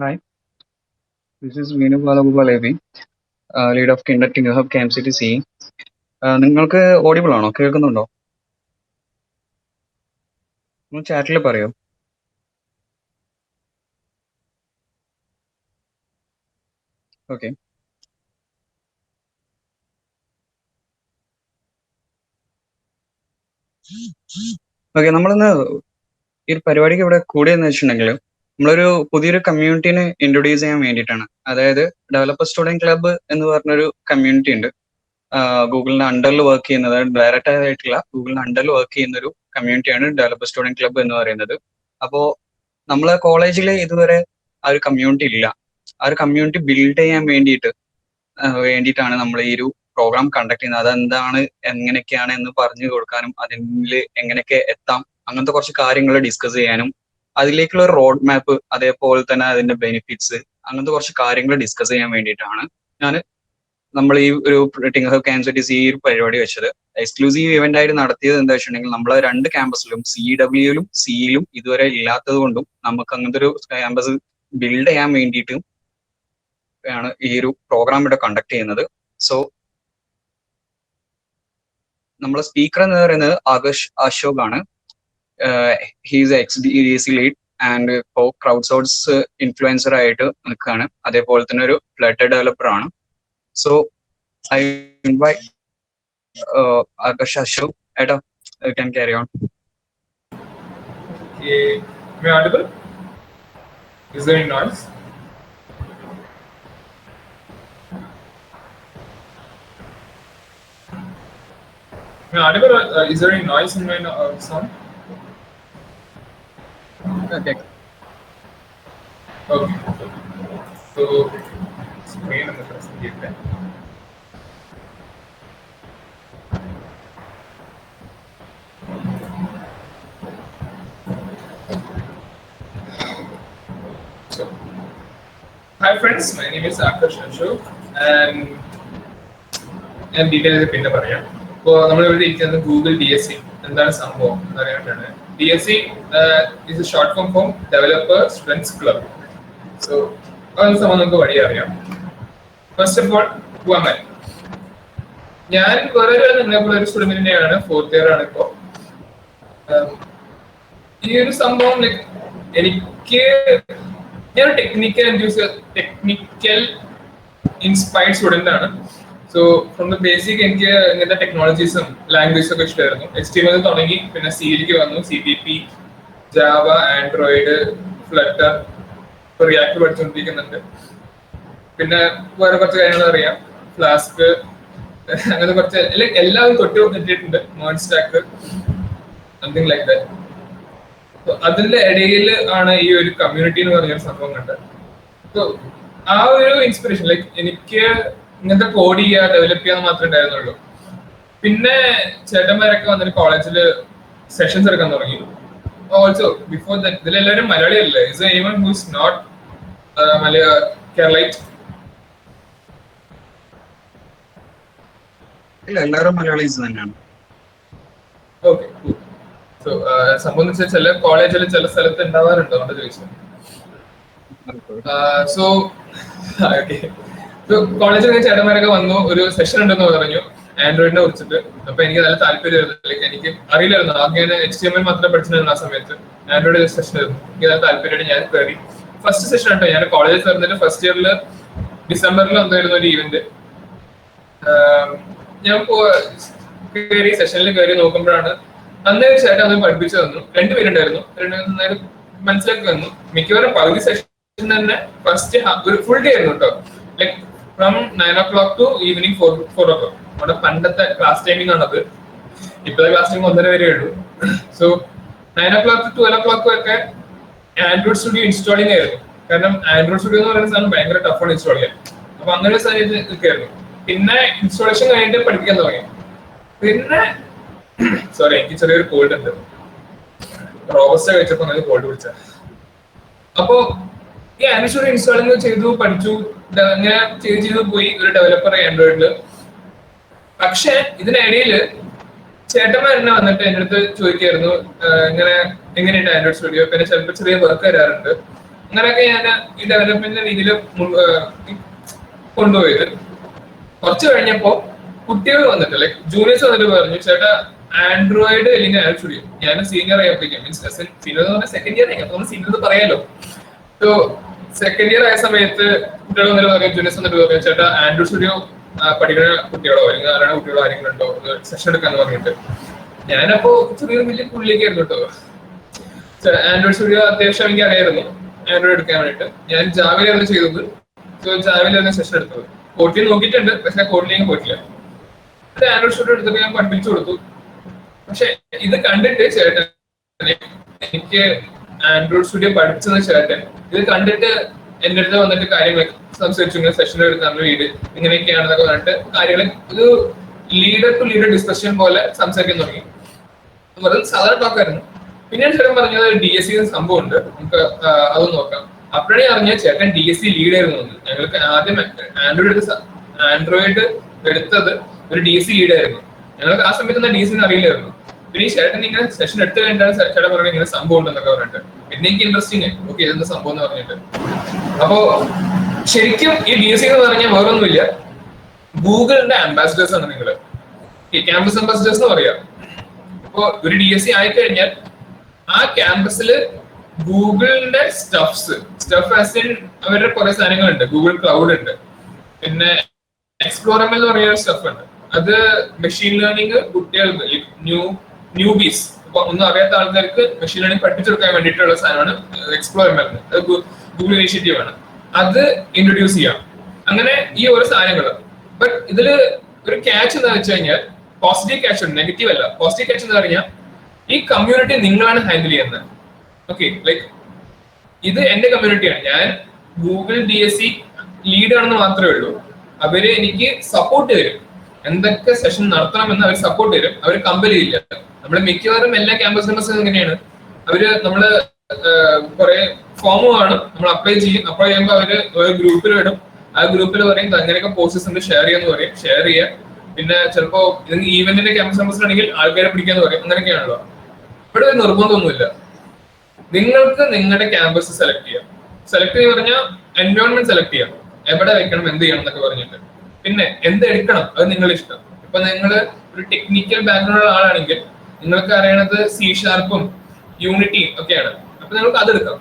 Hi, this is Venu Balagopalavi, lead of conducting Hub KMCT CE. നിങ്ങൾക്ക് audible ആണോ? കേൾക്കുന്നുണ്ടോ? ഒന്ന് ചാറ്റിൽ പറയോ? ഓക്കെ. ഓക്കെ, നമ്മളിന്ന് ഈ ഒരു പരിപാടിക്ക് ഇവിടെ കൂടിയെന്ന് വെച്ചിട്ടുണ്ടെങ്കിൽ നമ്മളൊരു പുതിയൊരു കമ്മ്യൂണിറ്റീനെ ഇൻട്രൊഡ്യൂസ് ചെയ്യാൻ വേണ്ടിയിട്ടാണ്. അതായത് ഡെവലപ്പർ സ്റ്റുഡൻറ് ക്ലബ്ബ് എന്ന് പറഞ്ഞൊരു കമ്മ്യൂണിറ്റി ഉണ്ട്. ഗൂഗിളിന്റെ അണ്ടറിൽ വർക്ക് ചെയ്യുന്നത്, ഡയറക്റ്റ് ആയിട്ടുള്ള ഗൂഗിളിന്റെ അണ്ടറിൽ വർക്ക് ചെയ്യുന്ന ഒരു കമ്മ്യൂണിറ്റിയാണ് ഡെവലപ്പർ സ്റ്റുഡൻറ് ക്ലബ്ബ് എന്ന് പറയുന്നത്. അപ്പോൾ നമ്മളെ കോളേജിൽ ഇതുവരെ ആ ഒരു കമ്മ്യൂണിറ്റി ഇല്ല. ആ ഒരു കമ്മ്യൂണിറ്റി ബിൽഡ് ചെയ്യാൻ വേണ്ടിയിട്ടാണ് നമ്മൾ ഈ ഒരു പ്രോഗ്രാം കണ്ടക്ട് ചെയ്യുന്നത്. അതെന്താണ്, എങ്ങനെയൊക്കെയാണ് എന്ന് പറഞ്ഞു കൊടുക്കാനും അതിൽ എങ്ങനെയൊക്കെ എത്താം, അങ്ങനത്തെ കുറച്ച് കാര്യങ്ങൾ ഡിസ്കസ് ചെയ്യാനും അതിലേക്കുള്ള ഒരു റോഡ് മാപ്പ്, അതേപോലെ തന്നെ അതിന്റെ ബെനിഫിറ്റ്സ്, അങ്ങനത്തെ കുറച്ച് കാര്യങ്ങൾ ഡിസ്കസ് ചെയ്യാൻ വേണ്ടിയിട്ടാണ് നമ്മൾ ഈ ഒരു ടിങ്കർ ക്യാൻസർ ഈ ഒരു പരിപാടി വെച്ചത്. എക്സ്ക്ലൂസീവ് ഇവന്റ് ആയിട്ട് നടത്തിയത് എന്താ വെച്ചിട്ടുണ്ടെങ്കിൽ നമ്മളെ 2 ക്യാമ്പസിലും CWയിലും സിയിലും ഇതുവരെ ഇല്ലാത്തത് കൊണ്ടും നമുക്ക് അങ്ങനത്തെ ഒരു ക്യാമ്പസ് ബിൽഡ് ചെയ്യാൻ വേണ്ടിയിട്ട് ആണ് ഈ ഒരു പ്രോഗ്രാം ഇവിടെ കണ്ടക്ട് ചെയ്യുന്നത്. സോ നമ്മളെ സ്പീക്കർ എന്ന് പറയുന്നത് ആകാശ് അശോക് ആണ്. ഹീസ് XDC ലീഡ് ആൻഡ് ഇപ്പോൾ ക്രൗഡ് സോഴ്സ് ഇൻഫ്ലുവൻസർ ആയിട്ട് നിൽക്കുകയാണ്. അതേപോലെ തന്നെ ഒരു ഫ്ലട്ടർ ഡെവലപ്പർ ആണ്. So I invite Akash Ashok. Ada, you can carry on. Okay. Am I audible? Is there any noise? Am I audible? Is there any noise in my sound? Okay. Okay. So screen on the present. So, hi friends, my name is Akash Ashok and ഞാൻ detail പിന്നെ പറയാം. ഇപ്പോൾ നമ്മളിവിടെ ഇരിക്കുന്നത് Google DSC എന്താണ് സംഭവം എന്നറിയാനാണ്. DSC is a short form for Developer Students Club. So അതൊരു സംഭവം നമുക്ക് വഴി അറിയാം. First of all who am I? ഞാൻ വേറെ നിങ്ങളെപ്പോലെ ഒരു സ്റ്റുഡന്റിനെയാണ്, 4th ഇയർ ആണ് ഇപ്പോൾ. ഈ ഒരു സംഭവം എനിക്ക് ഞാൻ ടെക്നിക്കൽ ഇൻസ്പയർഡ് സ്റ്റുഡന്റ് ആണ്. സോ ഫ്രം ദ ബേസിക് എനിക്ക് ഇങ്ങനത്തെ ടെക്നോളജീസും ലാംഗ്വേജസും ഒക്കെ ഇഷ്ടമായിരുന്നു. HTML തുടങ്ങി, പിന്നെ സിയിലേക്ക് വന്നു, CPP, ജാവ, ആൻഡ്രോയിഡ്, ഫ്ലട്ടർ, ഇപ്പോൾ റിയാക്ട് പഠിച്ചുകൊണ്ടിരിക്കുന്നുണ്ട്. പിന്നെ വേറെ കുറച്ച് കാര്യങ്ങൾ അറിയാം, ഫ്ലാസ്ക്, അങ്ങനെ കുറച്ച് എല്ലാവരും തൊട്ട് കിട്ടിയിട്ടുണ്ട്, merge stack, something like that. അതിന്റെ ഇടയിൽ ആണ് ഈ ഒരു കമ്മ്യൂണിറ്റി എന്ന് പറഞ്ഞൊരു സംഭവം കണ്ടത്. സോ ആ ഒരു ഇൻസ്പിറേഷൻ, ലൈക്ക് എനിക്ക് ഇങ്ങനത്തെ കോഡ് ചെയ്യുക, ഡെവലപ്പ് ചെയ്യാൻ മാത്രമേ ഉണ്ടായിരുന്നുള്ളൂ. പിന്നെ ചേട്ടന്മാരൊക്കെ വന്നിട്ട് കോളേജിൽ സെഷൻസ് എടുക്കാൻ തുടങ്ങി. ഓൾസോ ബിഫോർ ദാറ്റ് ഇതിലെല്ലാവരും മലയാളിയല്ലേ? Is anyone who is not Keralite? ഇല്ല, എല്ലാവരും മലയാളീസ് തന്നെയാണ്. ഓക്കെ. സോ സംഭവം എന്ന് വെച്ചാൽ ചില കോളേജിൽ ചില സ്ഥലത്ത് ഉണ്ടാവാറുണ്ട്, അതുകൊണ്ട് ചോദിച്ചത്. സോ ഓക്കെ, കോളേജിൽ ചേട്ടന്മാരൊക്കെ വന്നു, ഒരു സെഷൻ ഉണ്ടെന്ന് പറഞ്ഞു ആൻഡ്രോയിഡിനെ കുറിച്ചിട്ട്. അപ്പൊ എനിക്ക് നല്ല താല്പര്യമായിരുന്നു. ലൈക്ക് എനിക്ക് അറിയില്ലായിരുന്നു, ആകെ HTML മാത്രമേ പഠിച്ചിരുന്നു ആ സമയത്ത്. ആൻഡ്രോയിഡ് സെഷൻ ആയിരുന്നു, എനിക്ക് നല്ല താല്പര്യമായിട്ട് ഞാൻ കയറി. ഫസ്റ്റ് സെഷൻ ആട്ടോ, ഞാൻ കോളേജിൽ ചേർന്നിട്ട് ഫസ്റ്റ് ഇയറിൽ ഡിസംബറിൽ എന്തായിരുന്നു ഒരു ഈവന്റ്. ഞാൻ കയറി സെഷനിൽ കയറി നോക്കുമ്പോഴാണ് അന്നേ ചേട്ടൻ അത് പഠിപ്പിച്ചു തന്നു. 2 പേരുണ്ടായിരുന്നു, 2 മനസ്സിലാക്കി വന്നു. മിക്കവാറും പകുതി സെഷൻ തന്നെ ഫസ്റ്റ് ഒരു ഫുൾ ഡേ ആയിരുന്നു കേട്ടോ. Like from 9 o'clock to evening 4 o'clock. നമ്മുടെ പണ്ടത്തെ ക്ലാസ് ടൈമിംഗ് ആണത്. ഇപ്പോഴത്തെ ക്ലാസ് ടൈമിംഗ് 1:30 വരെ ഉള്ളൂ. സോ 9 o'clock to 12 o'clock ഒക്കെ ആൻഡ്രോയിഡ് സ്റ്റുഡിയോ ഇൻസ്റ്റാളിംഗ് ആയിരുന്നു. കാരണം ആൻഡ്രോയിഡ് സ്റ്റുഡിയോ എന്ന് പറയുന്ന സാധനം ഭയങ്കര ടഫാണ് ഇൻസ്റ്റാൾ ചെയ്യാൻ. അപ്പൊ അങ്ങനെ ഒരു സാഹചര്യം ഒക്കെയായിരുന്നു. പിന്നെ ഇൻസ്റ്റാളേഷൻ കഴിഞ്ഞിട്ട് പഠിപ്പിക്കാൻ തുടങ്ങി. പിന്നെ സോറി, എനിക്ക് ചെറിയൊരു കോൾഡ് ഉണ്ട്. റോബസ്റ്റ കഴിച്ചപ്പോ നല്ല കോൾഡ് പിടിച്ച. അപ്പോ ഈ ആൻഡ്രോയിഡ് സ്റ്റുഡിയോ ഇൻസ്റ്റാളിംഗ് ചെയ്തു, പഠിച്ചു, അങ്ങനെ ചെയ്ത് പോയി ഒരു ഡെവലപ്പർ ആൻഡ്രോയിഡില്. പക്ഷെ ഇതിനിടയില് ചേട്ടന്മാരെന്നെ വന്നിട്ട് എൻ്റെ അടുത്ത് ചോദിക്കായിരുന്നു, എങ്ങനെയുണ്ട് ആൻഡ്രോയിഡ് സ്റ്റുഡിയോ. പിന്നെ ചിലപ്പോൾ ചെറിയ വർക്ക് വരാറുണ്ട്. അങ്ങനെയൊക്കെ ഞാൻ ഈ ഡെവലപ്മെന്റിന്റെ രീതിയിൽ കൊണ്ടുപോയത്. കുറച്ച് കഴിഞ്ഞപ്പോ കുട്ടികൾ വന്നിട്ട് ലൈക് ജൂനിയേഴ്സ് വന്നിട്ട് പറഞ്ഞു, ചേട്ടാ ആൻഡ്രോയിഡ് അല്ലെങ്കിൽ ആപ്പ് സ്റ്റുഡിയോ, ഞാൻ സീനിയർ ആയിരിക്കും, മീൻസ് സീനിയർ എന്ന് പറഞ്ഞാൽ സെക്കൻഡ് ഇയർ ആയി, നമ്മൾ സീനിയർ എന്ന് പറയാലോ. സോ സെക്കൻഡ് ഇയർ ആയ സമയത്ത് കുട്ടികൾ വന്നിട്ട് പറയും, ജൂനിയേഴ്സ് വന്നിട്ട് പറയും, ചേട്ടാ ആൻഡ്രോയിഡ് സ്റ്റുഡിയോ പഠിക്കുന്ന കുട്ടികളോ അല്ലെങ്കിൽ ആരാണ് കുട്ടികളോ ആരെങ്കിലും ഉണ്ടോ സെഷൻ എടുക്കാന്ന് പറഞ്ഞിട്ട്. ഞാനപ്പോ ചെറിയൊരു വലിയ പുള്ളിലേക്കായിരുന്നു കേട്ടോ. ആൻഡ്രോയിഡ് സ്റ്റുഡിയോ അത്യാവശ്യം എനിക്ക് അറിയായിരുന്നു ആൻഡ്രോയിഡ് എടുക്കാൻ വേണ്ടിട്ട്. ഞാൻ ജാവയിലായിരുന്നു ചെയ്തത്. സോ ജാവയിലായിരുന്നു സെഷൻ എടുത്തത്. കോഡിൽ നോക്കിയിട്ടുണ്ട്, പക്ഷെ കോഡിലേക്ക് പോയിട്ടില്ല. അത് ആൻഡ്രോയിഡ് സ്റ്റുഡിയോ എടുത്തിട്ട് ഞാൻ പഠിപ്പിച്ചു കൊടുത്തു. പക്ഷെ ഇത് കണ്ടിട്ട് ചേട്ടൻ, എനിക്ക് ആൻഡ്രോയിഡ് സ്റ്റുഡിയോ പഠിച്ചെന്ന് ചേട്ടൻ ഇത് കണ്ടിട്ട് എന്റെ അടുത്ത് വന്നിട്ട് കാര്യങ്ങൾ സംസാരിച്ചു, ഇങ്ങനെ സെഷൻ എടുക്കാൻ വീട് ഇങ്ങനെയൊക്കെയാണെന്നൊക്കെ പറഞ്ഞിട്ട് കാര്യങ്ങൾ ഒരു ലീഡർ ടു ലീഡർ ഡിസ്കഷൻ പോലെ സംസാരിക്കാൻ തുടങ്ങി. വെറുതെ സാധാരണ ടോക്കായിരുന്നു. പിന്നീട് ചേട്ടൻ പറഞ്ഞത് DSC സംഭവം ഉണ്ട്, നമുക്ക് അത് നോക്കാം. അപ്പോഴേ അറിഞ്ഞ ചേട്ടൻ DSC ലീഡ് ആയിരുന്നു. ഞങ്ങൾക്ക് ആദ്യം ആൻഡ്രോയിഡ് എടുത്തത് ഒരു DSC ലീഡ് ആയിരുന്നു. ഞങ്ങൾക്ക് ആ സമയത്ത് DSC അറിയില്ലായിരുന്നു. പിന്നെ ഈ ചേട്ടൻ ഇങ്ങനെ സെഷൻ എടുത്തു കഴിഞ്ഞാൽ ചേട്ടൻ പറഞ്ഞ ഇങ്ങനെ സംഭവം ഉണ്ടെന്നൊക്കെ പറഞ്ഞിട്ട് പിന്നെ എനിക്ക് ഇൻട്രസ്റ്റിംഗ് ആയി. ഓക്കെ, ഇതെന്താ സംഭവം എന്ന് പറഞ്ഞിട്ട്. അപ്പോ ശരിക്കും ഈ DSC എന്ന് പറഞ്ഞാൽ വേറൊന്നുമില്ല, ഗൂഗിളിന്റെ അംബാസിഡേഴ്സ് ആണ് നിങ്ങള്. ഈ ക്യാമ്പസ് അംബാസിഡേഴ്സ് എന്ന് പറയാം. അപ്പോ ഒരു DSC ആയിക്കഴിഞ്ഞാൽ ആ ക്യാമ്പസില് ഗൂഗിളിന്റെ സ്റ്റഫ് ആസ് ഇൻ അവരുടെ കുറെ സാധനങ്ങളുണ്ട്. ഗൂഗിൾ ക്ലൗഡ് ഉണ്ട്, പിന്നെ എക്സ്പ്ലോറബിൾ എന്ന് പറയുന്ന സ്റ്റഫ് ഉണ്ട്. അത് മെഷീൻ ലേണിംഗ് കുട്ടികൾക്ക് ന്യൂബീസ്, അപ്പൊ ഒന്നും അറിയാത്ത ആൾക്കാർക്ക് മെഷീൻ ലേണിംഗ് പഠിപ്പിച്ചെടുക്കാൻ വേണ്ടിയിട്ടുള്ള സാധനമാണ് എക്സ്പ്ലോറബിൾ. അത് ഗൂഗിൾ ഇനീഷ്യേറ്റീവ് ആണ്. അത് ഇൻട്രൊഡ്യൂസ് ചെയ്യാം. അങ്ങനെ ഈ ഓരോ സാധനങ്ങൾ. ബട്ട് ഇതില് ഒരു ക്യാച്ച് എന്താ വെച്ച് കഴിഞ്ഞാൽ പോസിറ്റീവ് ക്യാച്ച് ഉണ്ട്, നെഗറ്റീവ് അല്ല. പോസിറ്റീവ് ക്യാച്ച് എന്ന് പറഞ്ഞാൽ ഈ കമ്മ്യൂണിറ്റി നിങ്ങളാണ് ഹാൻഡിൽ ചെയ്യുന്നത്. ഓക്കെ, ലൈക്ക് ഇത് എന്റെ കമ്മ്യൂണിറ്റിയാണ്. ഞാൻ ഗൂഗിൾ DSC ലീഡ് ആണെന്ന് മാത്രമേ ഉള്ളൂ. അവര് എനിക്ക് സപ്പോർട്ട് തരും, എന്തൊക്കെ സെഷൻ നടത്തണമെന്ന് അവർ സപ്പോർട്ട് തരും. അവർ കമ്പൽ ചെയ്യില്ല. നമ്മൾ മിക്കവാറും എല്ലാ ക്യാമ്പസ് മെമ്പേഴ്സും എങ്ങനെയാണ്, അവര് നമ്മള് കുറെ ഫോം ആണ്, നമ്മൾ അപ്ലൈ ചെയ്യും. അപ്ലൈ ചെയ്യുമ്പോൾ അവര് ഒരു ഗ്രൂപ്പിൽ വിടും. ആ ഗ്രൂപ്പിൽ പറയും അങ്ങനെയൊക്കെ പോസ്റ്റേഴ്സ് ഉണ്ട്, ഷെയർ ചെയ്യാന്ന് പറയും. ഷെയർ ചെയ്യുക. പിന്നെ ചിലപ്പോ ഈവന്റിന്റെ ക്യാമ്പസ് മെമ്പേഴ്സ് ആണെങ്കിൽ ആൾക്കാരെ പിടിക്കാന്ന് പറയും. അങ്ങനെയൊക്കെയാണല്ലോ. ഇവിടെ ഒരു നിർബന്ധമൊന്നുമില്ല. നിങ്ങൾക്ക് നിങ്ങളുടെ ക്യാമ്പസ് സെലക്ട് ചെയ്യാം. സെലക്ട് ചെയ്ത് പറഞ്ഞാൽ എൻവയോൺമെന്റ് സെലക്ട് ചെയ്യാം, എവിടെ വെക്കണം, എന്ത് ചെയ്യണം എന്നൊക്കെ പറഞ്ഞിട്ട്. പിന്നെ എന്ത് എടുക്കണം അത് നിങ്ങളുടെ ഇഷ്ടം. ഇപ്പൊ നിങ്ങൾ ഒരു ടെക്നിക്കൽ ബാക്ക്ഗ്രൗണ്ട് ആളാണെങ്കിൽ നിങ്ങൾക്ക് അറിയണത് C# യൂണിറ്റിയും ഒക്കെയാണ്. അപ്പൊ നിങ്ങൾക്ക് അതെടുക്കാം.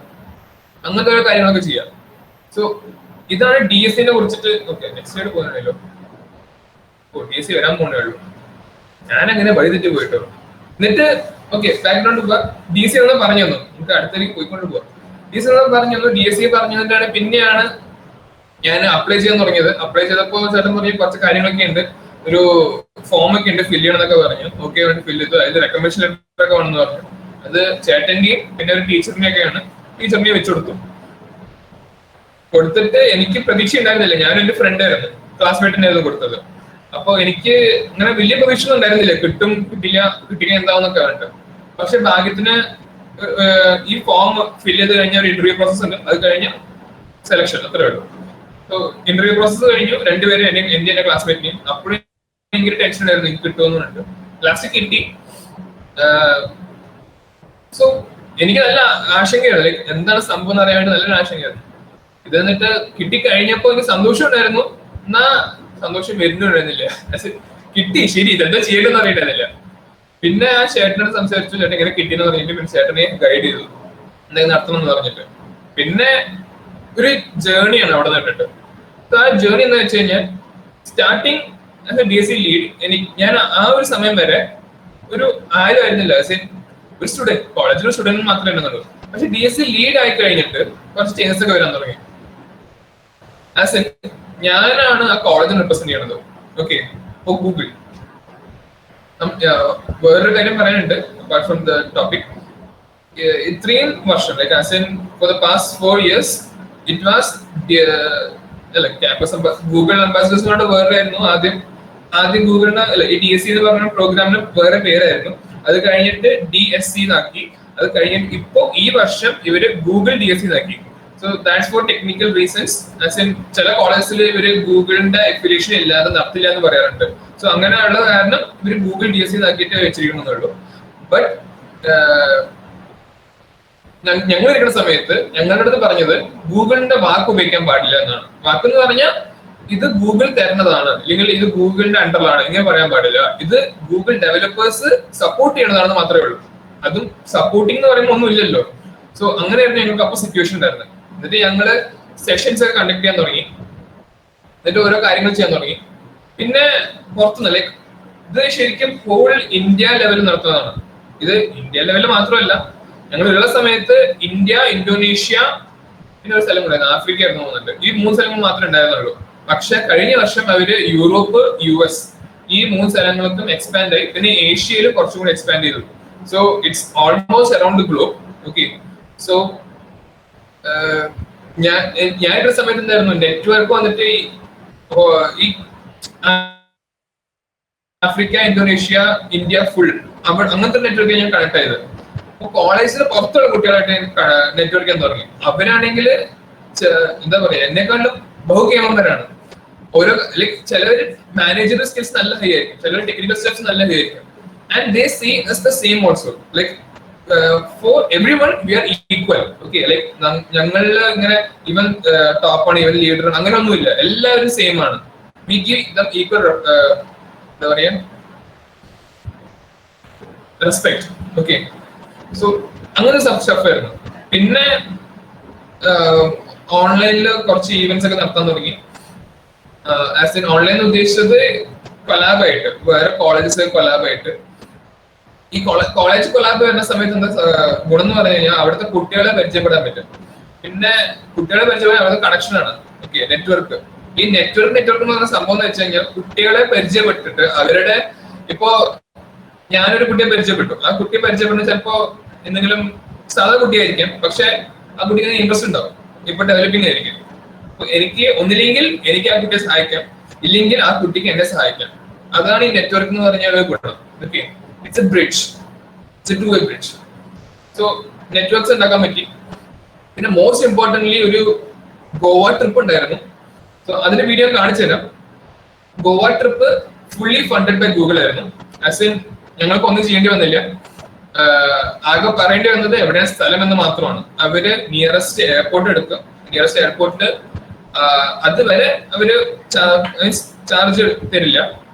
അങ്ങനത്തെ ഓരോ കാര്യങ്ങളൊക്കെ ചെയ്യാം. സോ ഇതാണ് DSC-നെ കുറിച്ചിട്ട്. ഓക്കെ, നെക്സ്റ്റ് സൈഡ് പോകുന്നല്ലോ. DSC വരാൻ പോണേ ഉള്ളൂ. ഞാൻ അങ്ങനെ വഴി തെറ്റി പോയിട്ടോ. എന്നിട്ട് ഓക്കെ, ബാക്ക്ഗ്രൗണ്ട് പോവാ. DSC എന്ന് പറഞ്ഞു തന്നു, നമുക്ക് അടുത്തേക്ക് പോയിക്കൊണ്ട് പോവാം. DSC എന്ന് പറഞ്ഞു തന്നു. DSC പറഞ്ഞു തന്നിട്ടാണ് പിന്നെയാണ് ഞാൻ അപ്ലൈ ചെയ്യാൻ തുടങ്ങിയത്. അപ്ലൈ ചെയ്തപ്പോൾ ചേട്ടൻ പറഞ്ഞ കുറച്ച് കാര്യങ്ങളൊക്കെ ഉണ്ട്, ഒരു ഫോം ഒക്കെ ഉണ്ട്, ഫില്ല് ചെയ്യണം എന്നൊക്കെ പറഞ്ഞു. ഓക്കെ, വേണ്ടി ഫില്ല് ചെയ്തു. അതിൽ റെക്കമെൻഡേഷൻ ലെറ്റർ ഒക്കെ വേണമെന്ന് പറഞ്ഞു. അത് ചേട്ടന്റെയും പിന്നെ ഒരു ടീച്ചറിനെയൊക്കെയാണ്. ടീച്ചറിനെ വെച്ചു കൊടുത്തിട്ട് എനിക്ക് പ്രതീക്ഷ ഉണ്ടായിരുന്നില്ല. ഞാൻ എന്റെ ഫ്രണ്ട് ആയിരുന്നു, ക്ലാസ്മേറ്റിന്റെ ആയിരുന്നു കൊടുത്തത്. അപ്പൊ എനിക്ക് അങ്ങനെ വലിയ പ്രതീക്ഷ ഉണ്ടായിരുന്നില്ല, കിട്ടില്ല എന്താവുന്നൊക്കെ വേണ്ട. പക്ഷെ ഭാഗ്യത്തിന് ഈ ഫോം ഫില്ല് ചെയ്ത് കഴിഞ്ഞ ഒരു ഇന്റർവ്യൂ പ്രോസസ് ഉണ്ട്. അത് കഴിഞ്ഞ സെലക്ഷൻ, അത്രേ ഉള്ളൂ. സോ ഇന്റർവ്യൂ പ്രോസസ് കഴിഞ്ഞു. രണ്ടുപേരും എന്റെ ക്ലാസ്മേറ്റിനെയും. അപ്പോഴും ഭയങ്കര ടെൻഷൻ ഉണ്ടായിരുന്നു, എനിക്ക് കിട്ടുമെന്ന് പറഞ്ഞിട്ട്. ലാസ്റ്റ് കിട്ടി. സോ എനിക്ക് നല്ല ആശങ്കയായിരുന്നു, ലൈക്ക് എന്താണ് സംഭവം എന്ന് അറിയാൻ വേണ്ടി നല്ലൊരു ആശങ്കയായിരുന്നു. ഇത് എന്നിട്ട് കിട്ടിക്കഴിഞ്ഞപ്പോ എനിക്ക് സന്തോഷം ഉണ്ടായിരുന്നു, എന്നാ സന്തോഷം വരുന്നുണ്ടായിരുന്നില്ല. കിട്ടി, ശരി, ഇതെന്താ ചെയ്യണമെന്ന് അറിയണ്ടായിരുന്നില്ല. പിന്നെ ആ ചേട്ടനോട് സംസാരിച്ചു. ചേട്ടൻ ഇങ്ങനെ കിട്ടിയെന്ന് പറഞ്ഞിട്ട് പിന്നെ ചേട്ടനെ ഗൈഡ് ചെയ്തു എന്തെങ്കിലും നടത്തണം എന്ന് പറഞ്ഞിട്ട്. പിന്നെ ഒരു ജേർണിയാണ് അവിടെ നിന്നിട്ട്. ആ ജേർണി എന്ന് വെച്ച് കഴിഞ്ഞാൽ സ്റ്റാർട്ടിങ് DSC ലീഡ് ഞാൻ ആ ഒരു സമയം വരെ ഒരു ആരും ആയിരുന്നില്ല. ഒരു സ്റ്റുഡന്റ്, കോളേജിലെ സ്റ്റുഡന്റ് മാത്രമേ ഉണ്ടെന്നുള്ളൂ. പക്ഷെ DSC ലീഡ് ആയി കഴിഞ്ഞിട്ട് കുറച്ച് ചേഞ്ചസ് ഒക്കെ വരാൻ തുടങ്ങി. ഞാനാണ് ആ കോളേജിനെ റെപ്രസെന്റ് ചെയ്യണത്. ഓക്കെ, ഇപ്പൊ ഗൂഗിൾ വേറൊരു കാര്യം പറയാനുണ്ട് അപ്പാർട്ട് ഫ്രം ദ ടോപ്പിക്. ഇത്രയും വർഷം like as in for the past 4 years it was campus Google അംബാസിഡേഴ്സിനോട് വേറെ ആയിരുന്നു. ആദ്യം ഗൂഗിളിന്റെ ഈ DSC എന്ന് പറഞ്ഞ പ്രോഗ്രാമിന് വേറെ പേരായിരുന്നു. അത് കഴിഞ്ഞിട്ട് DSC എന്നാക്കി. അത് കഴിഞ്ഞിട്ട് ഇപ്പോ ഈ വർഷം ഇവര് ഗൂഗിൾ DSC എന്നാക്കി. So that's for technical reasons. ചില കോളേജിൽ ഇവര് ഗൂഗിളിന്റെ അഫിലിയേഷൻ ഇല്ലാതെ നടത്തില്ല എന്ന് പറയാറുണ്ട്. സോ അങ്ങനെയുള്ള കാരണം ഇവര് ഗൂഗിൾ DSC ആക്കിയിട്ട് വെച്ചിരിക്കണമെന്നുള്ളൂ. ബട്ട് ഞങ്ങൾ ഇരിക്കുന്ന സമയത്ത് ഞങ്ങളുടെ അടുത്ത് പറഞ്ഞത് ഗൂഗിളിന്റെ വാക്ക് ഉപയോഗിക്കാൻ പാടില്ല എന്നാണ്. വാക്ക് എന്ന് പറഞ്ഞാൽ ഇത് ഗൂഗിൾ തരുന്നതാണ്, അല്ലെങ്കിൽ ഇത് ഗൂഗിളിന്റെ അണ്ടറിലാണ്, ഇങ്ങനെ പറയാൻ പാടില്ല. ഇത് ഗൂഗിൾ ഡെവലപ്പേഴ്സ് സപ്പോർട്ട് ചെയ്യണതാണെന്ന് മാത്രമേ ഉള്ളൂ. അതും സപ്പോർട്ടിംഗ് എന്ന് പറയുമ്പോൾ ഒന്നും ഇല്ലല്ലോ. സോ അങ്ങനെയായിരുന്നു ഞങ്ങൾക്ക് അപ്പൊ സിറ്റുവേഷൻ ഉണ്ടായിരുന്നത്. എന്നിട്ട് ഞങ്ങള് സെഷൻസ് ഒക്കെ കണ്ടക്ട് ചെയ്യാൻ തുടങ്ങി, എന്നിട്ട് ഓരോ കാര്യങ്ങൾ ചെയ്യാൻ തുടങ്ങി. പിന്നെ പുറത്തുനിന്ന് ലൈക്ക് ഇത് ശരിക്കും ഹോൾ ഇന്ത്യ ലെവലിൽ നടത്തുന്നതാണ്. ഇത് ഇന്ത്യ ലെവലിൽ മാത്രമല്ല, ഞങ്ങൾ ഉള്ള സമയത്ത് ഇന്ത്യ, ഇന്തോനേഷ്യ, പിന്നെ ഒരു സ്ഥലം ഉണ്ടായിരുന്നു, ആഫ്രിക്ക ആയിരുന്നു തോന്നുന്നുണ്ട്. ഈ 3 സ്ഥലങ്ങൾ മാത്രമേ ഉണ്ടായിരുന്നുള്ളൂ. പക്ഷെ കഴിഞ്ഞ വർഷം അവര് യൂറോപ്പ്, US ഈ 3 സ്ഥലങ്ങൾക്കും എക്സ്പാൻഡ് ആയി. പിന്നെ ഏഷ്യയിൽ കുറച്ചും കൂടി എക്സ്പാൻഡ് ചെയ്തു. So it's almost around the globe. Okay, so ഞാൻ ഇട്ട സമയത്ത് എന്തായിരുന്നു, നെറ്റ്വർക്ക് വന്നിട്ട് ഈ ആഫ്രിക്ക, ഇന്തോനേഷ്യ, ഇന്ത്യ ഫുൾ അങ്ങനത്തെ നെറ്റ്വർക്ക് ഞാൻ കണക്ട് ആയത്. അപ്പൊ കോളേജിൽ പുറത്തുള്ള കുട്ടികളായിട്ട് നെറ്റ്വർക്ക് ചെയ്യാൻ തുടങ്ങി. അവരാണെങ്കിൽ എന്താ പറയാ, എന്നെക്കാളും ബഹുകേമന്മാരാണ്. ഓരോ ലൈക് ചിലവര് മാനേജർ സ്കിൽസ് നല്ല ഹൈ ആയിരിക്കും, ചിലർ ടെക്നിക്കൽ സ്റ്റെപ്സ് നല്ല ഹൈ ആയിരിക്കും. And they see as the same also. Like for every one we are equal. Okay, like ഞങ്ങളില് ഇങ്ങനെ ഇവൻ ടോപ്പാണ്, ഇവൻ ലീഡർ അങ്ങനെ ഒന്നുമില്ല, എല്ലാവരും സെയിം ആണ്. വി ഗിവ് ദം ഈക്വൽ എന്താ പറയാ റെസ്പെക്ട്. ഓക്കെ, സോ അങ്ങനെ സ്റ്റഫ് ആയിരുന്നു. പിന്നെ ഓൺലൈനിൽ കുറച്ച് ഈവെന്റ്സ് ഒക്കെ നടത്താൻ തുടങ്ങി. ആസ് ഇൻ ഓൺലൈൻ ഉദ്ദേശിച്ചത് കൊലാബായിട്ട്, വേറെ കോളേജസ് കൊലാബായിട്ട്. ഈ കോളേജ് കൊലാബ് വരുന്ന സമയത്ത് എന്താ ഗുണം എന്ന് പറഞ്ഞു കഴിഞ്ഞാൽ അവിടുത്തെ കുട്ടികളെ പരിചയപ്പെടാൻ പറ്റും. പിന്നെ കുട്ടികളെ പരിചയപ്പെടാൻ അവിടുത്തെ കണക്ഷൻ ആണ്. Okay, network. ഈ നെറ്റ്വർക്ക് എന്ന് പറഞ്ഞ സംഭവം എന്ന് വെച്ച് കഴിഞ്ഞാൽ കുട്ടികളെ പരിചയപ്പെട്ടിട്ട് അവരുടെ ഇപ്പോ ഞാനൊരു കുട്ടിയെ പരിചയപ്പെട്ടു, ആ കുട്ടിയെ പരിചയപ്പെടുന്ന ചിലപ്പോ എന്തെങ്കിലും സാധാ കുട്ടിയായിരിക്കാം, പക്ഷെ ആ കുട്ടിക്ക് ഇൻട്രസ്റ്റ് ഉണ്ടാവും, ഇപ്പൊ ഡെവലപ്പിംഗ് ആയിരിക്കും. എനിക്ക് ഒന്നില്ലെങ്കിൽ എനിക്ക് ആ കുട്ടിയെ സഹായിക്കാം, ഇല്ലെങ്കിൽ ആ കുട്ടിക്ക് എന്നെ സഹായിക്കാം. അതാണ് ഈ നെറ്റ്വർക്ക് എന്ന് പറഞ്ഞ ഒരു ഗുണം. Okay, it's a bridge, it's a two way bridge. So networks ഉണ്ടാക്കാൻ പറ്റി. പിന്നെ മോസ്റ്റ് ഇമ്പോർട്ടന്റ്ലി ഒരു ഗോവ ട്രിപ്പ് ഉണ്ടായിരുന്നു. സോ അതിന്റെ വീഡിയോ കാണിച്ചു തരാം. Goa trip fully funded by Google ആയിരുന്നു. ആസ് ഇൻ ഞങ്ങൾക്ക് ഒന്നും ചെയ്യേണ്ടി വന്നില്ല. ആകെ പറയേണ്ടി വന്നത് എവിടെയാണ് സ്ഥലം എന്ന് മാത്രമാണ്. അവര് നിയറസ്റ്റ് എയർപോർട്ട് എടുക്കുക, നിയറസ്റ്റ് എയർപോർട്ട് അതുവരെ അവര് ചാർജ് തരില്ല.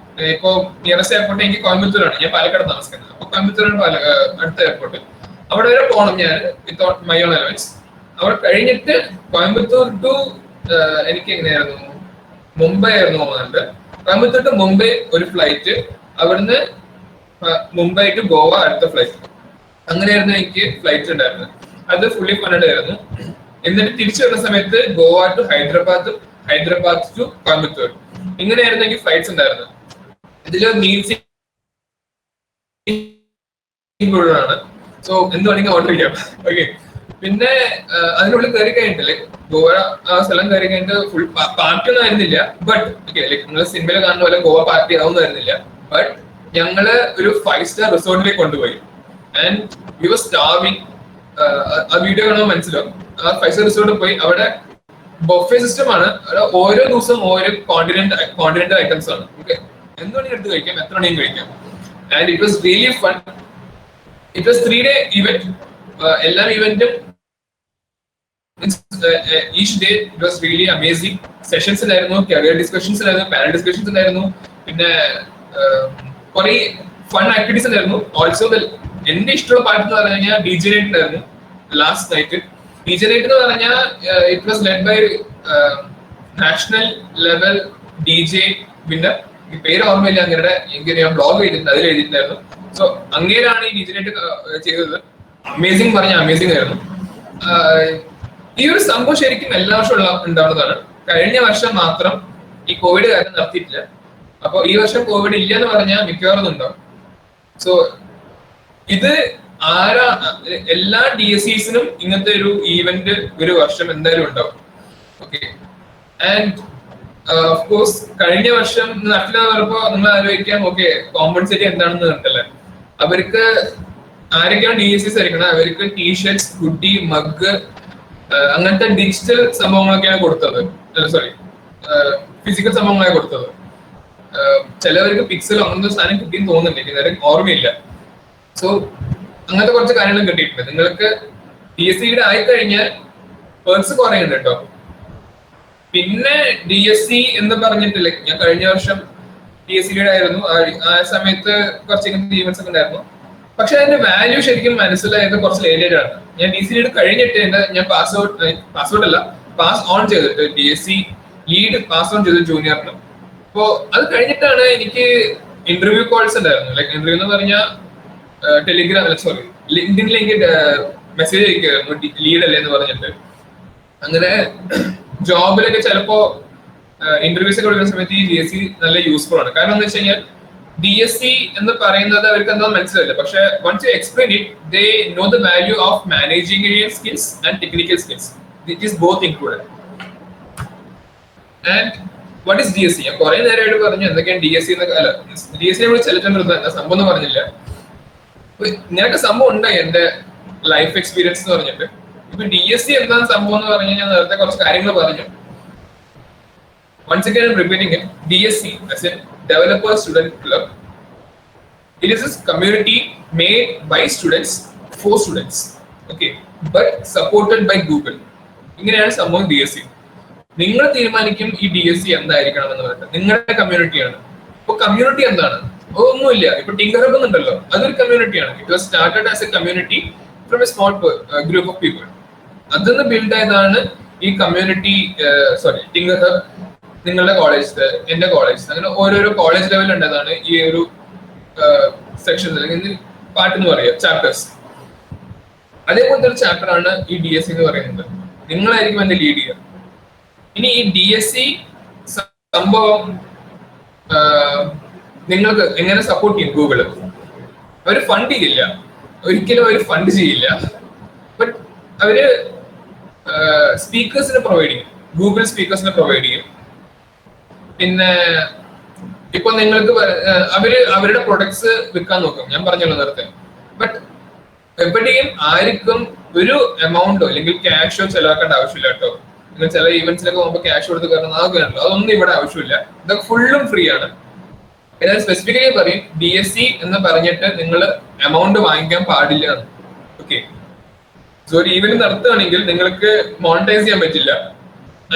ഇപ്പോ നിയറസ്റ്റ് എയർപോർട്ട് എനിക്ക് കോയമ്പത്തൂരാണ്, ഞാൻ പാലക്കാട് താമസിക്കുന്നത്. അപ്പൊ കോയമ്പത്തൂരാണ് അടുത്ത എയർപോർട്ട്. അവിടെ വരെ പോകണം ഞാൻ വിത്തൗട്ട് മൈ ഓൺ അലവൻസ്. അവിടെ കഴിഞ്ഞിട്ട് കോയമ്പത്തൂർ ടു എനിക്ക് എങ്ങനെയായിരുന്നു, മുംബൈ ആയിരുന്നു പോകുന്നുണ്ട്. കോയമ്പത്തൂർ ടു മുംബൈ ഒരു ഫ്ലൈറ്റ്, അവിടുന്ന് മുംബൈ ടു ഗോവ അടുത്ത ഫ്ലൈറ്റ്. അങ്ങനെയായിരുന്നു എനിക്ക് ഫ്ലൈറ്റ് ഉണ്ടായിരുന്നത്. അത് ഫുള്ളി ഫണ്ടഡ് ആയിരുന്നു. എന്നിട്ട് തിരിച്ചു വരുന്ന സമയത്ത് ഗോവ ടു ഹൈദരാബാദ്, ഹൈദരാബാദ് ടു കോയമ്പത്തൂർ, ഇങ്ങനെയായിരുന്നു എനിക്ക് ഫ്ലൈറ്റ്സ് ഉണ്ടായിരുന്നത്. ഇതില് മീൽസ് ആണ്. സോ എന്ത് വേണമെങ്കിൽ ഓർഡർ ചെയ്യാം. ഓക്കെ, പിന്നെ അതിനുള്ളിൽ കയറി കഴിഞ്ഞിട്ടില്ലേ, ഗോവ ആ സ്ഥലം കയറി കഴിഞ്ഞിട്ട് ഫുൾ പാർട്ടി ഒന്നും ആയിരുന്നില്ല. ബട്ട് ഓക്കെ, ലൈക് നിങ്ങൾ സിനിമയിൽ കാണുന്ന പോലെ ഗോവ പാർട്ടി ആവുന്ന ആയിരുന്നില്ല. ബട്ട് ഞങ്ങള് ഒരു 5 സ്റ്റാർ റിസോർട്ടിലേക്ക് കൊണ്ടുപോയി. And we was starving. ആ വീഡിയോ കാണുമ്പോൾ മനസ്സിലാവും. ആ 5 സ്റ്റാർ റിസോർട്ടിൽ പോയി, അവിടെ ബൊഫേ സിസ്റ്റം ആണ്. ഓരോ ദിവസവും ഓരോ കോണ്ടിനെന്റ് ഐറ്റംസ് ആണ്. ഓക്കെ, എന്ത് വേണമെങ്കിൽ എടുത്ത് കഴിക്കാം, എത്ര വേണമെങ്കിലും കഴിക്കാം. And it was really fun. It was 3-day event. എല്ലാ ഇവന്റും each day it was really amazing. Sessions ഉണ്ടായിരുന്നു, കരിയർ ഡിസ്കഷൻസ് ഉണ്ടായിരുന്നു, പാനൽ ഡിസ്കഷൻസ് ഉണ്ടായിരുന്നു, പിന്നെ കുറെ ഫൺ ആക്ടിവിറ്റീസ് ഉണ്ടായിരുന്നു. ഓൾസോ എന്റെ ഇഷ്ടമുള്ള പാട്ട് എന്ന് പറഞ്ഞു കഴിഞ്ഞാൽ DJ നൈറ്റ് ഉണ്ടായിരുന്നു. ലാസ്റ്റ് നൈറ്റ് DJ നൈറ്റ് എന്ന് പറഞ്ഞാൽ it was led by national level DJ winner. പേര് ഓർമ്മയില്ല, അങ്ങനെ ഞാൻ ബ്ലോഗ് ചെയ്തിട്ടുണ്ട്, അതിൽ എഴുതിയിട്ടുണ്ടായിരുന്നു. സോ അങ്ങനെയാണ് ഈ DJ നൈറ്റ് ചെയ്തത്. അമേസിംഗ് പറഞ്ഞ അമേസിംഗ് ആയിരുന്നു. ഈ ഒരു സംഭവം ശരിക്കും എല്ലാ വർഷവും ഉണ്ടാവുന്നതാണ്. കഴിഞ്ഞ വർഷം മാത്രം ഈ കോവിഡ് കാരണം നടത്തിയിട്ടില്ല. അപ്പൊ ഈ വർഷം കോവിഡ് ഇല്ല എന്ന് പറഞ്ഞാൽ മിക്കവാറും ഉണ്ടാവും. സോ ഇത് എല്ലാ DSEസിനും ഇങ്ങനത്തെ ഒരു ഈവന്റ് ഒരു വർഷം എന്തായാലും ഉണ്ടാവും. ഓക്കെ, ആൻഡ് ഓഫ് കോഴ്സ് കഴിഞ്ഞ വർഷം നടത്തില്ല പറഞ്ഞപ്പോ നിങ്ങൾ ആലോചിക്കാം, ഓക്കെ കോമ്പൻസേറ്റ് എന്താണെന്ന് കണ്ടല്ലേ. അവർക്ക് ആരൊക്കെയാണ് DSEs ആയിരിക്കണം, അവർക്ക് ടീഷർട്ട്സ്, ഹുഡി, മഗ് അങ്ങനത്തെ ഡിജിറ്റൽ സംഭവങ്ങളൊക്കെയാണ് കൊടുത്തത്. സോറി, ഫിസിക്കൽ സംഭവങ്ങളാണ് കൊടുത്തത്. ചിലവർക്ക് പിക്സൽ അങ്ങനത്തെ സാധനം കിട്ടിയെന്ന് തോന്നുന്നുണ്ട്, എനിക്ക് നേരെ ഓർമ്മയില്ല. സോ അങ്ങനത്തെ കുറച്ച് കാര്യങ്ങളും കിട്ടിയിട്ടുണ്ട്. നിങ്ങൾക്ക് DSCയുടെ ആയിക്കഴിഞ്ഞാൽ പേഴ്സ് കുറെ ഉണ്ട് കേട്ടോ. പിന്നെ DSC എന്ന് പറഞ്ഞിട്ടില്ല, ഞാൻ കഴിഞ്ഞ വർഷം DSCയുടെ ആയിരുന്നു. ആ സമയത്ത് കുറച്ച് ഈവൻസ് ഒക്കെ ഉണ്ടായിരുന്നു. പക്ഷെ അതിന്റെ വാല്യൂ ശരിക്കും മനസ്സിലായത് കുറച്ച് ലേറ്റാണ്. ഞാൻ DCD കഴിഞ്ഞിട്ട് ഞാൻ പാസ് ഔട്ട് അല്ല, പാസ് ഓൺ ചെയ്തിട്ട് DSC ലീഡ് പാസ് ഓൺ ചെയ്ത് ജൂനിയറിന്. അപ്പോ അത് കഴിഞ്ഞിട്ടാണ് എനിക്ക് ഇന്റർവ്യൂ കോൾസ് ഉണ്ടായിരുന്നു. ലൈക്ക് ഇന്റർവ്യൂ എന്ന് പറഞ്ഞാൽ ടെലിഗ്രാം, സോറി ലിങ്ക്ഡിനിലേക്ക് മെസ്സേജ് അയക്കുമായിരുന്നു, ലീഡ് അല്ലേ എന്ന് പറഞ്ഞിട്ട്. അങ്ങനെ ജോബിലൊക്കെ ചിലപ്പോ ഇന്റർവ്യൂസ് ഒക്കെ കൊടുക്കുന്ന സമയത്ത് ഈ DSC നല്ല യൂസ്ഫുൾ ആണ്. കാരണം എന്ന് വെച്ച് കഴിഞ്ഞാൽ DSC എന്ന് പറയുന്നത് അവർക്ക് എന്താ മനസ്സിലായില്ല, പക്ഷെ once you explain it they know the value of managing skills and technical skills. It is both included. And what is DSC? ഞാൻ കുറെ നേരമായിട്ട് പറഞ്ഞു എന്തൊക്കെയാണ് DSC എന്നൊക്കെ. അല്ല, DSC നമ്മൾ ചെലുത്തുന്നത് എന്താ സംഭവം എന്ന് പറഞ്ഞില്ല. ഇങ്ങനൊക്കെ സംഭവം ഉണ്ട് എന്റെ ലൈഫ് എക്സ്പീരിയൻസ് എന്ന് പറഞ്ഞിട്ട്. ഇപ്പൊ DSC എന്താണ് സംഭവം എന്ന് പറഞ്ഞു കഴിഞ്ഞാൽ നേരത്തെ കുറച്ച് കാര്യങ്ങൾ പറഞ്ഞു. Once again, I'm repeating it. DSC, as in Developer Student Club. It is a community made by students for students. Okay, but supported by Google. ഇങ്ങനെയാണ് സംഭവം DSC. നിങ്ങൾ തീരുമാനിക്കും ഈ DSC എന്തായിരിക്കണം എന്ന് പറഞ്ഞിട്ട്. നിങ്ങളുടെ കമ്മ്യൂണിറ്റിയാണ്. ഇപ്പൊ കമ്മ്യൂണിറ്റി എന്താണ്? ഒന്നുമില്ല. ഇപ്പൊ ടിങ്കർ ഹബ് ഉണ്ടല്ലോ, അതൊരു കമ്മ്യൂണിറ്റിയാണ്. It was started as a community from a small group of people. അതിന്ന് ബിൽഡ് ആയതാണ് ഈ കമ്മ്യൂണിറ്റി, സോറി ടിങ്കർ ഹബ്. നിങ്ങളുടെ കോളേജ്, എന്റെ കോളേജ്, അങ്ങനെ ഓരോരോ കോളേജ് ലെവലിൽ ഉണ്ടതാണ് ഈ ഒരു സെക്ഷൻസ് അല്ലെങ്കിൽ പാർട്ട് എന്ന് പറയുക, ചാപ്റ്റേഴ്സ്. അതേപോലത്തെ ഒരു ചാപ്റ്റർ ആണ് ഈ DSC എന്ന് പറയുന്നത്. നിങ്ങളായിരിക്കും എന്റെ ലീഡ് ചെയ്യുക. ഇനി ഈ DSC സംഭവം നിങ്ങൾക്ക് എങ്ങനെ സപ്പോർട്ട് ചെയ്യും? ഗൂഗിള് അവര് ഫണ്ട് ചെയ്യില്ല, ഒരിക്കലും അവർ ഫണ്ട് ചെയ്യില്ല. ബട്ട് അവര് സ്പീക്കേഴ്സിന് പ്രൊവൈഡ് ചെയ്യും, ഗൂഗിൾ സ്പീക്കേഴ്സിന് പ്രൊവൈഡ് ചെയ്യും. പിന്നെ ഇപ്പൊ നിങ്ങൾക്ക് അവരുടെ പ്രൊഡക്ട്സ് വിൽക്കാൻ നോക്കും, ഞാൻ പറഞ്ഞല്ലോ നേരത്തെ. ബട്ട് എവിടെയും ആർക്കും ഒരു എമൗണ്ടോ അല്ലെങ്കിൽ ക്യാഷോ ചെലവാക്കേണ്ട ആവശ്യമില്ല കേട്ടോ. നിങ്ങൾ ചില ഈവന്റ്സിലൊക്കെ പോകുമ്പോൾ ക്യാഷ് കൊടുത്ത് കയറുന്ന ആകുകയാണല്ലോ, അതൊന്നും ഇവിടെ ആവശ്യമില്ല. ഇതൊക്കെ ഫുള്ളും ഫ്രീ ആണ്. എന്നാൽ സ്പെസിഫിക്കലി പറയും DSC എന്ന് പറഞ്ഞിട്ട് നിങ്ങൾ എമൗണ്ട് വാങ്ങിക്കാൻ പാടില്ല. ഓക്കെ, സോ ഒരു ഈവന്റ് നടത്തുകയാണെങ്കിൽ നിങ്ങൾക്ക് മോണിറ്റൈസ് ചെയ്യാൻ പറ്റില്ല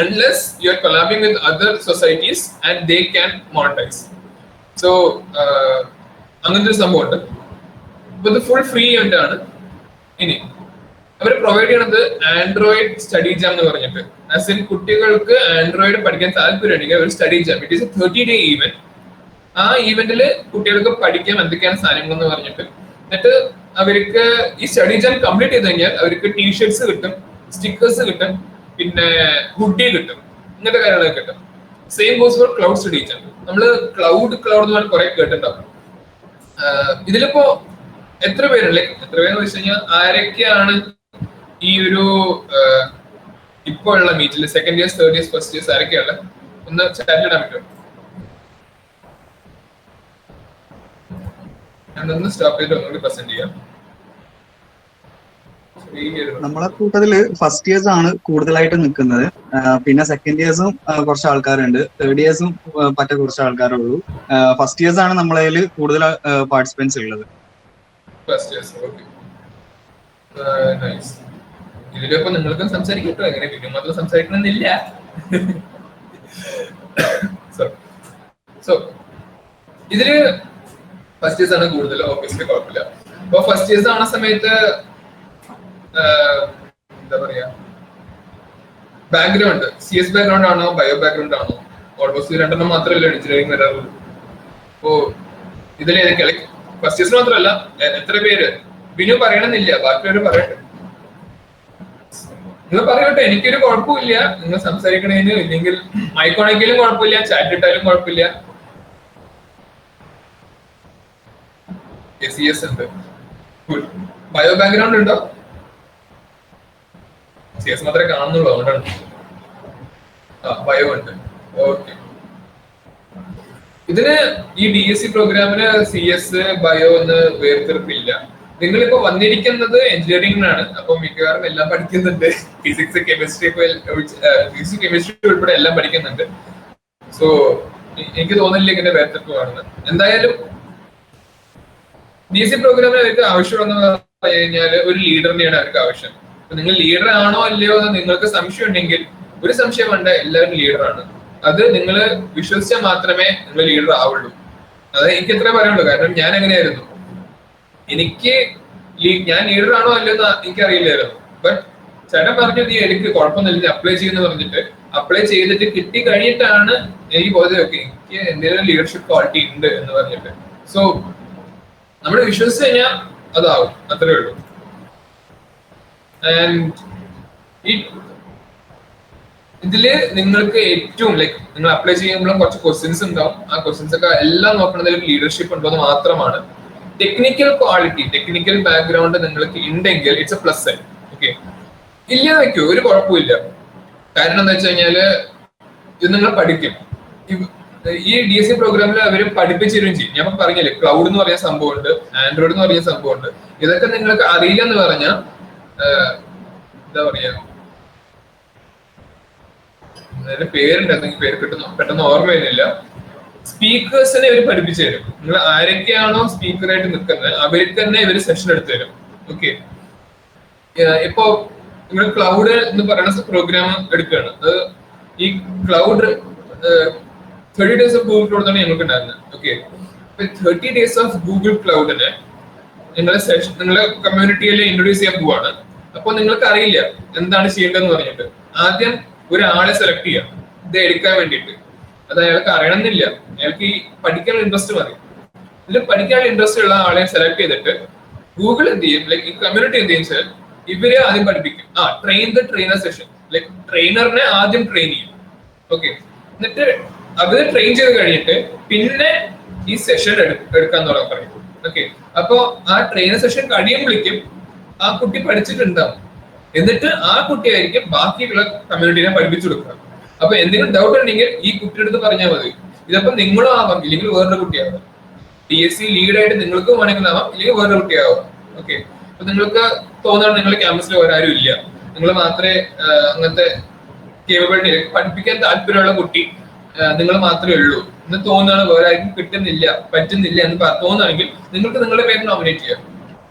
unless you are collaborating with other societies and they can monetize. So അങ്ങനത്തെ ഒരു സംഭവം ഉണ്ട്. ഇപ്പൊ ഇത് ഫുൾ ഫ്രീ ഇവന്റ് ആണ്. ഇനി അവർ പ്രൊവൈഡ് ചെയ്യണത് ആൻഡ്രോയിഡ് സ്റ്റഡി ജാം എന്ന് പറഞ്ഞിട്ട്, ആസ് ഇൻ കുട്ടികൾക്ക് ആൻഡ്രോയിഡ് പഠിക്കാൻ താല്പര്യമുണ്ടെങ്കിൽ ഒരു study jam. It is A 30-day event. ആ ഈവന്റിൽ കുട്ടികൾക്ക് പഠിക്കാം എന്തൊക്കെയാണ് സാധനങ്ങൾ എന്ന് പറഞ്ഞിട്ട്. എന്നിട്ട് അവർക്ക് ഈ സ്റ്റഡി ജാം കംപ്ലീറ്റ് ചെയ്ത് കഴിഞ്ഞാൽ അവർക്ക് ടീഷർട്സ് കിട്ടും, സ്റ്റിക്കേഴ്സ് കിട്ടും, പിന്നെ ഹുഡി കിട്ടും, ഇങ്ങനത്തെ കാര്യങ്ങളൊക്കെ കിട്ടും. Same goes for cloud study jam. നമ്മള് ക്ലൗഡ് എന്ന് പറഞ്ഞാൽ കുറെ കേട്ടിട്ടുണ്ടാവും. ഇതിലിപ്പോ എത്ര പേരുണ്ട്? എത്ര പേരെന്ന് വെച്ച് കഴിഞ്ഞാൽ ആരൊക്കെയാണ് ഈ ഒരു ഇപ്പൊ ഉള്ള മീറ്റിൽ second years, third years, first years ആരൊക്കെയാണ്? ഒന്ന് ചാറ്റ് ഇടാൻ പറ്റുമോ? ഞാനൊന്ന് സ്റ്റോപ്പ് ചെയ്തിട്ട് ഒന്നുകൂടി പ്രസന്റ് ചെയ്യാം. നമ്മളെ കൂട്ടത്തില് ഫസ്റ്റ് ഇയേഴ്സ് ആണ് കൂടുതലായിട്ട് നിൽക്കുന്നത്. പിന്നെ സെക്കൻഡ് ഇയേഴ്സും കുറച്ച് ആൾക്കാരുണ്ട്, തേർഡ് ഇയേഴ്സും പറ്റ കുറച്ച് ആൾക്കാരേ ഉള്ളൂ. ഫസ്റ്റ് ഇയേഴ്സ് ആണ് നമ്മളതിൽ കൂടുതൽ പാർട്ടിസിപ്പൻസ് ഉള്ളത്. ഇതിലിപ്പോ നിങ്ങൾക്ക് സംസാരിക്കട്ടോ, എങ്ങനെ പിന്നെ മാത്രം സംസാരിക്കണമെന്നില്ല. സോ ഇതില് ഫസ്റ്റ് ഇയേഴ്സ് ആണ് കൂടുതൽ, ഓബിയസ്ലി കുഴപ്പമില്ല. അപ്പൊ ഫസ്റ്റ് ഇയേഴ്സ് ആവുന്ന സമയത്ത് എന്താ പറയാ, ബാക്ക്ഗ്രൗണ്ട് CS ബാക്ക്ഗ്രൗണ്ട് ആണോ ബയോ ബാക്ക്ഗ്രൗണ്ട് ആണോ? ഓൾമോസ്റ്റ് രണ്ടെണ്ണം മാത്രമല്ല എഞ്ചിനീയറിംഗ് വരാറുള്ളൂ. അപ്പോ ഇതിലേതൊക്കെ ഫസ്റ്റ് ഇയേഴ്സ് മാത്രമല്ല, എത്ര പേര് ബിനു പറയണമെന്നില്ല, ബാക്കിയൊരു പറയട്ടെ. നിങ്ങൾ പറയട്ടെ, എനിക്കൊരു കുഴപ്പമില്ല. നിങ്ങൾ സംസാരിക്കണേന്, ഇല്ലെങ്കിൽ മൈക്കോണെങ്കിലും കുഴപ്പമില്ല, ചാറ്റ് ഇട്ടാലും കുഴപ്പമില്ല. CS ഉണ്ട്. ബയോ ബാക്ക്ഗ്രൗണ്ട് ഉണ്ടോ? CS മാത്രമേ കാണുന്നുള്ളൂ, അതുകൊണ്ടാണ്. ബയോ ഉണ്ട്. ഓക്കെ. ഇതിന് ഈ DSC പ്രോഗ്രാമിന് CS ബയോ എന്ന് വേർതിരിപ്പില്ല. നിങ്ങളിപ്പോ വന്നിരിക്കുന്നത് എഞ്ചിനീയറിംഗിനാണ്, അപ്പൊ മിക്കവാറും എല്ലാം പഠിക്കുന്നുണ്ട്. ഫിസിക്സ്, കെമിസ്ട്രി ഉൾപ്പെടെ എല്ലാം പഠിക്കുന്നുണ്ട്. സോ എനിക്ക് തോന്നുന്നില്ല ഇങ്ങനെ വേർതിരിപ്പ് കാണുന്നത്. എന്തായാലും DSC പ്രോഗ്രാമിന് അവർക്ക് ആവശ്യമെന്ന് പറഞ്ഞു കഴിഞ്ഞാൽ ഒരു ലീഡറിനെയാണ് അവർക്ക് ആവശ്യം. നിങ്ങൾ ലീഡർ ആണോ അല്ലയോ എന്ന് നിങ്ങൾക്ക് സംശയം ഉണ്ടെങ്കിൽ ഒരു സംശയം വേണ്ട, എല്ലാവരും ലീഡറാണ്. അത് നിങ്ങൾ വിശ്വസിച്ചാൽ മാത്രമേ നിങ്ങൾ ലീഡർ ആവുള്ളൂ. അത് എനിക്ക് എത്ര പറയുള്ളൂ. കാരണം ഞാൻ എങ്ങനെയായിരുന്നു, എനിക്ക് ഞാൻ ലീഡർ ആണോ അല്ലയോ എന്ന് എനിക്കറിയില്ലായിരുന്നു. ബട്ട് ചേട്ടൻ പറഞ്ഞു നീ എനിക്ക് കുഴപ്പമൊന്നുമില്ല അപ്ലൈ ചെയ്യുന്ന പറഞ്ഞിട്ട് അപ്ലൈ ചെയ്തിട്ട് കിട്ടി കഴിഞ്ഞിട്ടാണ് എനിക്ക് പോയത് ഓക്കെ എനിക്ക് എന്തെങ്കിലും ലീഡർഷിപ്പ് ക്വാളിറ്റി ഉണ്ട് എന്ന് പറഞ്ഞിട്ട്. സോ നമ്മൾ വിശ്വസിച്ച് കഴിഞ്ഞാൽ അതാവും, അത്രേ ഉള്ളൂ. ആൻഡ് ഇതില് നിങ്ങൾക്ക് ഏറ്റവും ലൈക്ക് നിങ്ങൾ അപ്ലൈ ചെയ്യുമ്പോഴും കുറച്ച് ക്വസ്റ്റ്യൻസ് ഉണ്ടാവും. ആ ക്വസ്റ്റ്യൻസ് ഒക്കെ എല്ലാം നോക്കുന്നത് ലീഡർഷിപ്പ് ഉണ്ടോ എന്ന് മാത്രമാണ്. ടെക്നിക്കൽ ക്വാളിറ്റി, ടെക്നിക്കൽ ബാക്ക്ഗ്രൗണ്ട് നിങ്ങൾക്ക് ഉണ്ടെങ്കിൽ it's A plus side. Okay, ഇല്ലാതെ വെക്കൂ, ഒരു കുഴപ്പമില്ല. കാരണം എന്താ വെച്ച് കഴിഞ്ഞാല് ഇത് നിങ്ങൾ പഠിക്കും. ഈ DSC പ്രോഗ്രാമിൽ അവർ പഠിപ്പിച്ചു തരും ചെയ്യും. ഞാൻ പറഞ്ഞില്ലേ ക്ലൗഡ് എന്ന് പറയുന്ന സംഭവമുണ്ട്, ആൻഡ്രോയിഡ് എന്ന് പറയുന്ന സംഭവമുണ്ട്. ഇതൊക്കെ നിങ്ങൾക്ക് അറിയില്ല എന്ന് പറഞ്ഞാൽ എന്താ പറയാ, അതിന്റെ പേരുണ്ടായിരുന്നു, പേര് പെട്ടെന്ന് ഓർമ്മ വരുന്നില്ല. സ്പീക്കേഴ്സിനെ ഇവർ പഠിപ്പിച്ചു തരും. നിങ്ങൾ ആരൊക്കെയാണോ സ്പീക്കറായിട്ട് നിൽക്കുന്നത് അവർക്ക് തന്നെ ഇവർ സെഷൻ എടുത്തു തരും. ഓക്കെ, ഇപ്പോ നിങ്ങൾ ക്ലൗഡ് എന്ന് പറയുന്ന പ്രോഗ്രാം എടുക്കുകയാണ്. അത് ഈ cloud 30 days of Google cloud ആണ് ഞങ്ങൾക്ക് ഉണ്ടായിരുന്നത്. ഓക്കെ, 30 days ഓഫ് ഗൂഗിൾ ക്ലൗഡിന് നിങ്ങളെ കമ്മ്യൂണിറ്റിയിൽ ഇൻട്രൊഡ്യൂസ് ചെയ്യാൻ പോവാണ്. അപ്പൊ നിങ്ങൾക്ക് അറിയില്ല എന്താണ് ചെയ്യേണ്ടതെന്ന് പറഞ്ഞിട്ട് ആദ്യം ഒരാളെ സെലക്ട് ചെയ്യാം ഇത് എടുക്കാൻ വേണ്ടിയിട്ട്. അത് അയാൾക്ക് അറിയണമെന്നില്ല, അയാൾക്ക് ഈ പഠിക്കാൻ ഇൻട്രസ്റ്റ് മതി. ഇതിൽ പഠിക്കാൻ ഇൻട്രസ്റ്റ് ഉള്ള ആളെ സെലക്ട് ചെയ്തിട്ട് ഗൂഗിൾ എന്ത് ചെയ്യും, ലൈക്ക് ഈ കമ്മ്യൂണിറ്റി എന്ത് ചെയ്യും വെച്ചാൽ ഇവരെ ആദ്യം പഠിപ്പിക്കും. Train the trainer session, like ട്രെയിനറിനെ ആദ്യം ട്രെയിൻ ചെയ്യും. ഓക്കെ, എന്നിട്ട് അവര് ട്രെയിൻ ചെയ്ത് കഴിഞ്ഞിട്ട് പിന്നെ ഈ സെഷൻ എടുക്കാൻ തുടങ്ങാൻ പറയും. ഓക്കെ, അപ്പോ ആ ട്രെയിനർ സെഷൻ കഴിയുമ്പോഴേക്കും ആ കുട്ടി പഠിച്ചിട്ടുണ്ടാവും. എന്നിട്ട് ആ കുട്ടിയായിരിക്കും ബാക്കിയുള്ള കമ്മ്യൂണിറ്റിനെ പഠിപ്പിച്ചു കൊടുക്കുക. അപ്പൊ എന്തെങ്കിലും ഡൗട്ട് ഉണ്ടെങ്കിൽ ഈ കുട്ടിയുടെ അടുത്ത് പറഞ്ഞാൽ മതി. ഇതപ്പോ നിങ്ങളും ആവാം, ഇല്ലെങ്കിൽ വേറൊരു കുട്ടിയാവാം. DSC ലീഡായിട്ട് നിങ്ങൾക്കും വേണമെങ്കിൽ ആവാം, ഇല്ലെങ്കിൽ വേറൊരു കുട്ടിയാവാം. ഓക്കെ, അപ്പൊ നിങ്ങൾക്ക് തോന്നുകയാണ് നിങ്ങൾ ക്യാമ്പസിൽ വേറെ ആരും ഇല്ല, നിങ്ങൾ മാത്രമേ അങ്ങനത്തെ കേപ്പബിലിറ്റി പഠിപ്പിക്കാൻ താല്പര്യമുള്ള കുട്ടി നിങ്ങൾ മാത്രമേ ഉള്ളൂ എന്ന് തോന്നുകയാണ്, വേറെ ആർക്കും കിട്ടുന്നില്ല പറ്റുന്നില്ല എന്ന് തോന്നുകയാണെങ്കിൽ നിങ്ങൾക്ക് നിങ്ങളുടെ പേര് നോമിനേറ്റ് ചെയ്യാം.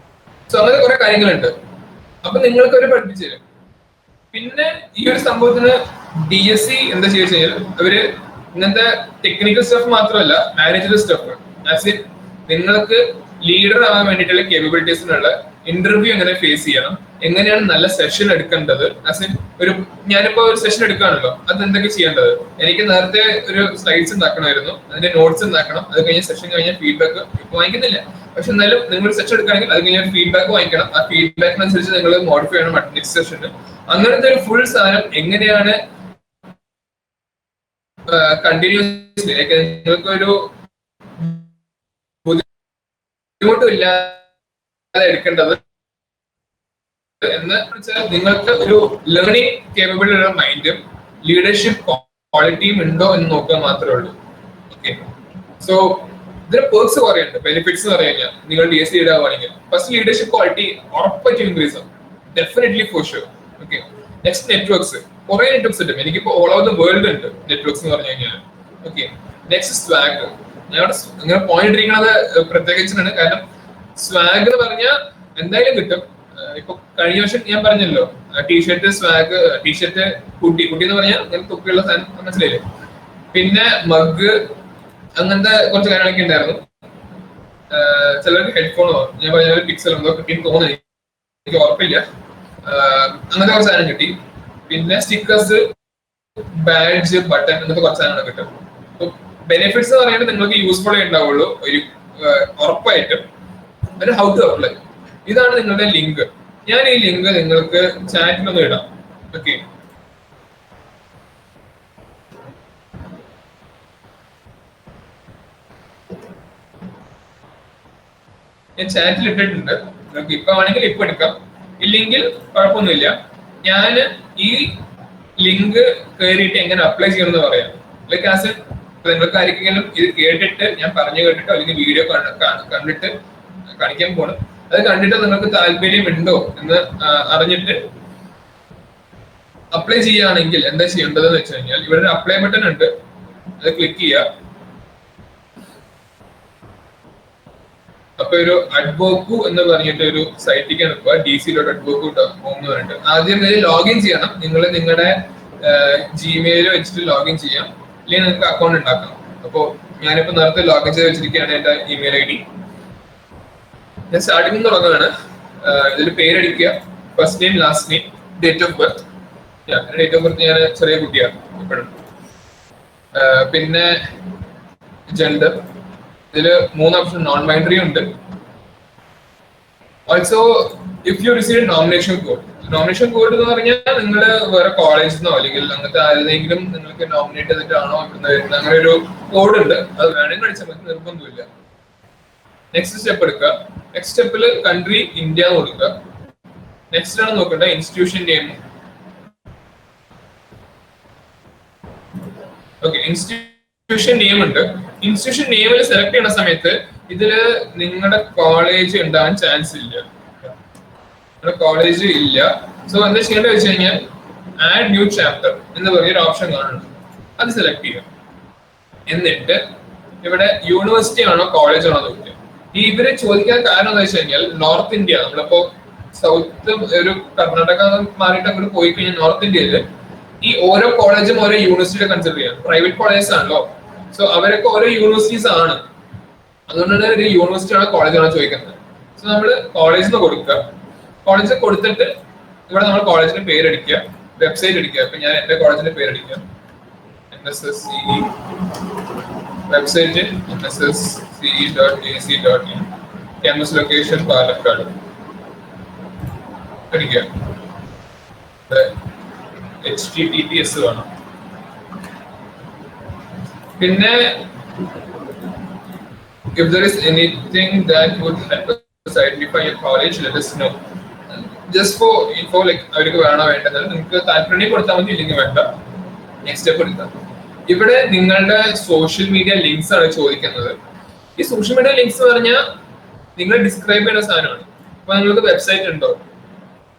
സോ അങ്ങനെ കുറെ കാര്യങ്ങളുണ്ട്. അപ്പൊ നിങ്ങൾക്ക് അവരെ പഠിപ്പിച്ചു തരും. പിന്നെ ഈ ഒരു സംഭവത്തിന് DSC എന്താ ചെയ്യുക കഴിഞ്ഞാൽ അവര് ഇങ്ങനത്തെ ടെക്നിക്കൽ സ്റ്റഫ് മാത്രമല്ല മാനേജറൽ സ്റ്റഫ്, നിങ്ങൾക്ക് ലീഡർ ആവാൻ വേണ്ടിയിട്ടുള്ള കേപ്പബിലിറ്റീസിനുള്ള ഇന്റർവ്യൂ എങ്ങനെ ഫേസ് ചെയ്യണം, എങ്ങനെയാണ് നല്ല സെഷൻ എടുക്കേണ്ടത്. ഞാനിപ്പോ ഒരു സെഷൻ എടുക്കുകയാണല്ലോ, അത് എന്തൊക്കെ ചെയ്യേണ്ടത്, എനിക്ക് നേരത്തെ ഒരു സ്ലൈഡ്സ് ഉണ്ടാക്കണമായിരുന്നു, അതിന്റെ നോട്ട്സ് ഉണ്ടാക്കണം, അത് കഴിഞ്ഞ സെഷൻ കഴിഞ്ഞ ഫീഡ്ബാക്ക് ഇപ്പൊ വാങ്ങിക്കുന്നില്ല. പക്ഷെ എന്നാലും നിങ്ങൾ സെഷൻ എടുക്കുകയാണെങ്കിൽ അത് കഴിഞ്ഞ ഫീഡ്ബാക്ക് വാങ്ങിക്കണം. ആ ഫീഡ്ബാക്കിനനുസരിച്ച് നിങ്ങൾ മോഡിഫൈ ചെയ്യണം നെക്സ്റ്റ് സെഷന്. അങ്ങനത്തെ ഒരു ഫുൾ സാധനം എങ്ങനെയാണ് കണ്ടിന്യൂസ്ലി നിങ്ങൾക്ക് ഒരു ബുദ്ധിമുട്ടില്ലാതെ എടുക്കേണ്ടത് എന്ന് വെച്ചാൽ നിങ്ങൾക്ക് ഒരു ലേണിംഗ് കേപ്പബിലിറ്റി ഉള്ള മൈൻഡും ലീഡർഷിപ്പ് ക്വാളിറ്റിയും ഉണ്ടോ എന്ന് നോക്കുക മാത്രമേ ഉള്ളൂ. ഓക്കെ, സോ ഇതിന് പേർക്സ് പറയുന്നുണ്ട്, ബെനിഫിറ്റ്സ് എന്ന് പറഞ്ഞു കഴിഞ്ഞാൽ നിങ്ങൾ DSC ലീഡ് ആവുകയാണെങ്കിൽ ഫസ്റ്റ് ലീഡർഷിപ്പ് ക്വാളിറ്റി ഉറപ്പായിട്ടും ഇൻക്രീസ് ആവും, definitely for sure. Okay, next networks, കുറെ നെറ്റ്വർക്ക്സ് ഉണ്ട്. എനിക്കിപ്പോ ഓൾ ഓവർ ദ വേൾഡ് ഉണ്ട് നെറ്റ്വർക്ക്സ് എന്ന് പറഞ്ഞു കഴിഞ്ഞാൽ. Okay, next swag. ഞാൻ അങ്ങനെ പോയിന്റ് ഇരിക്കുന്നത് പ്രത്യേകിച്ചാണ്, കാരണം സ്വാഗ് എന്ന് പറഞ്ഞാൽ എന്തായാലും കിട്ടും. ഇപ്പൊ കഴിഞ്ഞ വർഷം ഞാൻ പറഞ്ഞല്ലോ ടീഷർട്ട് സ്വാഗ്, ടീഷർട്ട് കുട്ടി എന്ന് പറഞ്ഞാൽ അങ്ങനെ തൊപ്പിയുള്ള സാധനം മനസ്സിലായില്ലേ. പിന്നെ മഗ്, അങ്ങനത്തെ കുറച്ച് കാര്യങ്ങളൊക്കെ ഉണ്ടായിരുന്നു. ചിലർക്ക് ഹെഡ്ഫോണോ ഞാൻ പറഞ്ഞ പിക്സൽ എന്തോ കിട്ടിയെന്ന് തോന്നുന്നു, എനിക്ക് ഉറപ്പില്ല. അങ്ങനത്തെ കുറച്ച് സാധനം കിട്ടി. പിന്നെ സ്റ്റിക്കേഴ്സ്, ബാഡ്ജ്, ബട്ടൺ അങ്ങനത്തെ കുറച്ച് സാധനങ്ങൾ കിട്ടും. ബെനിഫിറ്റ്സ് എന്ന് പറയുന്നത് നിങ്ങൾക്ക് യൂസ്ഫുൾ ഉണ്ടാവുള്ളൂ ഒരു ഉറപ്പായിട്ടും. ഒരു ഹൗ ടു അപ്ലൈ, ഇതാണ് നിങ്ങളുടെ ലിങ്ക്. ഞാൻ ഈ ലിങ്ക് നിങ്ങൾക്ക് ചാറ്റിലൊന്ന് ഇടാം. ഓക്കെ, ഞാൻ ചാറ്റിൽ ഇട്ടിട്ടുണ്ട്. നിങ്ങൾക്ക് ഇപ്പൊ വേണമെങ്കിൽ ഇപ്പൊ എടുക്കാം, ഇല്ലെങ്കിൽ കുഴപ്പമൊന്നുമില്ല. ഞാൻ ഈ ലിങ്ക് കയറിയിട്ട് എങ്ങനെ അപ്ലൈ ചെയ്യണമെന്ന് പറയാം. ലൈക്ക് ആസ് നിങ്ങൾക്ക് ആർക്കെങ്കിലും ഇത് കേട്ടിട്ട് ഞാൻ പറഞ്ഞു കേട്ടിട്ടോ അല്ലെങ്കിൽ വീഡിയോ കണ്ടിട്ട് കാണിക്കാൻ പോകണം, അത് കണ്ടിട്ട് നിങ്ങൾക്ക് താല്പര്യം ഉണ്ടോ എന്ന് അറിഞ്ഞിട്ട് അപ്ലൈ ചെയ്യുകയാണെങ്കിൽ എന്താ ചെയ്യേണ്ടതെന്ന് വെച്ച് കഴിഞ്ഞാൽ ഇവിടെ ഒരു അപ്ലൈ ബട്ടൺ ഉണ്ട്, അത് ക്ലിക്ക് ചെയ്യുക. അപ്പൊ ഒരു അഡ്വോക്കു എന്ന് പറഞ്ഞിട്ട് ഒരു സൈറ്റിലേക്ക് എടുക്കുക, dc.advoku.com എന്ന് പറഞ്ഞിട്ട്. ആദ്യം ലോഗിൻ ചെയ്യണം. നിങ്ങൾ നിങ്ങളുടെ ജിമെയിൽ വെച്ചിട്ട് ലോഗിൻ ചെയ്യാം, അല്ലെങ്കിൽ നിങ്ങൾക്ക് അക്കൗണ്ട് ഉണ്ടാക്കാം. അപ്പോൾ ഞാനിപ്പോ നേരത്തെ ലോഗിൻ ചെയ്ത് വെച്ചിരിക്കുകയാണ് എന്റെ ഇമെയിൽ ID. ഞാൻ സ്റ്റാർട്ടിംഗ് തുടങ്ങുകയാണ്. ഇതിൽ പേരടിക്കുക, first name, last name, date of birth. Date of birth ഞാൻ ചെറിയ കുട്ടിയാണ് ഇപ്പോഴും. പിന്നെ ജെൻഡർ, ഇതില് 3 ഓപ്ഷൻ നോൺ ബൈനറി ഉണ്ട്. Also if you receive nomination code. Nomination code എന്ന് പറഞ്ഞാൽ നിങ്ങൾ വേറെ കോളേജിൽ നിന്നോ അല്ലെങ്കിൽ അങ്ങനത്തെ ആരെങ്കിലും നിങ്ങൾക്ക് നോമിനേറ്റ് ചെയ്തിട്ടാണോ ഇവിടുന്ന് വരുന്നത്, അങ്ങനെ ഒരു കോഡ് ഉണ്ട്. അത് വേണമെങ്കിൽ അടിച്ചാൽ മതി, നിർബന്ധമില്ല. നെക്സ്റ്റ് സ്റ്റെപ്പ് എടുക്കുക. നെക്സ്റ്റ് സ്റ്റെപ്പിൽ കൺട്രി ഇന്ത്യ എന്ന് കൊടുക്കുക. നെക്സ്റ്റ് ആണ് നോക്കേണ്ട institution name. Okay, institution name ഉണ്ട്. ഇൻസ്റ്റിറ്റ്യൂഷൻ നെയിമിൽ സെലക്ട് ചെയ്യുന്ന സമയത്ത് ഇതില് നിങ്ങളുടെ കോളേജ് ഉണ്ടാവാൻ ചാൻസ് ഇല്ല, നിങ്ങളുടെ കോളേജ് ഇല്ല. സോ എന്താ ചെയ്യേണ്ടത് വെച്ച് കഴിഞ്ഞാൽ ആഡ് ന്യൂ ചാപ്റ്റർ എന്ന് പറഞ്ഞൊരു ഓപ്ഷൻ കാണുന്നുണ്ട്, അത് സെലക്ട് ചെയ്യുക. എന്നിട്ട് ഇവിടെ യൂണിവേഴ്സിറ്റി ആണോ കോളേജ് ആണോ നോക്കുക. ഈ ഇവരെ ചോദിക്കാൻ കാരണം എന്താ വെച്ച് കഴിഞ്ഞാൽ നോർത്ത് ഇന്ത്യ, നമ്മളിപ്പോ സൗത്ത് ഒരു കർണാടക മാറിയിട്ട് അങ്ങോട്ട് പോയി കഴിഞ്ഞാൽ നോർത്ത് ഇന്ത്യയില് ഈ ഓരോ കോളേജും ഓരോ യൂണിവേഴ്സിറ്റി കൺസിഡർ ചെയ്യാം. പ്രൈവറ്റ് കോളേജസ് ആണല്ലോ, സോ അവരൊക്കെ ഓരോ യൂണിവേഴ്സിറ്റീസ് ആണ്. അതുകൊണ്ടാണ് ഒരു യൂണിവേഴ്സിറ്റി ആണോ കോളേജ് ആണോ ചോദിക്കുന്നത്. സോ നമ്മൾ കോളേജിന് കൊടുക്കുക. കോളേജ് കൊടുത്തിട്ട് ഇവിടെ നമ്മൾ കോളേജിന്റെ പേരടിക്കുക, വെബ്സൈറ്റ് അടിക്കുക. ഇപ്പൊ ഞാൻ എന്റെ കോളേജിന്റെ പേരടിക്കുക, NSSCE website nssce.ac.in, campus location Palakkad അടിക്കുക. HTTPS വേണം. പിന്നെ if there is anything that would help us identify your college, let us know. Just for info, like അവർക്ക് വേണോ വേണ്ടത് നിങ്ങൾക്ക് താല്പര്യം കൊടുത്താൽ മതി, ഇല്ലെങ്കിൽ വേണ്ട. നെക്സ്റ്റ് സ്റ്റെപ്പ് എടുക്കാം. ഇവിടെ നിങ്ങളുടെ സോഷ്യൽ മീഡിയ ലിങ്ക്സ് ആണ് ചോദിക്കുന്നത്. ഈ സോഷ്യൽ മീഡിയ ലിങ്ക്സ് എന്ന് പറഞ്ഞാൽ നിങ്ങൾ ഡിസ്ക്രൈബ് ചെയ്യുന്ന സാധനമാണ്. അപ്പൊ നിങ്ങൾക്ക് വെബ്സൈറ്റ് ഉണ്ടോ,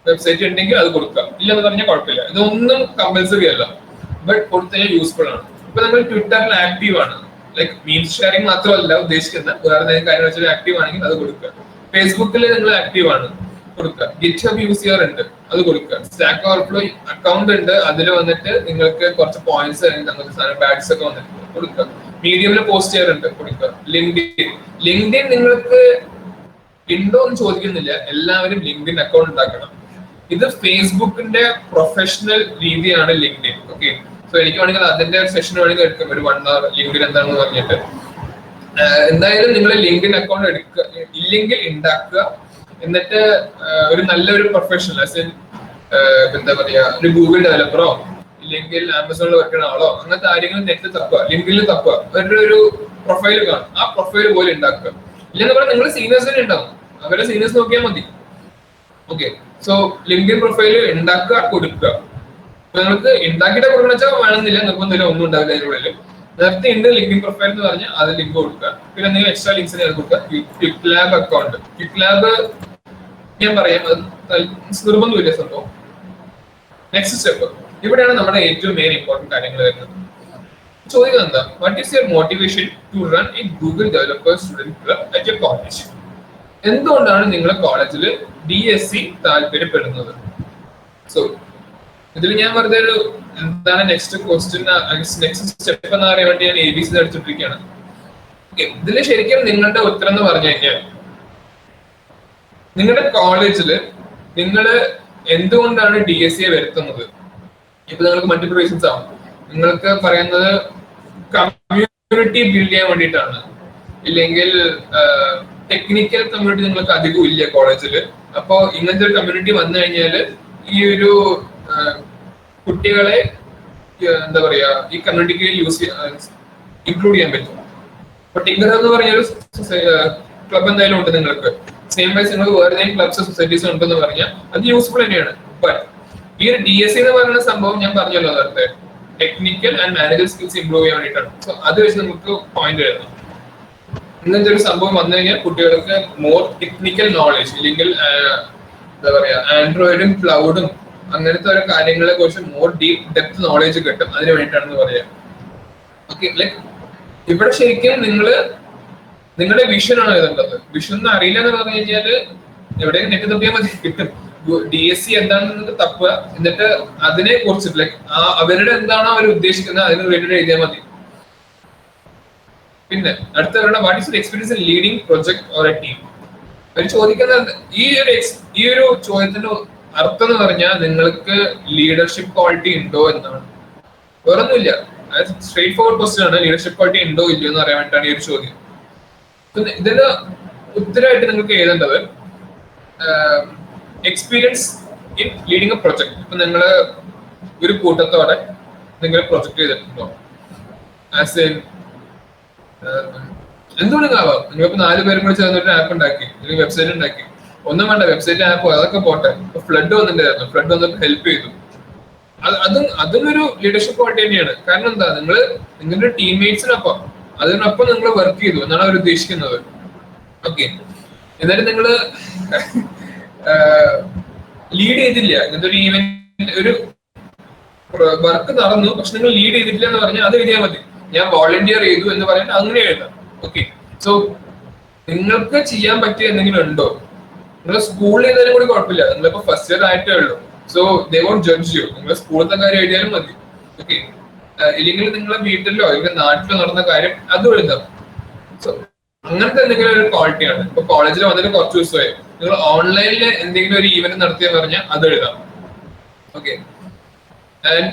വെബ്സൈറ്റ് ഉണ്ടെങ്കിൽ അത് കൊടുക്കാം, ഇല്ലെന്ന് പറഞ്ഞാൽ കുഴപ്പമില്ല. ഇതൊന്നും കമ്പൽസറി അല്ല, ബട്ട് കൊടുത്താൽ യൂസ്ഫുൾ ആണ്. ഇപ്പൊ നമ്മൾ ട്വിറ്ററിൽ ആക്റ്റീവ് ആണ്, ലൈക്ക് മീംസ് ഷെയറിംഗ് മാത്രമല്ല ഉദ്ദേശിക്കുന്നത്, വേറെ എന്തെങ്കിലും കാര്യം വെച്ചാൽ ആക്റ്റീവ് ആണെങ്കിൽ അത് കൊടുക്കുക. ഫേസ്ബുക്കിൽ നിങ്ങൾ ആക്റ്റീവ് ആണ്, കൊടുക്കുക. ഗിറ്റ്ഹബ് യൂസ് ചെയ്യാറുണ്ട്, അത് കൊടുക്കുക. സ്റ്റാക്ക് ഓവർഫ്ലോ അക്കൗണ്ട് ഉണ്ട്, അതിൽ വന്നിട്ട് നിങ്ങൾക്ക് കുറച്ച് പോയിന്റ്സ് അങ്ങനത്തെ സാധനം ബാഡ്സ് ഒക്കെ വന്നിട്ട് കൊടുക്കുക. മീഡിയമിൽ പോസ്റ്റ് ചെയ്യാറുണ്ട്, കൊടുക്കുക. ലിങ്ക്ഡിൻ നിങ്ങൾക്ക് ഉണ്ടോ എന്ന് ചോദിക്കുന്നില്ല, എല്ലാവരും ലിങ്ക്ഡിൻ അക്കൗണ്ട് ഉണ്ടാക്കണം. ഇത് ഫേസ്ബുക്കിന്റെ പ്രൊഫഷണൽ രീതിയാണ് ലിങ്ക്ഡിൻ. ഓക്കെ, സോ എനിക്ക് വേണമെങ്കിൽ അതിന്റെ സെഷൻ വേണമെങ്കിൽ എടുക്കാം, ഒരു 1 hour ലിങ്ക്ഡിൻ എന്താണെന്ന് പറഞ്ഞിട്ട്. എന്തായാലും നിങ്ങൾ ലിങ്ക്ഡിൻ അക്കൗണ്ട് എടുക്കുക, ഇല്ലെങ്കിൽ ഉണ്ടാക്കുക. എന്നിട്ട് ഒരു നല്ലൊരു പ്രൊഫഷണൽ എന്താ പറയാ, ഒരു ഗൂഗിൾ ഡെവലപ്പറോ ഇല്ലെങ്കിൽ ആമസോണിൽ വർക്ക് ചെയ്യുന്ന ആളോ അങ്ങനത്തെ ആരെങ്കിലും നെറ്റ് തപ്പുക, ലിങ്ക്ഡിനിൽ തപ്പുക, അവരുടെ ഒരു പ്രൊഫൈൽ കാണും, ആ പ്രൊഫൈൽ പോലെ ഉണ്ടാക്കുക. ഇല്ലെന്ന് പറഞ്ഞാൽ നിങ്ങൾ സീനിയേഴ്സ് തന്നെ ഉണ്ടാവും, അവരുടെ സീനിയേഴ്സ് നോക്കിയാൽ മതി. ഓക്കെ, സോ ലിങ്ക്ഡിൻ പ്രൊഫൈൽ ഉണ്ടാക്കുക, കൊടുക്കുക. നിങ്ങൾക്ക് ഉണ്ടാക്കിയിട്ട് കൊടുക്കണം വെച്ചാൽ വേണമെന്നില്ല, നിർബന്ധമില്ല, ഒന്നും ഉണ്ടാവില്ല. അതിനുള്ളിൽ നേരത്തെ ഉണ്ട് ലിങ്ക്ഡിൻ പ്രൊഫൈൽ എന്ന് പറഞ്ഞാൽ അത് ലിങ്ക് കൊടുക്കുക. പിന്നെ നിങ്ങൾ എക്സ്ട്രാ ലിങ്ക്സിന് അത് കൊടുക്കുക. Quick lab account, quick lab ഞാൻ പറയാം, അത് നിർബന്ധമില്ല സംഭവം. നെക്സ്റ്റ് സ്റ്റെപ്പ്, ഇവിടെയാണ് നമ്മുടെ ഏറ്റവും മെയിൻ ഇമ്പോർട്ടന്റ് കാര്യങ്ങൾ വരുന്നത്. ചോദിക്കുന്നത് എന്താ, what is your motivation to run a Google developer student club at your college? എന്തുകൊണ്ടാണ് നിങ്ങളുടെ കോളേജിൽ DSC താല്പര്യപ്പെടുന്നത്? സോ ഇതിൽ ഞാൻ വെറുതെ ഒരു എന്താണ് നെക്സ്റ്റ് ക്വസ്റ്റ്യൻ, നെക്സ്റ്റ് സ്റ്റെപ്പ് എന്ന് പറയാൻ വേണ്ടി ഞാൻ ABC എടുത്തിട്ടിരിക്കുകയാണ്. ഇതിൽ ശരിക്കും നിങ്ങളുടെ ഉത്തരം എന്ന് പറഞ്ഞു കഴിഞ്ഞാൽ, നിങ്ങളുടെ കോളേജില് നിങ്ങൾ എന്തുകൊണ്ടാണ് DSC വരുത്തുന്നത്? ഇപ്പൊ നിങ്ങൾക്ക് മൾട്ടിപ്പിൾ റീസൺസ് ആവും. നിങ്ങൾക്ക് പറയുന്നത് കമ്മ്യൂണിറ്റി ബിൽഡ് ചെയ്യാൻ വേണ്ടിയിട്ടാണ്, ഇല്ലെങ്കിൽ ടെക്നിക്കൽ കമ്മ്യൂണിറ്റി നിങ്ങൾക്ക് അധികം ഇല്ല കോളേജിൽ. അപ്പോ ഇങ്ങനത്തെ ഒരു കമ്മ്യൂണിറ്റി വന്നു കഴിഞ്ഞാൽ ഈ ഒരു കുട്ടികളെ എന്താ പറയാ ഈ കമ്മ്യൂണിറ്റിക്ക് ഇൻക്ലൂഡ് ചെയ്യാൻ പറ്റും. അപ്പൊ ടിങ്കർ എന്ന് പറഞ്ഞൊരു ക്ലബ് എന്തായാലും ഉണ്ട് നിങ്ങൾക്ക്. സെയിം വൈസ് നിങ്ങൾക്ക് വേറെ ഏതെങ്കിലും ക്ലബ്സ് സൊസൈറ്റീസ് ഉണ്ടെന്ന് പറഞ്ഞാൽ അത് യൂസ്ഫുൾ തന്നെയാണ്. ബട്ട് ഈ ഒരു DSC എന്ന് പറയുന്ന സംഭവം ഞാൻ പറഞ്ഞല്ലോ നേരത്തെ, technical and manager skills improve ചെയ്യാൻ വേണ്ടിയിട്ടാണ്. സോ അത് വെച്ച് നമുക്ക് പോയിന്റ് എഴുതാം. ഇങ്ങനത്തെ ഒരു സംഭവം വന്നു കഴിഞ്ഞാൽ കുട്ടികൾക്ക് മോർ ടെക്നിക്കൽ നോളജ്, ഇല്ലെങ്കിൽ എന്താ പറയാ ആൻഡ്രോയിഡും ക്ലൗഡും അങ്ങനത്തെ ഓരോ കാര്യങ്ങളെ കുറിച്ച് മോർ ഡീപ് ഡെപ്ത് നോളജ് കിട്ടും. അതിന് വേണ്ടിയിട്ടാണെന്ന് പറയാം. ഓക്കെ, ലൈക്ക് ഇവിടെ ശരിക്കും നിങ്ങൾ നിങ്ങളുടെ വിഷൻ ആണ് എഴുതേണ്ടത്. വിഷൻ എന്ന് അറിയില്ല എന്ന് പറഞ്ഞു കഴിഞ്ഞാല് എവിടെയും നെറ്റ് തപ്പിയാൽ മതി, കിട്ടും. DSC എന്താണെന്ന് തപ്പുക, എന്നിട്ട് അതിനെ കുറിച്ചിട്ട് ലൈക്ക് അവരുടെ എന്താണോ അവർ ഉദ്ദേശിക്കുന്നത് അതിന് റിലേറ്റഡ് എഴുതിയാൽ മതി. പിന്നെ അടുത്ത what is experience in leading project or a team. അവർ ചോദിക്കുന്നത് ഈ ഒരു ചോദ്യത്തിന്റെ അർത്ഥം എന്ന് പറഞ്ഞാൽ നിങ്ങൾക്ക് ലീഡർഷിപ്പ് ക്വാളിറ്റി ഉണ്ടോ എന്നാണ്. വേറൊന്നുമില്ല, സ്ട്രേറ്റ് ഫോർവേഡ് ക്വസ്റ്റ്യൻ ആണ്. ലീഡർഷിപ്പ് ക്വാളിറ്റി ഉണ്ടോ ഇല്ലയോ എന്ന് അറിയാൻ വേണ്ടിയിട്ടാണ് ഈ ഒരു ചോദ്യം. ഇതിന് ഉത്തരമായിട്ട് നിങ്ങൾക്ക് എഴുതേണ്ടത് experience in leading A project. ഇപ്പൊ നിങ്ങള് ഒരു കൂട്ടത്തോടെ നിങ്ങൾ പ്രൊജക്ട് ചെയ്തിട്ടുണ്ടോ, ആസ് എൻ എന്തുകൊണ്ടും ആവാം. നിങ്ങളിപ്പോ 4 പേരും കൂടി ചേർന്നിട്ട് ആപ്പ് ഉണ്ടാക്കി, അല്ലെങ്കിൽ വെബ്സൈറ്റ് ഉണ്ടാക്കി. ഒന്നും വേണ്ട, വെബ്സൈറ്റ് ആപ്പ് അതൊക്കെ പോട്ടെ. ഫ്ലഡ് വന്നിട്ടുണ്ടായിരുന്നു, ഫ്ലഡ് വന്നിട്ട് ഹെൽപ്പ് ചെയ്തു. അതും ഒരു ലീഡർഷിപ്പ് ക്വാളിറ്റി തന്നെയാണ്. കാരണം എന്താ, നിങ്ങളുടെ ടീംമേറ്റ്സിനൊപ്പം അതിനൊപ്പം നിങ്ങൾ വർക്ക് ചെയ്തു എന്നാണ് അവർ ഉദ്ദേശിക്കുന്നത്. ഓക്കെ, എന്നിട്ട് നിങ്ങള് ലീഡ് ചെയ്തില്ല. ഇങ്ങനത്തെ ഒരു ഈവന്റ്, ഒരു വർക്ക് നടന്നു, പക്ഷെ നിങ്ങൾ ലീഡ് ചെയ്തിട്ടില്ല എന്ന് പറഞ്ഞാൽ അത് എഴുതിയാൽ മതി. ഞാൻ വോളണ്ടിയർ ചെയ്തു എന്ന് പറഞ്ഞിട്ട് അങ്ങനെ എഴുതാം. ഓക്കെ, സോ നിങ്ങൾക്ക് ചെയ്യാൻ പറ്റിയ എന്തെങ്കിലും ഉണ്ടോ? നിങ്ങൾ സ്കൂളിൽ ചെയ്താലും കൂടി കുഴപ്പമില്ല, നിങ്ങളിപ്പോ ഫസ്റ്റ് ഇയർ ആയിട്ടേ ഉള്ളൂ. So they won't judge you. നിങ്ങൾ സ്കൂളത്തെ കാര്യം എഴുതിയാലും മതി. ഓക്കെ, ഇല്ലെങ്കിൽ നിങ്ങളെ വീട്ടിലോ അല്ലെങ്കിൽ നാട്ടിലോ നടന്ന കാര്യം അതും എഴുതാം. സോ അങ്ങനത്തെ എന്തെങ്കിലും ഒരു ക്വാളിറ്റിയാണ്. ഇപ്പൊ കോളേജിൽ വന്നിട്ട് കുറച്ച് ദിവസമായി, നിങ്ങൾ ഓൺലൈനിൽ എന്തെങ്കിലും ഒരു ഈവന്റ് നടത്തിയെന്ന് പറഞ്ഞാൽ അത് എഴുതാം. ഓക്കെ, ആൻഡ്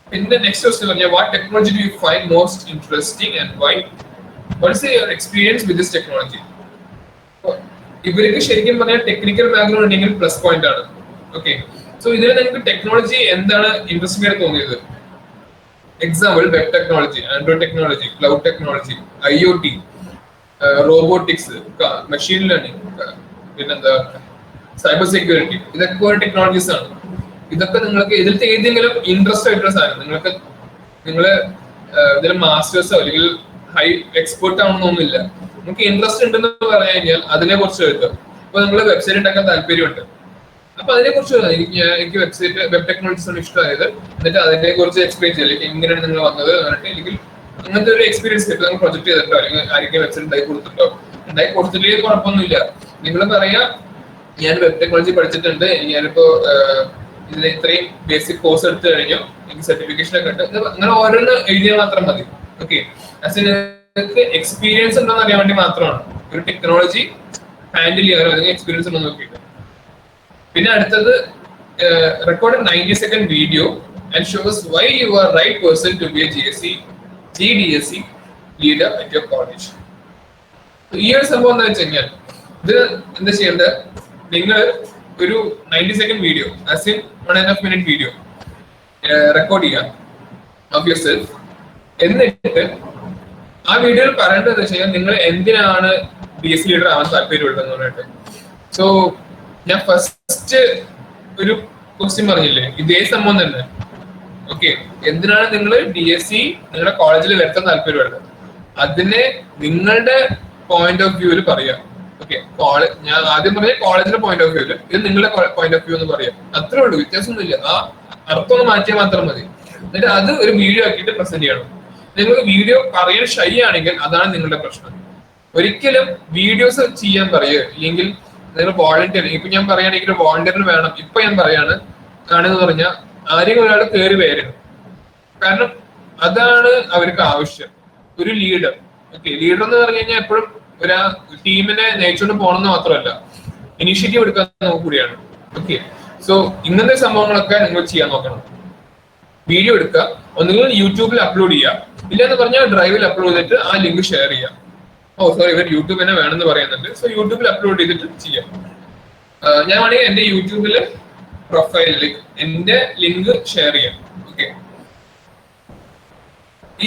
പിന്നെ നെക്സ്റ്റ് ക്വസ്റ്റ്യൻ പറഞ്ഞാൽ what technology do you find most interesting and why? What is your experience with this technology? ഇവർക്ക് ശരിക്കും പറഞ്ഞാൽ ടെക്നിക്കൽ ബാക്ക്ഗ്രൗണ്ട് ഉണ്ടെങ്കിൽ പ്ലസ് പോയിന്റ് ആണ്. ഓക്കെ, സോ ഇതിൽ നിങ്ങൾക്ക് ടെക്നോളജി എന്താണ് ഇൻട്രസ്റ്റിംഗ് ആയിട്ട് തോന്നിയത്? Example web technology, Android technology, cloud technology, IoT, robotics, machine learning, പിന്നെന്താ സൈബർ സെക്യൂരിറ്റി. ഇതൊക്കെ ഒരു ടെക്നോളജീസ് ആണ്. ഇതൊക്കെ നിങ്ങൾക്ക് ഇതിലത്തെ ഏതെങ്കിലും ഇൻട്രസ്റ്റ് ആയിട്ടുള്ള സാധനം നിങ്ങള് ഇതിൽ മാസ്റ്റേഴ്സോ അല്ലെങ്കിൽ ഹൈ എക്സ്പേർട്ട് ആവണമെന്നൊന്നുമില്ല. നിങ്ങൾക്ക് ഇൻട്രസ്റ്റ് ഉണ്ടെന്ന് പറഞ്ഞു കഴിഞ്ഞാൽ അതിനെ കുറിച്ച് എഴുതുക. ഇപ്പൊ നിങ്ങൾ വെബ്സൈറ്റ് ഉണ്ടാക്കാൻ താല്പര്യമുണ്ട്, അപ്പൊ അതിനെ കുറിച്ച് എനിക്ക് വെബ് ടെക്നോളജീസ് ആണ് ഇഷ്ടമായത്, എന്നിട്ട് അതിനെ കുറിച്ച് എക്സ്പ്ലെയിൻ ചെയ്യുക. അല്ലെങ്കിൽ എങ്ങനെയാണ് നിങ്ങൾ വന്നത് എന്നിട്ട്, അല്ലെങ്കിൽ അങ്ങനത്തെ ഒരു എക്സ്പീരിയൻസ് കിട്ടും. നിങ്ങൾ പ്രൊജക്ട് ചെയ്തിട്ടോ അല്ലെങ്കിൽ ആരെങ്കിലും വെബ്സൈറ്റ് ഉണ്ടാക്കി കൊടുത്തിട്ടില്ലെങ്കിൽ കുഴപ്പമൊന്നുമില്ല. നിങ്ങൾ പറയാ ഞാൻ വെബ് ടെക്നോളജി പഠിച്ചിട്ടുണ്ട്, ഞാനിപ്പോ ഇതിന് ഇത്രയും ബേസിക് കോഴ്സ് എടുത്തു കഴിഞ്ഞു, എനിക്ക് സർട്ടിഫിക്കേഷൻ ഒക്കെ ഉണ്ട്. അങ്ങനെ ഓരോന്ന് എഴുതിയാൽ മാത്രം മതി. ഓക്കെ, നിങ്ങൾക്ക് എക്സ്പീരിയൻസ് ഉണ്ടോന്ന് അറിയാൻ വേണ്ടി മാത്രമാണ്. ഒരു ടെക്നോളജി ഹാൻഡിൽ ചെയ്യാനോ അല്ലെങ്കിൽ എക്സ്പീരിയൻസ് ഉണ്ടോ നോക്കിയിട്ട്. പിന്നെ അടുത്തത് record 90-second video and shows why you are right person to be a GDSC leader at your college. ഈ ഒരു സംഭവം എന്താ വെച്ച് കഴിഞ്ഞാൽ, ഇത് എന്താ ചെയ്യേണ്ടത്, നിങ്ങൾ ഒരു 90-second video, as in 1.5 minute video record ചെയ്യാം ഓഫ് യുവർ സെൽഫ്. എന്നിട്ട് ആ വീഡിയോയിൽ പറയേണ്ടത് വെച്ച് കഴിഞ്ഞാൽ നിങ്ങൾ എന്തിനാണ് DSC ലീഡർ ആവാൻ താല്പര്യമുള്ളതെന്ന് പറഞ്ഞിട്ട്. സോ ഞാൻ ഫസ്റ്റ് ഒരു ക്വസ്റ്റ്യൻ പറഞ്ഞില്ലേ, ഇതേ സംഭവം തന്നെ. ഓക്കെ, എന്തിനാണ് നിങ്ങൾ DSC നിങ്ങളുടെ കോളേജിൽ വരുത്താൻ താല്പര്യമുള്ളത്, അതിനെ നിങ്ങളുടെ പോയിന്റ് ഓഫ് വ്യൂവിൽ പറയാം. ഓക്കെ, ഞാൻ ആദ്യം പറഞ്ഞ കോളേജിന്റെ പോയിന്റ് ഓഫ് വ്യൂവിൽ, ഇത് നിങ്ങളുടെ പോയിന്റ് ഓഫ് വ്യൂ എന്ന് പറയാം. അത്രേ ഉള്ളൂ, വ്യത്യാസമൊന്നുമില്ല. ആ അർത്ഥം ഒന്ന് മാറ്റിയാൽ മാത്രം മതി. എന്നിട്ട് അത് ഒരു വീഡിയോ ആക്കിയിട്ട് പ്രസന്റ് ചെയ്യണം. നിങ്ങൾക്ക് വീഡിയോ പറയാൻ ഷൈ ആണെങ്കിൽ അതാണ് നിങ്ങളുടെ പ്രശ്നം. ഒരിക്കലും വീഡിയോസ് ചെയ്യാൻ പറയുക, ഇല്ലെങ്കിൽ നിങ്ങൾ വോളണ്ടിയർ. ഇപ്പൊ ഞാൻ പറയുകയാണെങ്കിൽ ഒരു വോളണ്ടിയറിന് വേണം, ഇപ്പൊ ഞാൻ പറയാണ് ആണെന്ന് പറഞ്ഞാൽ ആരെങ്കിലും ഒരാൾ കയറി വരും. കാരണം അതാണ് അവർക്ക് ആവശ്യം, ഒരു ലീഡർ. ഓക്കെ, ലീഡർ എന്ന് പറഞ്ഞു കഴിഞ്ഞാൽ എപ്പോഴും ഒരു ടീമിനെ നയിച്ചുകൊണ്ട് പോകണമെന്ന് മാത്രമല്ല, ഇനീഷ്യേറ്റീവ് എടുക്കാൻ കൂടിയാണ്. ഓക്കെ, സോ ഇങ്ങനത്തെ സംഭവങ്ങളൊക്കെ നിങ്ങൾ ചെയ്യാൻ നോക്കണം. വീഡിയോ എടുക്കുക, ഒന്നുകിൽ യൂട്യൂബിൽ അപ്ലോഡ് ചെയ്യുക, ഇല്ലെന്ന് പറഞ്ഞാൽ ഡ്രൈവിൽ അപ്ലോഡ് ചെയ്തിട്ട് ആ ലിങ്ക് ഷെയർ ചെയ്യാം. സോറി, ഇവർ യൂട്യൂബ് തന്നെ വേണമെന്ന് പറയുന്നുണ്ട്. സോ യൂട്യൂബിൽ അപ്ലോഡ് ചെയ്തിട്ട് ചെയ്യാം. ഞാൻ വേണമെങ്കിൽ എന്റെ യൂട്യൂബില് പ്രൊഫൈലിൽ എന്റെ ലിങ്ക് ഷെയർ ചെയ്യാം. ഓക്കെ,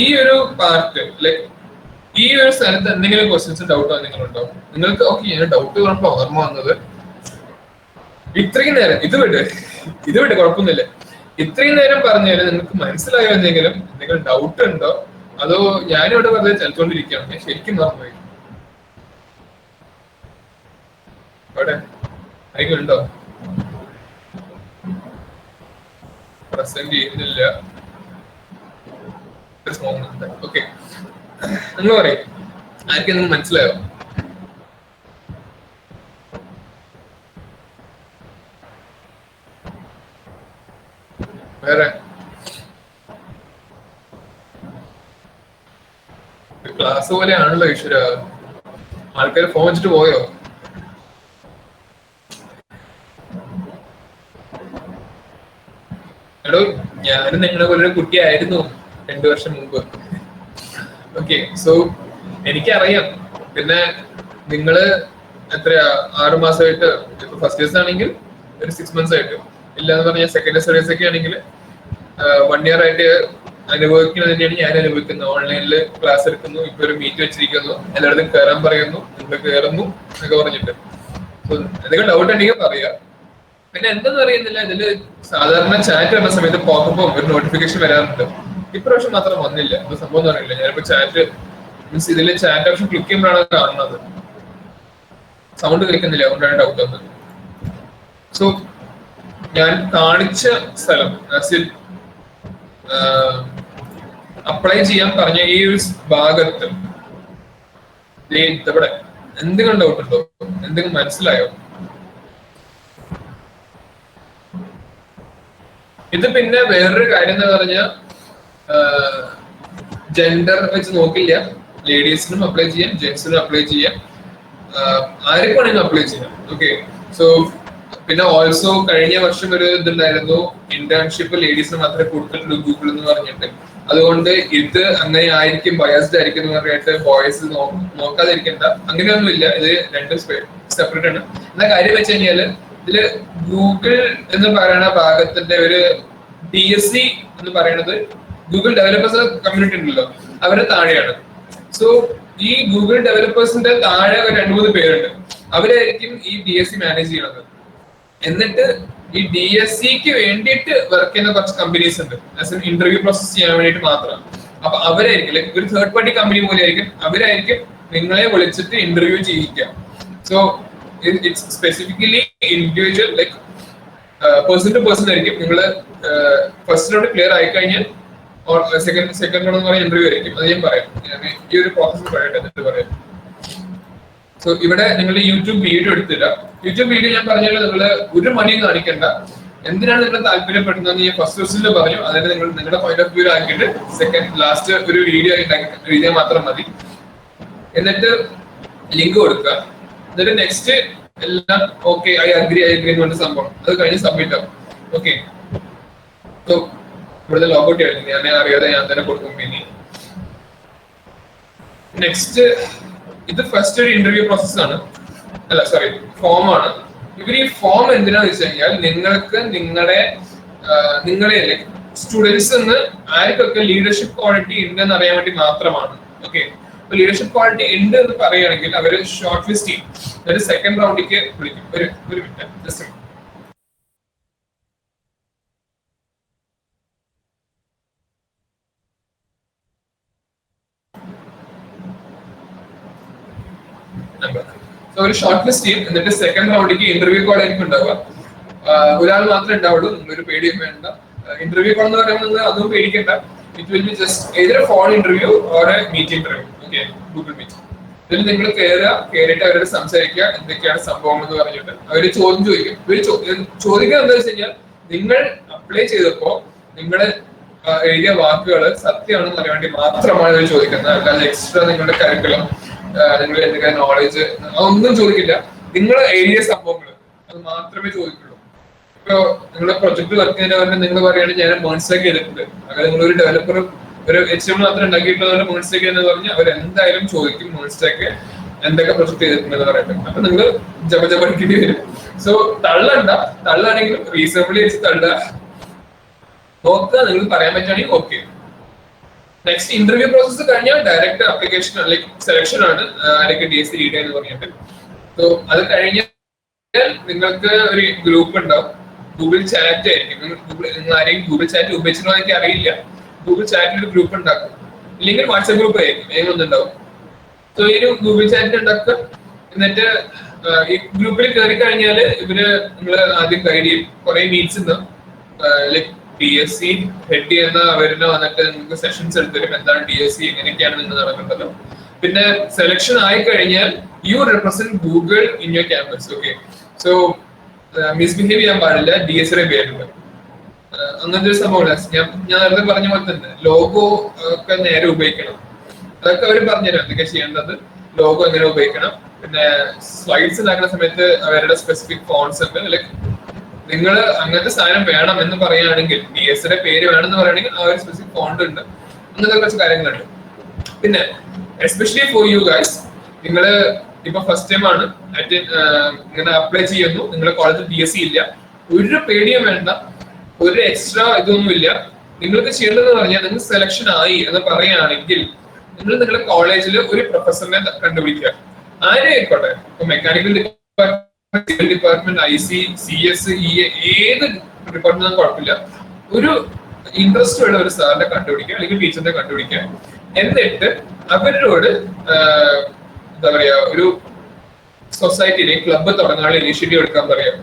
ഈ ഒരു പാർട്ട് ലൈക്ക് ഈ ഒരു സ്ഥലത്ത് എന്തെങ്കിലും ക്വസ്റ്റ്യൻസ് ഡൗട്ടോ എന്തെങ്കിലും നിങ്ങൾക്ക്? ഓക്കെ, ഞാൻ ഡൗട്ട് പറഞ്ഞപ്പോൾ ഓർമ്മ വന്നത്, ഇത്രയും നേരം ഇത് വിട്ട് കുഴപ്പമൊന്നുമില്ല. ഇത്രയും നേരം പറഞ്ഞാല് നിങ്ങൾക്ക് മനസ്സിലായോ? എന്തെങ്കിലും ഡൗട്ട് ഉണ്ടോ? അതോ ഞാനിവിടെ വെറുതെ ചലിച്ചോണ്ടിരിക്കുകയാണ്? ഞാൻ ശരിക്കും മറന്നുപോയി. അവിടെ ആരെങ്കിലും ഉണ്ടോ? പ്രസന്റ് ചെയ്യുന്നില്ല. ഓക്കെ, നിങ്ങൾ പറയും ആർക്കെങ്കിലും മനസ്സിലായോ? വേറെ ക്ലാസ് പോലെയാണല്ലോ ഈശ്വര. ആൾക്കാർ ഫോൺ വെച്ചിട്ട് പോയോ? എടോ, ഞാനും നിങ്ങളെ പോലൊരു കുട്ടിയായിരുന്നു 2 വർഷം മുമ്പ്. ഓക്കെ, സോ എനിക്കറിയാം. പിന്നെ നിങ്ങള് എത്രയാ 6 മാസമായിട്ട്, ഇപ്പൊ ഫസ്റ്റ് ഇയേഴ്സ് ആണെങ്കിൽ ഒരു 6 months ആയിട്ട്, ഇല്ലാന്ന് പറഞ്ഞാൽ സെക്കൻഡ് ഇയേഴ്സ് ഒക്കെ ആണെങ്കിൽ 1 year ആയിട്ട് അനുഭവിക്കുന്നത് തന്നെയാണ് ഞാൻ അനുഭവിക്കുന്നത്. ഓൺലൈനിൽ ക്ലാസ് എടുക്കുന്നു, ഇപ്പൊ ഒരു മീറ്റ് വെച്ചിരിക്കുന്നു, എല്ലായിടത്തും കയറാൻ പറയുന്നു, നിങ്ങൾ കയറുന്നു എന്നൊക്കെ പറഞ്ഞിട്ട്. സോ എന്തെങ്കിലും ഡൗട്ട് ഉണ്ടെങ്കിൽ പറയാ. പിന്നെ എന്തെന്ന് അറിയുന്നില്ല, ഇതില് സാധാരണ ചാറ്റ് വരുന്ന സമയത്ത് പോകപ്പോ ഒരു നോട്ടിഫിക്കേഷൻ വരാറുണ്ട്. ഇപ്രാവശ്യം മാത്രം വന്നില്ല. ഇത് സംഭവം എന്ന് അറിയില്ല. ഞാനിപ്പോ ചാറ്റ് മീൻസ് ഇതില് ചാറ്റ് ഓപ്ഷൻ ക്ലിക്ക് ചെയ്യുമ്പോഴാണ് കാണുന്നത്. സൗണ്ട് കേൾക്കുന്നില്ല, അതുകൊണ്ടാണ് ഡൗട്ട് വന്നത്. സോ ഞാൻ കാണിച്ച സ്ഥലം അപ്ലൈ ചെയ്യാൻ പറഞ്ഞ ഈ ഒരു ഭാഗത്ത് ഇവിടെ എന്തെങ്കിലും ഡൗട്ട് ഉണ്ടോ? എന്തെങ്കിലും മനസ്സിലായോ? ഇത് പിന്നെ വേറൊരു കാര്യം എന്ന് പറഞ്ഞാൽ ജെൻഡർ വെച്ച് നോക്കില്ല. ലേഡീസിനും അപ്ലൈ ചെയ്യാം, ജെന്റ്സിനും അപ്ലൈ ചെയ്യാം, ആർക്കും വേണമെങ്കിലും അപ്ലൈ ചെയ്യാം. ഓക്കെ, സോ പിന്നെ ഓൾസോ കഴിഞ്ഞ വർഷം ഒരു ഇതുണ്ടായിരുന്നു, ഇന്റേൺഷിപ്പ് ലേഡീസിന് മാത്രമേ കൊടുത്തിട്ടുള്ളൂ ഗൂഗിൾ എന്ന് പറഞ്ഞിട്ട്. അതുകൊണ്ട് ഇത് അങ്ങനെ ആയിരിക്കും, ബയസ്ഡ് ആയിരിക്കും എന്ന് പറഞ്ഞിട്ട് ബോയ്സ് നോക്കാതിരിക്കണ്ട. അങ്ങനെയൊന്നുമില്ല, ഇത് രണ്ടും സെപ്പറേറ്റ് ആണ്. എന്നാ കാര്യം വെച്ച് കഴിഞ്ഞാല് ഇതില് ഗൂഗിൾ എന്ന് പറയുന്ന ഭാഗത്തിന്റെ ഒരു DSC എന്ന് പറയുന്നത് ഗൂഗിൾ ഡെവലപ്പേഴ്സ് കമ്മ്യൂണിറ്റി ഉണ്ടല്ലോ, അവരുടെ താഴെയാണ്. സോ ഈ ഗൂഗിൾ ഡെവലപ്പേഴ്സിന്റെ താഴെ ഒരു 2-3 പേരുണ്ട്. അവരായിരിക്കും ഈ DSC മാനേജ് ചെയ്യുന്നത്. എന്നിട്ട് ഈ DSCക്ക് വേണ്ടിയിട്ട് വർക്ക് ചെയ്യുന്ന കുറച്ച് കമ്പനീസ് ഉണ്ട്, ഇന്റർവ്യൂ പ്രോസസ് ചെയ്യാൻ വേണ്ടിയിട്ട് മാത്രം. അപ്പൊ അവരായിരിക്കും ഒരു തേർഡ് പാർട്ടി കമ്പനി പോലെ ആയിരിക്കും. അവരായിരിക്കും നിങ്ങളെ വിളിച്ചിട്ട് ഇന്റർവ്യൂ ചെയ്യിക്കുക. So it's specifically individual, like person to person ആയിരിക്കും. നിങ്ങൾ ഫസ്റ്റ് റൗണ്ട് ക്ലിയർ ആയി കഴിഞ്ഞാൽ സെക്കൻഡ് റൗണ്ട് എന്ന് പറഞ്ഞ ഇന്റർവ്യൂ ആയിരിക്കും. അത് ഞാൻ പറയാം, ഈ ഒരു പ്രോസസ് പറയട്ടെ എന്നിട്ട് പറയാം. സോ ഇവിടെ നിങ്ങൾ യൂട്യൂബ് വീഡിയോ എടുത്തില്ല. യൂട്യൂബ് വീഡിയോ ഞാൻ പറഞ്ഞാൽ നിങ്ങൾ ഒരു മണിയും കാണിക്കണ്ട. എന്തിനാണ് നിങ്ങൾ താല്പര്യപ്പെടുന്നത് ഞാൻ ഫസ്റ്റ് ക്വസ്റ്റ്യനിൽ പറഞ്ഞു. അതായത് നിങ്ങൾ നിങ്ങളുടെ പോയിന്റ് ഓഫ് വ്യൂ ആക്കിയിട്ട് ലാസ്റ്റ് ഒരു വീഡിയോ എഴുതിയാൽ മാത്രം മതി. എന്നിട്ട് ലിങ്ക് കൊടുക്കുക. എന്നിട്ട് നെക്സ്റ്റ് എല്ലാം ഓക്കെ, ഐ അഗ്രി എന്ന് പറഞ്ഞ സംഭവം, അത് കഴിഞ്ഞ് സബ്മിറ്റ് ആവും. ഓക്കെ, സോ ഇവിടുത്തെ ലോഗൗട്ട് ആയിരുന്നു, ഞാൻ അറിയാതെ ഞാൻ തന്നെ കൊടുക്കും. പിന്നെ നെക്സ്റ്റ് ഇത് ഫസ്റ്റ് ഒരു ഇന്റർവ്യൂ പ്രോസസ് ആണ്, അല്ല സോറി ഫോം ആണ്. ഇവർ ഈ ഫോം എന്തിനാന്ന് വെച്ച് കഴിഞ്ഞാൽ നിങ്ങൾക്ക് നിങ്ങളെ സ്റ്റുഡൻസ് എന്ന് ആർക്കൊക്കെ ലീഡർഷിപ്പ് ക്വാളിറ്റി ഉണ്ടെന്ന് അറിയാൻ വേണ്ടി മാത്രമാണ്. ഓക്കെ, അപ്പൊ ലീഡർഷിപ്പ് ക്വാളിറ്റി ഉണ്ട് എന്ന് പറയുകയാണെങ്കിൽ അവര് ഷോർട്ട് ലിസ്റ്റ് ചെയ്യും. ഒരു സെക്കൻഡ് റൗണ്ടിലേക്ക് വിളിക്കും. ഒരു മിനിറ്റ് ജസ്റ്റ് ഒരു ഷോർട്ട് ലിസ്റ്റ് ചെയ്യും. എന്നിട്ട് സെക്കൻഡ് റൗണ്ടിലേക്ക് ഇന്റർവ്യൂ കോൾ ആയിരിക്കും ഉണ്ടാവുക. ഒരാൾ മാത്രമേ ഉണ്ടാവുള്ളൂ, നിങ്ങളൊരു പേടിയും വേണ്ട. ഇന്റർവ്യൂ കോൾ എന്ന് പറയുമ്പോൾ നിങ്ങൾ അതും പേടിക്കേണ്ട. It will be just either a phone interview or a meet interview. Okay, Google meet. ഇതിൽ നിങ്ങൾ കയറിയിട്ട് അവരോട് സംസാരിക്കുക, എന്തൊക്കെയാണ് സംഭവം എന്ന് പറഞ്ഞിട്ട് അവര് ചോദ്യം ചോദിക്കും. ഇവര് ചോദിക്കുക എന്താ വെച്ച് കഴിഞ്ഞാൽ നിങ്ങൾ അപ്ലൈ ചെയ്തപ്പോ നിങ്ങള് എഴുതിയ വാക്കുകൾ സത്യമാണെന്ന് അറിയാൻ വേണ്ടി മാത്രമാണ് ഇവർ ചോദിക്കുന്നത്. അല്ലാതെ എക്സ്ട്രാ നിങ്ങളുടെ കരിക്കുലം, നിങ്ങൾ എന്തൊക്കെ നോളജ് അതൊന്നും ചോദിക്കില്ല. നിങ്ങൾ എഴുതിയ സംഭവങ്ങൾ അത് മാത്രമേ ചോദിക്കുള്ളൂ. ഇപ്പൊ നിങ്ങളുടെ പ്രൊജക്ട് വർക്ക് ചെയ്യുന്ന പറഞ്ഞാൽ നിങ്ങൾ പറയുകയാണെങ്കിൽ ഞാൻ മോൺസ്റ്റാക്ക് ചെയ്തിട്ടുണ്ട്. അതായത് നിങ്ങളൊരു ഡെവലപ്പർ ഒരു HTML മാത്രം ഉണ്ടാക്കിയിട്ടുള്ള മോൺസ്റ്റാക്ക് എന്ന് പറഞ്ഞാൽ അവർ എന്തായാലും ചോദിക്കും മോൺസ്റ്റാക്ക് എന്തൊക്കെ പ്രൊജക്ട് ചെയ്തിട്ടുണ്ടെന്ന് പറയട്ടെ. അപ്പൊ നിങ്ങൾ പഠിക്കേണ്ടി വരും. സോ തള്ളാണെങ്കിലും റീസണബിളി വെച്ച് തള്ളുക, നോക്കുക. നിങ്ങൾ പറയാൻ പറ്റുകയാണെങ്കിൽ ഓക്കെ. നെക്സ്റ്റ് ഇന്റർവ്യൂ പ്രോസസ് കഴിഞ്ഞാൽ ഡയറക്റ്റ് അപ്ലിക്കേഷൻ ലൈക്ക് സെലക്ഷൻ ആണ്, ആരൊക്കെ DSC ലീഡ് എന്ന് പറഞ്ഞിട്ട്. സോ അത് കഴിഞ്ഞാൽ നിങ്ങൾക്ക് ഒരു ഗ്രൂപ്പ് ഉണ്ടാവും, ഗൂഗിൾ ചാറ്റ് ആയിരിക്കും. നിങ്ങൾ ആരെയും ഗൂഗിൾ ചാറ്റ് ഉപയോഗിച്ചിട്ടോ എനിക്ക് അറിയില്ല. ഗൂഗിൾ ചാറ്റിൽ ഒരു ഗ്രൂപ്പ് ഉണ്ടാക്കും, ഇല്ലെങ്കിൽ വാട്സ്ആപ്പ് ഗ്രൂപ്പ് ആയിരിക്കും, ഏതെങ്കിലും ഒന്നുണ്ടാവും. സോ ഈ ഒരു ഗൂഗിൾ ചാറ്റ് ഉണ്ടാക്കുക. എന്നിട്ട് ഈ ഗ്രൂപ്പിൽ കയറി കഴിഞ്ഞാൽ ഇവര് നിങ്ങൾ ആദ്യം ഗൈഡ് ചെയ്യും. കുറെ മീറ്റ്സ് ഉണ്ടാവും, ലൈക്ക് DSC ഹെഡ് ചെയ്യുന്ന അവരുടെ വന്നിട്ട് നിങ്ങൾക്ക് സെഷൻസ് എടുത്തരും. എന്താണ് DSC, എങ്ങനെയൊക്കെയാണ് നിങ്ങൾ നടക്കേണ്ടത്. പിന്നെ സെലക്ഷൻ ആയി കഴിഞ്ഞാൽ you represent Google in your campus. Okay, so misbehave ചെയ്യാൻ പാടില്ല, DSA പേരില്ല. അങ്ങനത്തെ ഒരു സംഭവം ഞാൻ നേരത്തെ പറഞ്ഞ പോലെ തന്നെ ലോഗോ ഒക്കെ നേരെ ഉപയോഗിക്കണം. അതൊക്കെ അവർ പറഞ്ഞുതരും എന്തൊക്കെ ചെയ്യേണ്ടത്, ലോഗോ എങ്ങനെ ഉപയോഗിക്കണം. പിന്നെ സ്ലൈഡ്സ് ഉണ്ടാക്കുന്ന സമയത്ത് അവരുടെ സ്പെസിഫിക് ഫോൺസ് ഉണ്ട്. ലൈക്ക് നിങ്ങൾ അങ്ങനത്തെ സാധനം വേണം എന്ന് പറയുകയാണെങ്കിൽ, DSA പേര് വേണമെന്ന് പറയുകയാണെങ്കിൽ ആ ഒരു സ്പെസിഫിക് ഫോണ്ട് ഉണ്ട്. അങ്ങനത്തെ കുറച്ച് കാര്യങ്ങളുണ്ട്. പിന്നെ എസ്പെഷ്യലി ഫോർ യു ഗൈസ്, നിങ്ങള് ഇപ്പൊ ഫസ്റ്റ് ടൈം ആണ് ഇങ്ങനെ അപ്ലൈ ചെയ്യുന്നു, നിങ്ങളെ കോളേജിൽ DSE ഇല്ല, ഒരു പേടിയും വേണ്ട, ഒരു എക്സ്ട്രാ ഇതൊന്നും ഇല്ല. നിങ്ങൾക്ക് ചെയ്യേണ്ടതെന്ന് പറഞ്ഞാൽ, നിങ്ങൾ സെലക്ഷൻ ആയി എന്ന് പറയുകയാണെങ്കിൽ നിങ്ങൾ നിങ്ങളുടെ കോളേജിൽ ഒരു പ്രൊഫസറിനെ കണ്ടുപിടിക്കുക. ആരെ ആയിക്കോട്ടെ, ഇപ്പൊ mechanical department, IC, CS, EA, ഏത് ഡിപ്പാർട്ട്മെന്റും കുഴപ്പമില്ല. ഒരു ഇൻട്രസ്റ്റ് ഉള്ള ഒരു സാറിനെ കണ്ടുപിടിക്കുക, അല്ലെങ്കിൽ ടീച്ചറിനെ കണ്ടുപിടിക്കുക. എന്നിട്ട് അവരോട് എന്താ പറയാ, ഒരു സൊസൈറ്റിയിലെ ക്ലബ്ബ് തുടങ്ങാനുള്ള ഇനിഷ്യേറ്റീവ് എടുക്കാൻ പറയാം.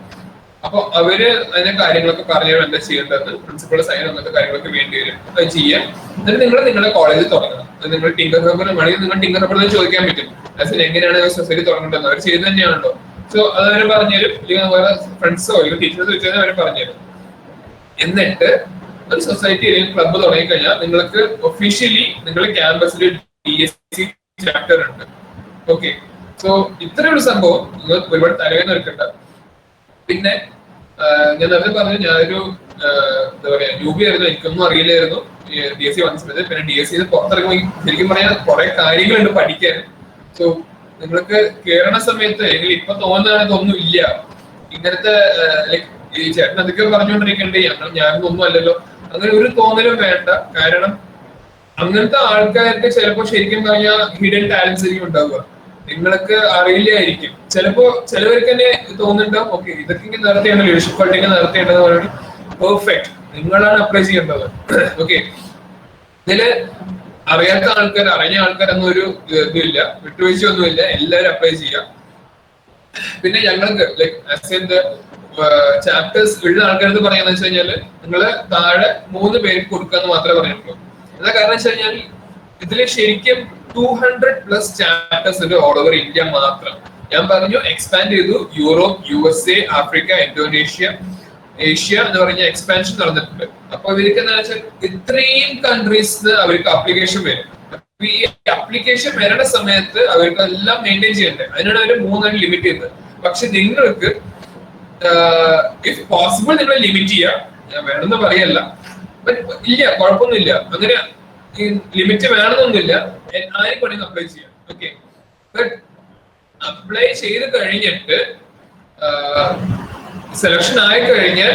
അപ്പൊ അവര് അതിന്റെ കാര്യങ്ങളൊക്കെ പറഞ്ഞു എന്താ ചെയ്യേണ്ടത്, പ്രിൻസിപ്പൾ സൈൻ അങ്ങനത്തെ കാര്യങ്ങളൊക്കെ വേണ്ടി വരും. അത് ചെയ്യാൻ എന്നിട്ട് നിങ്ങൾ നിങ്ങളുടെ കോളേജിൽ തുടങ്ങണം. നിങ്ങൾ ടിങ്കർ ഹബ്ബർ വേണമെങ്കിൽ നിങ്ങൾ ടിങ്കർ ഹബ്ബറിൽ ചോദിക്കാൻ പറ്റും, എങ്ങനെയാണ് സൊസൈറ്റി തുടങ്ങേണ്ടത്. അവർ ചെയ്ത് തന്നെയാണല്ലോ. സോ അത് അവർ പറഞ്ഞുതരും, അല്ലെങ്കിൽ വേറെ ഫ്രണ്ട്സോ അല്ലെങ്കിൽ ടീച്ചേഴ്സ് ചോദിച്ചാൽ അവർ പറഞ്ഞുതരും. എന്നിട്ട് ഒരു സൊസൈറ്റി അല്ലെങ്കിൽ ക്ലബ്ബ് തുടങ്ങിക്കഴിഞ്ഞാൽ നിങ്ങൾക്ക് ഒഫീഷ്യലി നിങ്ങളുടെ ക്യാമ്പസിൽ DSC ചാപ്റ്റർ ഉണ്ട്. ഓക്കെ, സോ ഇത്രയൊരു സംഭവം നിങ്ങൾ ഒരുപാട് തലവേദന എടുക്കണ്ട. പിന്നെ ഞാൻ നേരത്തെ പറഞ്ഞു, ഞാനൊരു എന്താ പറയാ ന്യൂബി ആയിരുന്നു, എനിക്കൊന്നും അറിയില്ലായിരുന്നു DSE വന്ന സമയത്ത്. പിന്നെ DSE പുറത്തിറങ്ങി ശരിക്കും പറയാൻ കുറെ കാര്യങ്ങളുണ്ട് പഠിക്കാൻ. സോ നിങ്ങൾക്ക് കേറണ സമയത്ത് അല്ലെങ്കിൽ ഇപ്പൊ തോന്നുകയാണെങ്കിൽ ഒന്നും ഇല്ല, ഇങ്ങനത്തെ ലൈക് ഈ ചേട്ടൻ അതൊക്കെ പറഞ്ഞുകൊണ്ടിരിക്കണ്ടേ, ഞാനൊന്നും ഒന്നും അല്ലല്ലോ, അങ്ങനെ ഒരു തോന്നലും വേണ്ട. കാരണം അങ്ങനത്തെ ആൾക്കാർക്ക് ചിലപ്പോ ശരിക്കും പറഞ്ഞാൽ ഹിഡൻ ടാലൻസ് ആയിരിക്കും ഉണ്ടാവുക, നിങ്ങൾക്ക് അറിയില്ലായിരിക്കും. ചിലപ്പോ ചിലവർക്ക് തന്നെ തോന്നുന്നുണ്ടാവും, ഓക്കെ ഇതൊക്കെ ഇങ്ങനെ നടത്തിയാണ്, ലീഡർഷിപ്പ് ക്വാളിറ്റി നടത്തിയിട്ടുണ്ടെന്ന് പറയുന്നത് പെർഫെക്റ്റ്, നിങ്ങളാണ് അപ്ലൈ ചെയ്യേണ്ടത്. ഓക്കെ, ഇതില് അറിയാത്ത ആൾക്കാർ അറിഞ്ഞ ആൾക്കാർ എന്നൊരു ഇതില്ല, വിട്ടുവീഴ്ചയൊന്നുമില്ല, എല്ലാവരും അപ്ലൈ ചെയ്യാം. പിന്നെ ഞങ്ങൾക്ക് ലൈക് ചാപ്റ്റേഴ്സ് ഉള്ള ആൾക്കാരത് പറയാന്ന് വെച്ച് കഴിഞ്ഞാല് നിങ്ങള് താഴെ 3 പേർക്ക് കൊടുക്കാന്ന് മാത്രമേ പറഞ്ഞിട്ടുള്ളൂ. എന്താ കാരണം വെച്ച് കഴിഞ്ഞാൽ ഇതില് ശരിക്കും 200+ ചാപ്റ്റേഴ്സ് ഉണ്ട് ഓൾ ഓവർ ഇന്ത്യ മാത്രം. ഞാൻ പറഞ്ഞു എക്സ്പാൻഡ് ചെയ്തു, Europe, USA, Africa, Indonesia, Asia എന്ന് പറഞ്ഞ എക്സ്പാൻഷൻ നടന്നിട്ടുണ്ട്. അപ്പൊ ഇവർക്ക് എന്താ വെച്ചാൽ ഇത്രയും കൺട്രീസിന് അവർക്ക് അപ്ലിക്കേഷൻ വരും. ഈ അപ്ലിക്കേഷൻ വരേണ്ട സമയത്ത് അവർക്ക് എല്ലാം മെയിൻറ്റെയിൻ ചെയ്യണ്ടേ, അതിനാണ് അവർ 3 ലിമിറ്റ് ചെയ്തത്. പക്ഷെ നിങ്ങൾക്ക് ഇഫ് പോസിബിൾ നിങ്ങൾ ലിമിറ്റ് ചെയ്യാം, ഞാൻ വേണമെന്ന് പറയല്ല, ഇല്ല കുഴപ്പമൊന്നുമില്ല, അങ്ങനെ ഈ ലിമിറ്റ് വേണമെന്നൊന്നുമില്ല, ആരും വേണമെങ്കിൽ അപ്ലൈ ചെയ്യാം. ഓക്കെ, ബട്ട് അപ്ലൈ ചെയ്ത് കഴിഞ്ഞിട്ട് സെലക്ഷൻ ആയി കഴിഞ്ഞാൽ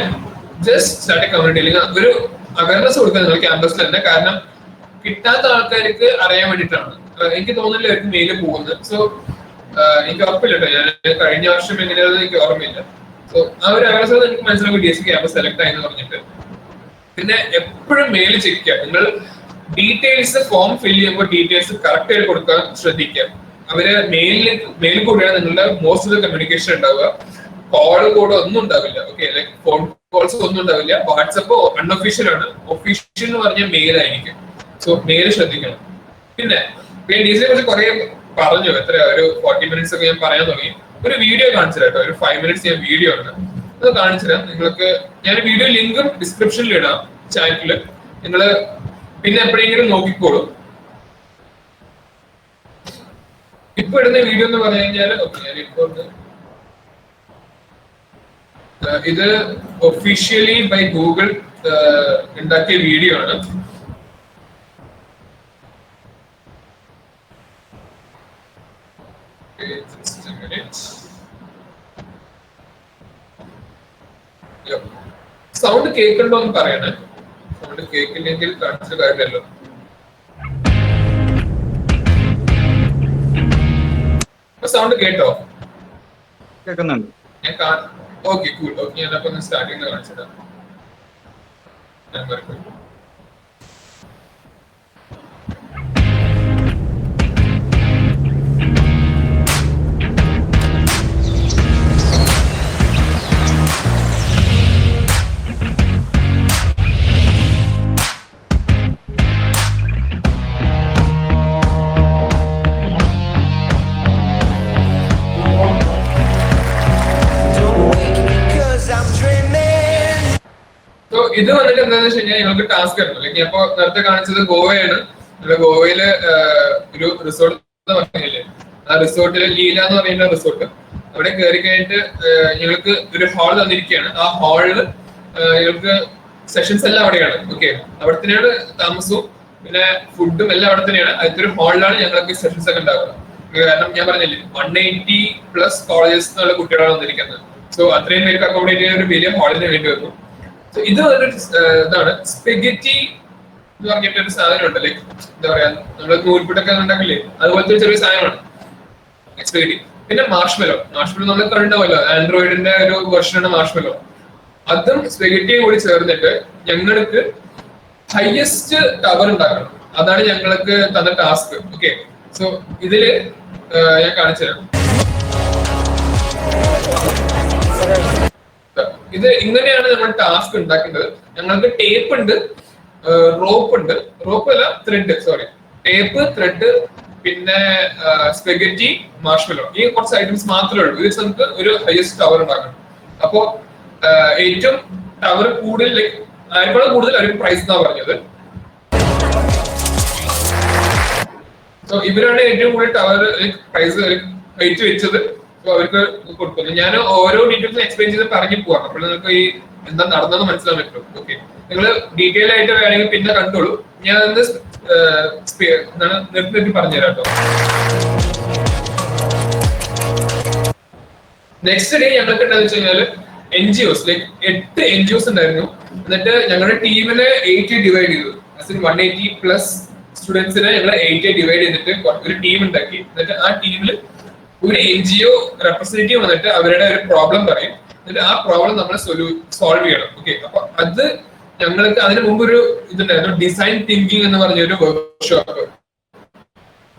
ജസ്റ്റ് സ്റ്റാർട്ട് എ കമ്മ്യൂണിറ്റി, അല്ലെങ്കിൽ ഒരു അവയർനെസ് കൊടുക്കുക നിങ്ങൾ ക്യാമ്പസിൽ തന്നെ. കാരണം കിട്ടാത്ത ആൾക്കാർക്ക് അറിയാൻ വേണ്ടിയിട്ടാണ്. എനിക്ക് തോന്നുന്നില്ല അവർക്ക് മെയില് പോകുന്നത്. സോ എനിക്ക് ഉറപ്പില്ല കേട്ടോ, ഞാൻ കഴിഞ്ഞ വർഷം എങ്ങനെയാണെന്ന് എനിക്ക് ഓർമ്മയില്ല. സോ ആ ഒരു അവയർനെസ് എനിക്ക് മനസ്സിലാക്കി DSE ക്യാമ്പസ് സെലക്ട് ആയെന്ന് പറഞ്ഞിട്ട്. പിന്നെ എപ്പോഴും മെയിൽ ചെക്ക് ചെയ്യുക, നിങ്ങൾ ഡീറ്റെയിൽസ് ഫോം ഫില്ല് ചെയ്യുമ്പോൾ ഡീറ്റെയിൽസ് കറക്റ്റ് ആയിട്ട് കൊടുക്കാൻ ശ്രദ്ധിക്കുക. അവര് മെയിൽ കൂടെയാണ് നിങ്ങളുടെ മോസ്റ്റ് ഓഫ് ദ കമ്മ്യൂണിക്കേഷൻ ഉണ്ടാവുക. കോള് കൂടെ ഒന്നും ഉണ്ടാവില്ല. ഓക്കെ, ലൈക് ഫോൺ കോൾസ് ഒന്നും ഉണ്ടാവില്ല. വാട്സപ്പ് അൺഒഫീഷ്യൽ ആണ്, ഒഫീഷ്യൽ എന്ന് പറഞ്ഞാൽ മെയിൽ ആയിരിക്കും. സോ മെയിൽ ശ്രദ്ധിക്കണം. പിന്നെ DSE കുറിച്ച് കുറെ പറഞ്ഞു, എത്ര ഒരു 40 മിനിറ്റ്സ് ഒക്കെ ഞാൻ പറയാൻ തുടങ്ങി. ഒരു വീഡിയോ കാണിച്ചു കേട്ടോ, ഒരു 5 മിനിറ്റ്സ് ഞാൻ വീഡിയോ ഉണ്ട്, അത് കാണിച്ചു തരാം നിങ്ങൾക്ക്. ഞാൻ വീഡിയോ ലിങ്കും ഡിസ്ക്രിപ്ഷനിൽ ഇടാം, ചാറ്റില്. നിങ്ങള് പിന്നെ എപ്പോഴെങ്കിലും നോക്കിക്കോളൂ. ഇപ്പൊ ഇടുന്ന വീഡിയോ എന്ന് പറഞ്ഞു കഴിഞ്ഞാൽ ഇത് ഒഫീഷ്യലി ബൈ ഗൂഗിൾ ഉണ്ടാക്കിയ വീഡിയോ ആണ്. സൗണ്ട് കേൾക്കണ്ടോ എന്ന് പറയണേ. സൗണ്ട് കേൾക്കില്ലെങ്കിൽ കാണിച്ച കാര്യമല്ലോ. സൗണ്ട് കേട്ടോ? കേൾക്കുന്നുണ്ട്. Okay, cool. ഓക്കെ, ഞാനപ്പോ സ്റ്റാർട്ടിങ് കാണിച്ചിടാം. ഇത് വന്നിട്ട് എന്താണെന്ന് വെച്ച് കഴിഞ്ഞാൽ ഞങ്ങൾക്ക് ടാസ്ക് ആയിരുന്നു. ലൈക്ക് ഞാൻ നേരത്തെ കാണിച്ചത് ഗോവയാണ്. ഗോവയില് ഒരു റിസോർട്ട് പറഞ്ഞില്ലേ, ആ റിസോർട്ടില് ലീല എന്ന് പറയുന്ന റിസോർട്ട്, അവിടെ കയറി കഴിഞ്ഞിട്ട് ഞങ്ങൾക്ക് ഒരു ഹാൾ തന്നിരിക്കുകയാണ്. ആ ഹാളില് ഞങ്ങൾക്ക് സെഷൻസ് എല്ലാം അവിടെയാണ്. ഓക്കെ, അവിടെ തന്നെയാണ് താമസവും പിന്നെ ഫുഡും എല്ലാം അവിടെ തന്നെയാണ്. അതിന്റെ ഒരു ഹാളിലാണ് ഞങ്ങൾക്ക് സെഷൻസ് ഒക്കെ ഉണ്ടാവുക. കാരണം ഞാൻ പറഞ്ഞില്ലേ 180+ കോളേജസ് എന്നുള്ള കുട്ടികളാണ് വന്നിരിക്കുന്നത്. സോ അത്രയും പേർക്ക് അക്കോമഡേറ്റ് ചെയ്യാൻ ഒരു വലിയ ഹാളിന് വേണ്ടി വന്നു. സോ ഇത് ഒരു ഇതാണ് സ്പെഗറ്റി എന്ന് പറഞ്ഞിട്ട് ഒരു സാധനം ഉണ്ട്. ലൈക്ക് എന്താ പറയാ, നമ്മള് നൂൽപുട്ടൊക്കെ ഉണ്ടാക്കില്ലേ, അതുപോലത്തെ ഒരു ചെറിയ സാധനമാണ് സ്പെഗറ്റി. പിന്നെ മാർഷ്മെലോ നമ്മൾ കണ്ടുണ്ടാവല്ലോ, ആൻഡ്രോയിഡിന്റെ ഒരു വെർഷനാണ് മാർഷ്മെലോ. അതും സ്പെഗറ്റിയും കൂടി ചേർന്നിട്ട് ഞങ്ങൾക്ക് ഹയസ്റ്റ് ടവർ ഉണ്ടാക്കണം. അതാണ് ഞങ്ങൾക്ക് തന്ന ടാസ്ക്. ഓക്കെ, സോ ഇതില് ഞാൻ കാണിച്ചു തരാം. ഇത് ഇങ്ങനെയാണ് നമ്മൾ ടാസ്ക് ഉണ്ടാക്കേണ്ടത്. ഞങ്ങൾക്ക് ടേപ്പ് ഉണ്ട്, റോപ്പ് ഉണ്ട്, റോപ്പ് അല്ല ത്രെഡ്, സോറി, ടേപ്പ്, ത്രെഡ്, പിന്നെ സ്പെഗറ്റി, മാർഷ്മെലോ, ഈ കുറച്ച് ഐറ്റംസ് മാത്രമേ ഉള്ളൂ. ഇത് നമുക്ക് ഒരു ഹയസ്റ്റ് ടവർ ഉണ്ടാക്കണം. അപ്പോ ഏറ്റവും ടവർ കൂടുതൽ ആയപ്പോഴും കൂടുതൽ ഒരു പ്രൈസ് എന്നാ പറഞ്ഞത്. സോ ഇവരാണ് ഏറ്റവും കൂടുതൽ ടവർ പ്രൈസ് റേറ്റ് വെച്ചത്. സോ അവർക്ക് കൊടുക്കുന്നു. ഞാൻ ഓരോ ഡീറ്റെയിൽസും എക്സ്പ്ലെയിൻ ചെയ്ത് പറഞ്ഞു പോവാം. അപ്പോൾ നിങ്ങൾക്ക് ഈ എന്താ നടന്നെന്ന് മനസ്സിലാൻ പറ്റും. ഓക്കെ, നിങ്ങൾ ഡീറ്റെയിൽ ആയിട്ട് വേണമെങ്കിൽ പിന്നെ കണ്ടോളൂ. ഞാൻ നിർത്തി പറഞ്ഞുതരാം കേട്ടോ. നെക്സ്റ്റ് ഡേ ഞങ്ങൾക്ക് എന്താണെന്ന് വെച്ച് കഴിഞ്ഞാൽ NGOs, ലൈക്ക് 8 NGOs ഉണ്ടായിരുന്നു. എന്നിട്ട് ഞങ്ങളുടെ ടീമിനെ 8 ഡിവൈഡ് ചെയ്തു. 180+ സ്റ്റുഡൻസിനെ ഞങ്ങൾ 8 ഡിവൈഡ് ചെയ്തിട്ട് ഒരു ടീം ഉണ്ടാക്കി. എന്നിട്ട് ആ ടീമിൽ ഒരു NGO റെപ്രസെന്റേറ്റീവ് വന്നിട്ട് അവരുടെ ഒരു പ്രോബ്ലം പറയും. എന്നിട്ട് ആ പ്രോബ്ലം നമ്മൾ സോൾവ് ചെയ്യണം. ഓക്കെ, അപ്പൊ അത് ഞങ്ങൾക്ക് അതിന് മുമ്പ് ഒരു ഇതുണ്ടായിരുന്നു, ഡിസൈൻ തിങ്കിങ് എന്ന് പറഞ്ഞ ഒരു വർക്ക്ഷോപ്പ്.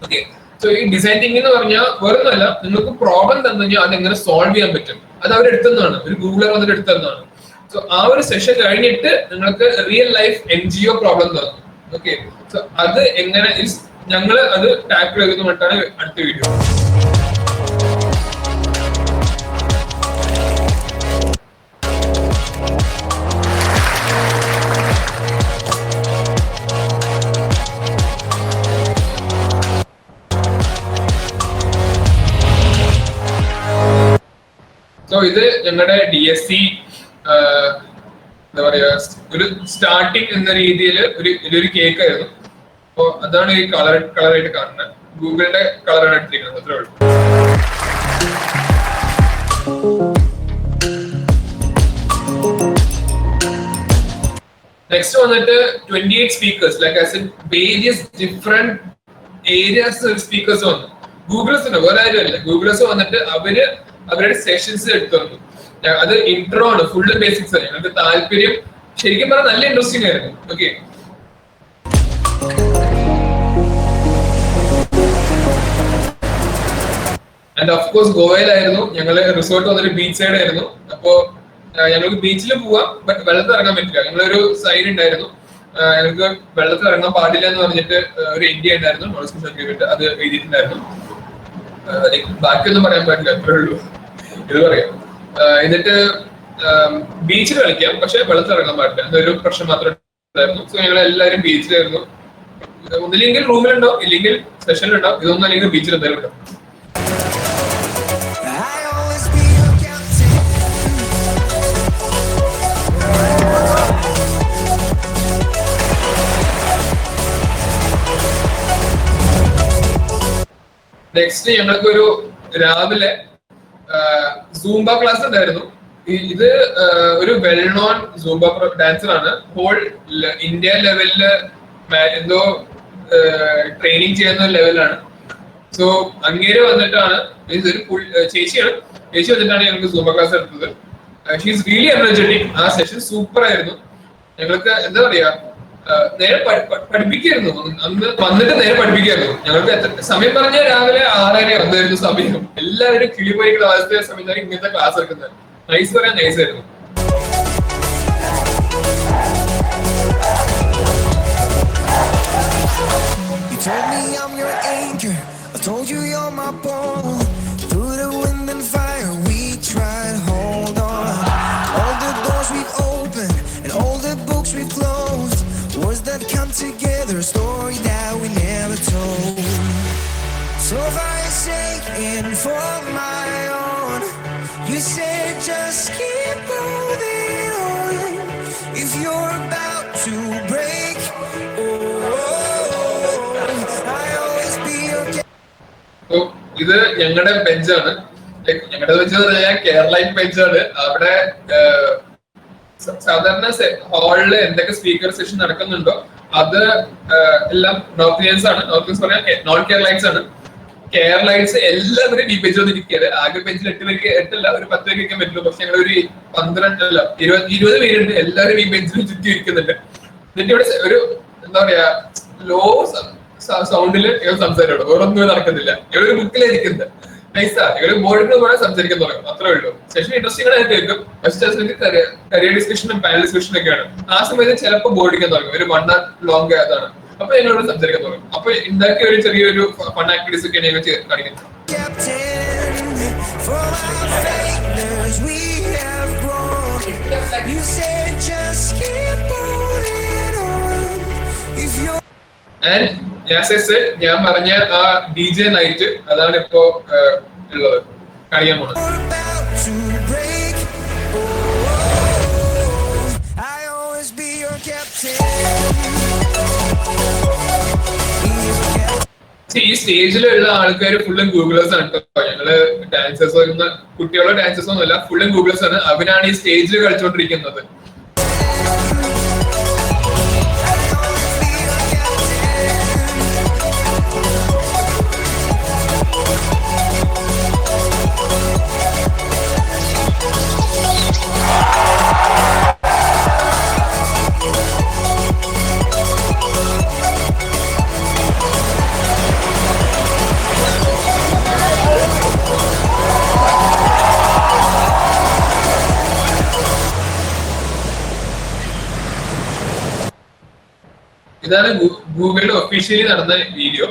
ഓക്കെ, സോ ഈ ഡിസൈൻ തിങ്കിങ് എന്ന് പറഞ്ഞാൽ വേറൊന്നുമല്ല, നിങ്ങൾക്ക് പ്രോബ്ലം തന്നു കഴിഞ്ഞാൽ അത് എങ്ങനെ സോൾവ് ചെയ്യാൻ പറ്റും, അത് അവരെടുത്തതാണ്, ഒരു ഗൂഗിളർ വന്നിട്ട് എടുത്തതാണ്. സോ ആ ഒരു സെഷൻ കഴിഞ്ഞിട്ട് നിങ്ങൾക്ക് റിയൽ ലൈഫ് NGO പ്രോബ്ലം തന്നു. ഓക്കെ, സോ അത് എങ്ങനെ ഞങ്ങൾ അത് ടാക്കിൾ ചെയ്തുകൊണ്ടാണ് അടുത്ത വീഡിയോ. സോ ഇത് ഞങ്ങളുടെ DSC എന്താ പറയാ, ഒരു സ്റ്റാർട്ടിങ് എന്ന രീതിയിൽ ഒരു കേക്ക് ആയിരുന്നു. അപ്പൊ അതാണ് ഈ കളറായിട്ട് കാണുന്നത്. ഗൂഗിളിന്റെ കളറാണ് എടുത്തിരിക്കുന്നത്, അത്രേ ഉള്ളൂ. നെക്സ്റ്റ് വന്നിട്ട് 28 speakers, like as in various different areas speakers വന്നു. ഗൂഗിൾസ് ഉണ്ട്, വേറെ ആരുമല്ല. ഗൂഗിൾസ് വന്നിട്ട് അവരുടെ സെഷൻസ് എടുത്തു തന്നു. അത് ഇൻട്രോ ആണ്, ഫുള്ള് ബേസിക്സ് ആണ്. ഞങ്ങൾക്ക് താല്പര്യം ശരിക്കും പറഞ്ഞാൽ നല്ല ഇൻട്രസ്റ്റിംഗ് ആയിരുന്നു. ഓക്കെ, ആൻഡ് ഓഫ് കോഴ്സ് ഗോവയിലായിരുന്നു. ഞങ്ങള് റിസോർട്ട് വന്നിട്ട് ബീച്ച് സൈഡ് ആയിരുന്നു. അപ്പോ ഞങ്ങൾക്ക് ബീച്ചിൽ പോവാം, ബട്ട് വെള്ളത്തിൽ ഇറങ്ങാൻ പറ്റില്ല. ഞങ്ങളൊരു സൈൻ ഉണ്ടായിരുന്നു, ഞങ്ങൾക്ക് വെള്ളത്തിൽ ഇറങ്ങാൻ പാടില്ല എന്ന് പറഞ്ഞിട്ട് ഒരു ഇന്ത്യ ഉണ്ടായിരുന്നു, നോളജ് സർട്ടിഫിക്കറ്റ് അത് എഴുതിയിട്ടുണ്ടായിരുന്നു. ബാക്കിയൊന്നും പറയാൻ പറ്റില്ല, അത്രേ ഉള്ളൂ. ഇത് പറയാം. എന്നിട്ട് ബീച്ചിൽ കളിക്കാം, പക്ഷെ വെള്ളത്തിൽ ഇറങ്ങാൻ പാടില്ല എന്നൊരു പ്രശ്നം മാത്രമേ ഉണ്ടായിരുന്നു. സോ ഞങ്ങൾ എല്ലാവരും ബീച്ചിലായിരുന്നു. ഒന്നില്ലെങ്കിൽ റൂമിലുണ്ടാവും, ഇല്ലെങ്കിൽ സെഷനിലുണ്ടാവും. ഇതൊന്നും അല്ലെങ്കിൽ ബീച്ചിൽ എന്തായാലും ഉണ്ടാവും. നെക്സ്റ്റ് ഞങ്ങൾക്കൊരു രാവിലെ സൂംബ ക്ലാസ് ഉണ്ടായിരുന്നു. ഇത് ഒരു വെൽ നോൺ സൂംബ ഡാൻസർ ആണ്. ഹോൾ ഇന്ത്യ ലെവലില് എന്തോ ട്രെയിനിങ് ചെയ്യുന്ന ലെവലാണ്. സോ അങ്ങേര് വന്നിട്ടാണ്, ഇതൊരു ചേച്ചിയാണ്, ചേച്ചി വന്നിട്ടാണ് ഞങ്ങൾക്ക് സൂംബ ക്ലാസ് എടുത്തത്. She is really energetic. ആ സെഷൻ സൂപ്പർ ആയിരുന്നു. ഞങ്ങൾക്ക് എന്താ പറയാ, നേരെ പഠിപ്പിക്കായിരുന്നു. അന്ന് വന്നിട്ട് നേരെ പഠിപ്പിക്കായിരുന്നു. ഞങ്ങൾക്ക് എത്ര സമയം പറഞ്ഞാൽ രാവിലെ 6:30 വന്നായിരുന്നു സമയം. എല്ലാവരും കിളി പോയിരിക്കുന്ന അവസ്ഥ സമയത്താണ് ഇങ്ങനത്തെ ക്ലാസ് എടുക്കുന്നത്. നൈസ് പറയാൻ നൈസ് ആയിരുന്നു. All the doors we've opened and all the said just keep holding on if you're about to break. I always be your ഇത് ഞങ്ങളുടെ ബെഞ്ചാണ്. ഞങ്ങളുടെ ബെഞ്ച് കേരളൈറ്റ് ബെഞ്ചാണ്. അവിടെ സാധാരണ ഹാളില് എന്തൊക്കെ സ്പീക്കർ സെഷൻ നടക്കുന്നുണ്ടോ അത് എല്ലാം നോർത്ത് ഇന്ത്യൻസ് ആണ്. നോർത്ത് ഇന്ത്യൻസ് പറയാൻ നോൺ കേരളൈറ്റ്സ് ആണ്. കേരളൈറ്റ്സ് എല്ലാവരും ഈ ബെഞ്ച് വന്നിരിക്കുകയാണ്. ആകെ ബെഞ്ചിൽ 8 പേർക്ക് 8 അല്ല ഒരു 10 പേർക്ക് ഇരിക്കാൻ പറ്റുള്ളൂ. പക്ഷെ ഞങ്ങൾ ഒരു 12 അല്ല 20 പേരുണ്ട്. എല്ലാവരും ഈ ബെഞ്ചിൽ ചുറ്റി ഇരിക്കുന്നുണ്ട്. എന്നിട്ട് ഇവിടെ ഒരു എന്താ പറയാ ലോ സൗണ്ടില് ഇവർ സംസാരിക്കുള്ളൂ. വേറൊന്നും നടക്കുന്നില്ല. ഇവർ ഒരു ബുക്കിലായിരിക്കുന്നത് നൈസാ. ഇവര് ബോർഡിന് പോലെ സംസാരിക്കാൻ തുടങ്ങും. അത്രേ ഉള്ളൂ. സെഷൻ ഇൻട്രസ്റ്റിംഗ് ആയിട്ട് കേൾക്കും. ഫസ്റ്റ് കരിയർ ഡിസ്കഷനും പാനൽ ഡിസ്കഷനും ഒക്കെയാണ്. ആ സമയത്ത് ചിലപ്പോൾ ബോർഡിക്കാൻ തുടങ്ങും. ഒരു 1 hour ലോങ് അതാണ്. അപ്പൊ ഞങ്ങളോട് സംസാരിക്കാൻ തുടങ്ങും. അപ്പൊ ഇതൊക്കെ ഒരു ചെറിയൊരു ഫൺ ആക്ടിവിറ്റീസ് ഒക്കെയാണ് ഞങ്ങൾ കാണിക്കുന്നത്. ആൻഡ് ഞാൻ പറഞ്ഞ ആ DJ നൈറ്റ് അതാണ് ഇപ്പോ ഉള്ളത്, കഴിയാൻ പോണത്. ഈ സ്റ്റേജിലുള്ള ആൾക്കാർ ഫുള്ളും ഗൂഗിളേഴ്സ് ആണ് കേട്ടോ. ഞങ്ങള് ഡാൻസേഴ്സോ കുട്ടികളുടെ ഡാൻസേഴ്സോ ഒന്നും അല്ല, ഫുള്ളും ഗൂഗിളേഴ്സ് ആണ്. അവരാണ് ഈ സ്റ്റേജിൽ കളിച്ചോണ്ടിരിക്കുന്നത്. ഇതാണ് ഗൂഗിളിൽ ഒഫീഷ്യലി നടന്ന വീഡിയോ.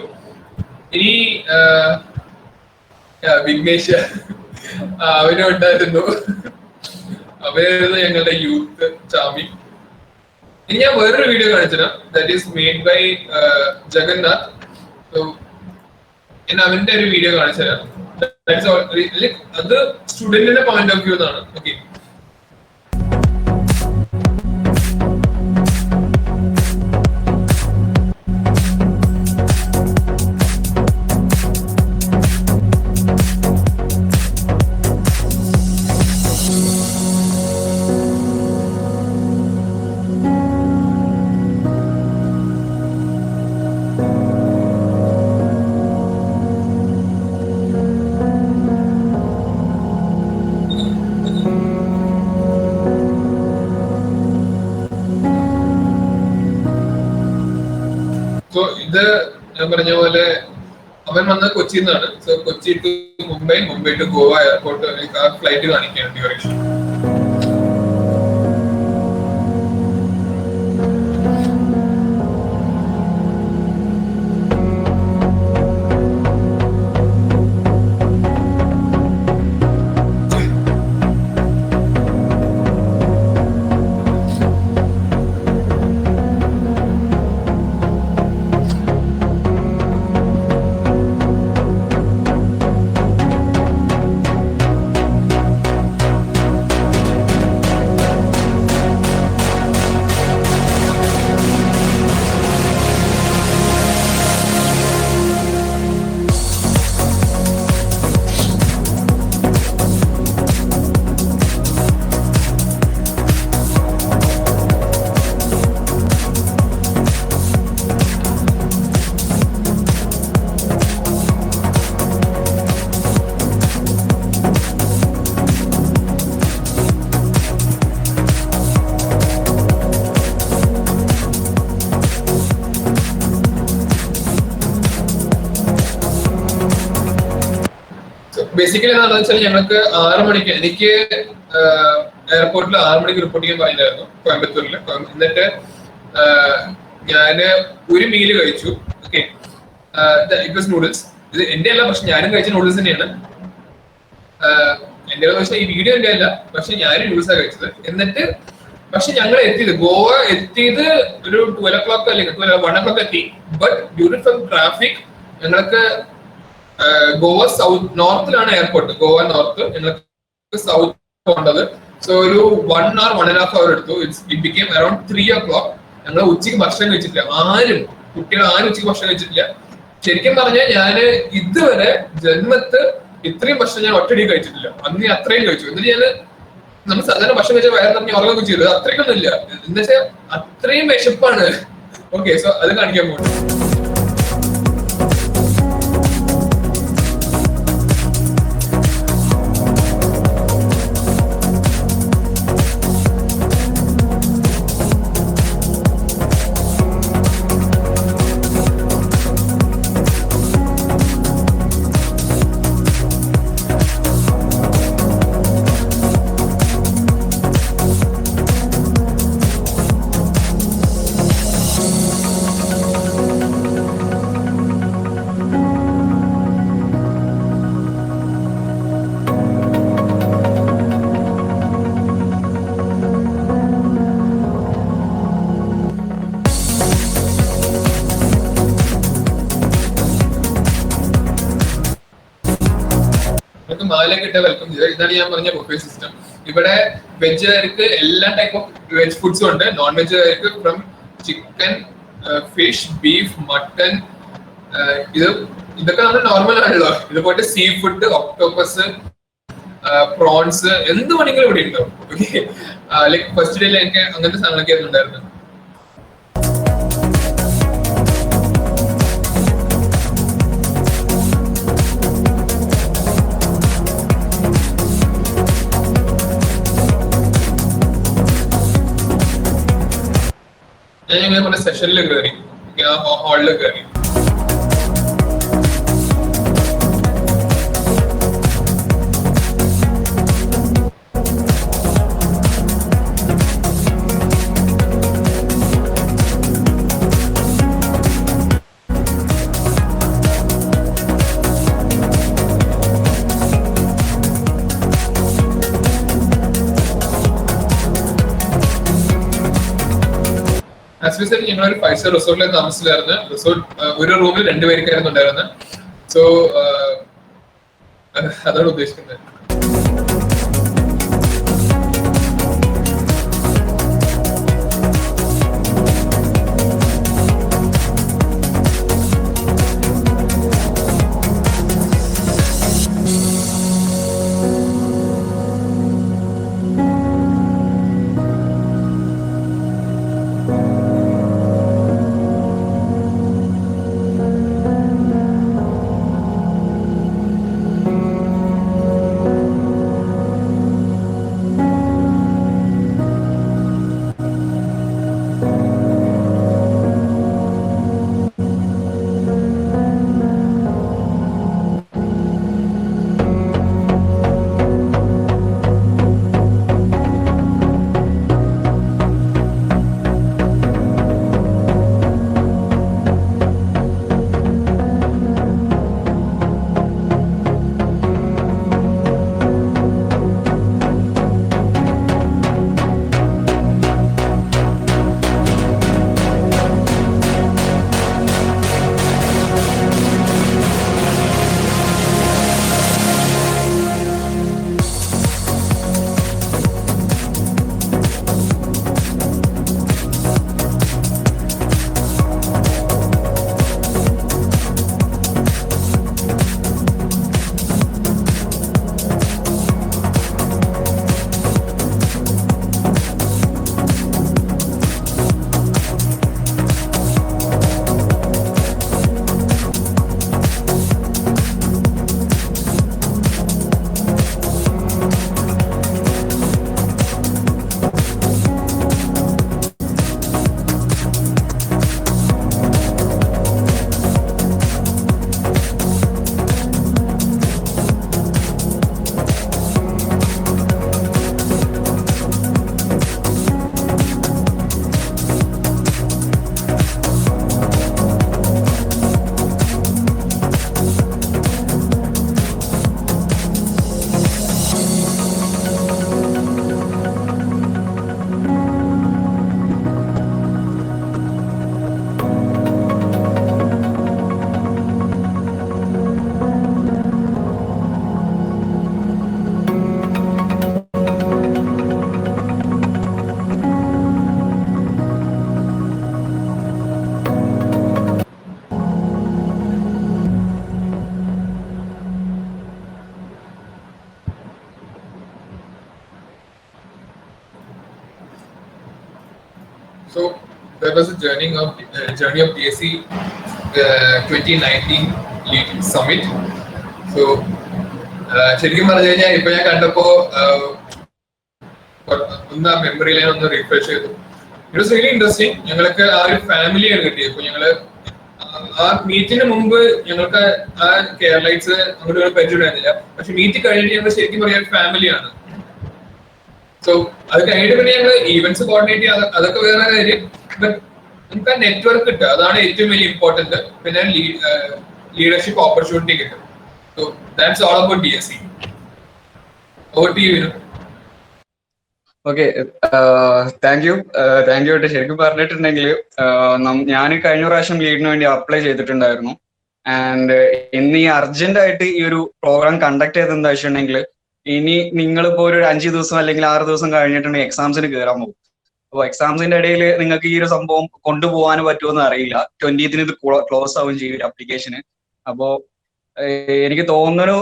ഇനി വിഘ്നേഷ് അവരും ഉണ്ടായിരുന്നു. അവരായിരുന്നു ഞങ്ങളുടെ യൂത്ത് ചാമി. ഇനി ഞാൻ വേറൊരു വീഡിയോ കാണിച്ചുതരാം. That is made by Jagannath. ഞാൻ അവന്റെ ഒരു വീഡിയോ കാണിച്ചുതരാം. അത് സ്റ്റുഡന്റിന്റെ പോയിന്റ് ഓഫ് വ്യൂ എന്നാണ്. ഓക്കെ, ഇത് ഞാൻ പറഞ്ഞ പോലെ അവൻ വന്നത് കൊച്ചിയിൽ നിന്നാണ്. So Kochi to Mumbai, Mumbai to Goa airport ആ ഫ്ലൈറ്റ് കാണിക്കുകയാണ് ഡ്യൂറേഷൻ. ബേസിക്കലി എന്താണെന്ന് വെച്ചാൽ ഞങ്ങൾക്ക് 6 മണിക്ക് എനിക്ക് എയർപോർട്ടിൽ 6 മണിക്ക് റിപ്പോർട്ട് ചെയ്യാൻ പറഞ്ഞായിരുന്നു കോയമ്പത്തൂരില്. എന്നിട്ട് ഞാന് ഒരു മീല് കഴിച്ചു. Okay, it was noodles. ഇത് എന്റെ അല്ല, പക്ഷെ ഞാനും കഴിച്ച നൂഡിൽസ് തന്നെയാണ്. എന്റെ പക്ഷെ ഈ വീഡിയോ എന്റെ അല്ല, പക്ഷെ ഞാനും നൂഡിൽസാണ് കഴിച്ചത്. എന്നിട്ട് പക്ഷെ ഞങ്ങൾ എത്തിയത് ഗോവ എത്തിയത് ഒരു 12 o'clock അല്ലെങ്കിൽ 1 o'clock എത്തി. ബട്ട് ഡ്യൂറിംഗ് ഫ്രം ട്രാഫിക് ഞങ്ങൾക്ക് ഗോവ സൗത്ത് നോർത്തിലാണ് എയർപോർട്ട്. ഗോവ നോർത്ത് ഞങ്ങൾക്ക് സൗത്ത് പോകേണ്ടത്. സോ ഒരു 1 hour 1.5 hour എടുത്തു. It became around 3 o'clock. ഞങ്ങൾ ഉച്ചയ്ക്ക് ഭക്ഷണം കഴിച്ചിട്ടില്ല. കുട്ടികൾ ആരും ഉച്ചയ്ക്ക് ഭക്ഷണം കഴിച്ചിട്ടില്ല. ശരിക്കും പറഞ്ഞാൽ ഞാന് ഇതുവരെ ജന്മത്ത് ഇത്രയും ഭക്ഷണം ഞാൻ ഒറ്റയടി കഴിച്ചിട്ടില്ല. അന്ന് അത്രയും കഴിച്ചു. എന്നിട്ട് ഞാൻ നമ്മൾ സാധാരണ ഭക്ഷണം കഴിച്ചാൽ വയറ് തന്നെ ഉറങ്ങുകയൊക്കെ ചെയ്തു. അത്രയ്ക്കൊന്നും ഇല്ല. എന്താ വെച്ചാൽ അത്രയും വിശപ്പാണ്. ഓക്കെ, സോ അത് കാണിക്കാൻ പോകും. മാലയൊക്കെ ഇട്ട് വെൽക്കം ചെയ്ത്. ഇതാണ് ഞാൻ പറഞ്ഞ ബുഫേ സിസ്റ്റം. ഇവിടെ വെജുകാർക്ക് എല്ലാ ടൈപ്പ് ഓഫ് വെജ് ഫുഡ്സും ഉണ്ട്. നോൺ വെജുകാർക്ക് from chicken, fish, beef, mutton, ഇതൊക്കെ നമ്മൾ നോർമൽ ആണല്ലോ. ഇതുപോലെ സീ ഫുഡ്, ഒക്ടോപ്പസ്, പ്രോൺസ്, എന്ത് വേണമെങ്കിലും ഇവിടെ ഉണ്ടാവും. ഓക്കെ, ലൈക്ക് ഫസ്റ്റ് ഡേയിൽ എനിക്ക് അങ്ങനത്തെ സാധനങ്ങളൊക്കെ ആയിരുന്നു ഉണ്ടായിരുന്നത്. ഞാൻ ഇങ്ങനെ പറഞ്ഞ സെഷനിൽ കയറി, ഹാളിൽ കയറി. ഞങ്ങളൊരു 5-star റിസോർട്ടിലേക്ക് താമസിച്ചില്ലായിരുന്നു. റിസോർട്ട് ഒരു റൂമിൽ 2 പേർക്കായിരുന്നു ഉണ്ടായിരുന്നത്. സോ അതാണ് ഉദ്ദേശിക്കുന്നത്. So there was a journey of DSC 2019 Lead Summit. So ശരിക്കും പറഞ്ഞു കഴിഞ്ഞാൽ ഇപ്പൊ ഞാൻ കണ്ടപ്പോ ഒന്ന് ആ മെമ്മറി ലൈൻ ഒന്ന് റീഫ്രഷ് ചെയ്തു. It was really interesting. ഞങ്ങൾക്ക് ആ ഒരു ഫാമിലിയാണ് കിട്ടിയത്. ഇപ്പൊ ഞങ്ങള് ആ മീറ്റിന് മുമ്പ് ഞങ്ങൾക്ക് ആ കേരളൈറ്റ്സ് അങ്ങോട്ട് ഒരു പരിചയമില്ല. പക്ഷെ മീറ്റ് കഴിഞ്ഞിട്ട് ഞങ്ങൾ ശരിക്കും പറയാൻ ഫാമിലിയാണ്. സോ അത് കഴിഞ്ഞിട്ട് പിന്നെ ഞങ്ങൾ ഈവന്റ്സ് കോർഡിനേറ്റ് ചെയ്യുക, അതൊക്കെ വേറെ കാര്യം. നമുക്ക് ആ നെറ്റ്വർക്ക് കിട്ടുക, അതാണ് ഏറ്റവും വലിയ ഇമ്പോർട്ടന്റ്. പിന്നെ ലീഡർഷിപ്പ് ഓപ്പർച്യൂണിറ്റി കിട്ടും. So that's all about DSC. Over to you Vinu. Okay, thank you. ശരിക്കും പറഞ്ഞിട്ടുണ്ടെങ്കിൽ ഞാൻ കഴിഞ്ഞ പ്രാവശ്യം ലീഡിന് വേണ്ടി അപ്ലൈ ചെയ്തിട്ടുണ്ടായിരുന്നു. ആൻഡ് ഇന്ന് ഈ അർജന്റ് ആയിട്ട് ഈ ഒരു പ്രോഗ്രാം കണ്ടക്ട് ചെയ്തെന്താ വെച്ചിട്ടുണ്ടെങ്കിൽ, ഇനി നിങ്ങളിപ്പോ ഒരു 5 ദിവസം അല്ലെങ്കിൽ 6 ദിവസം കഴിഞ്ഞിട്ടുണ്ടെങ്കിൽ എക്സാംസിന് കയറാൻ പോകും. അപ്പോൾ എക്സാംസിന്റെ ഇടയിൽ നിങ്ങൾക്ക് ഈ ഒരു സംഭവം കൊണ്ടുപോകാൻ പറ്റുമെന്ന് അറിയില്ല. 20th ഇത് ക്ലോസ് ആവുകയും ചെയ്യും അപ്ലിക്കേഷന്. അപ്പോ എനിക്ക് തോന്നുന്നു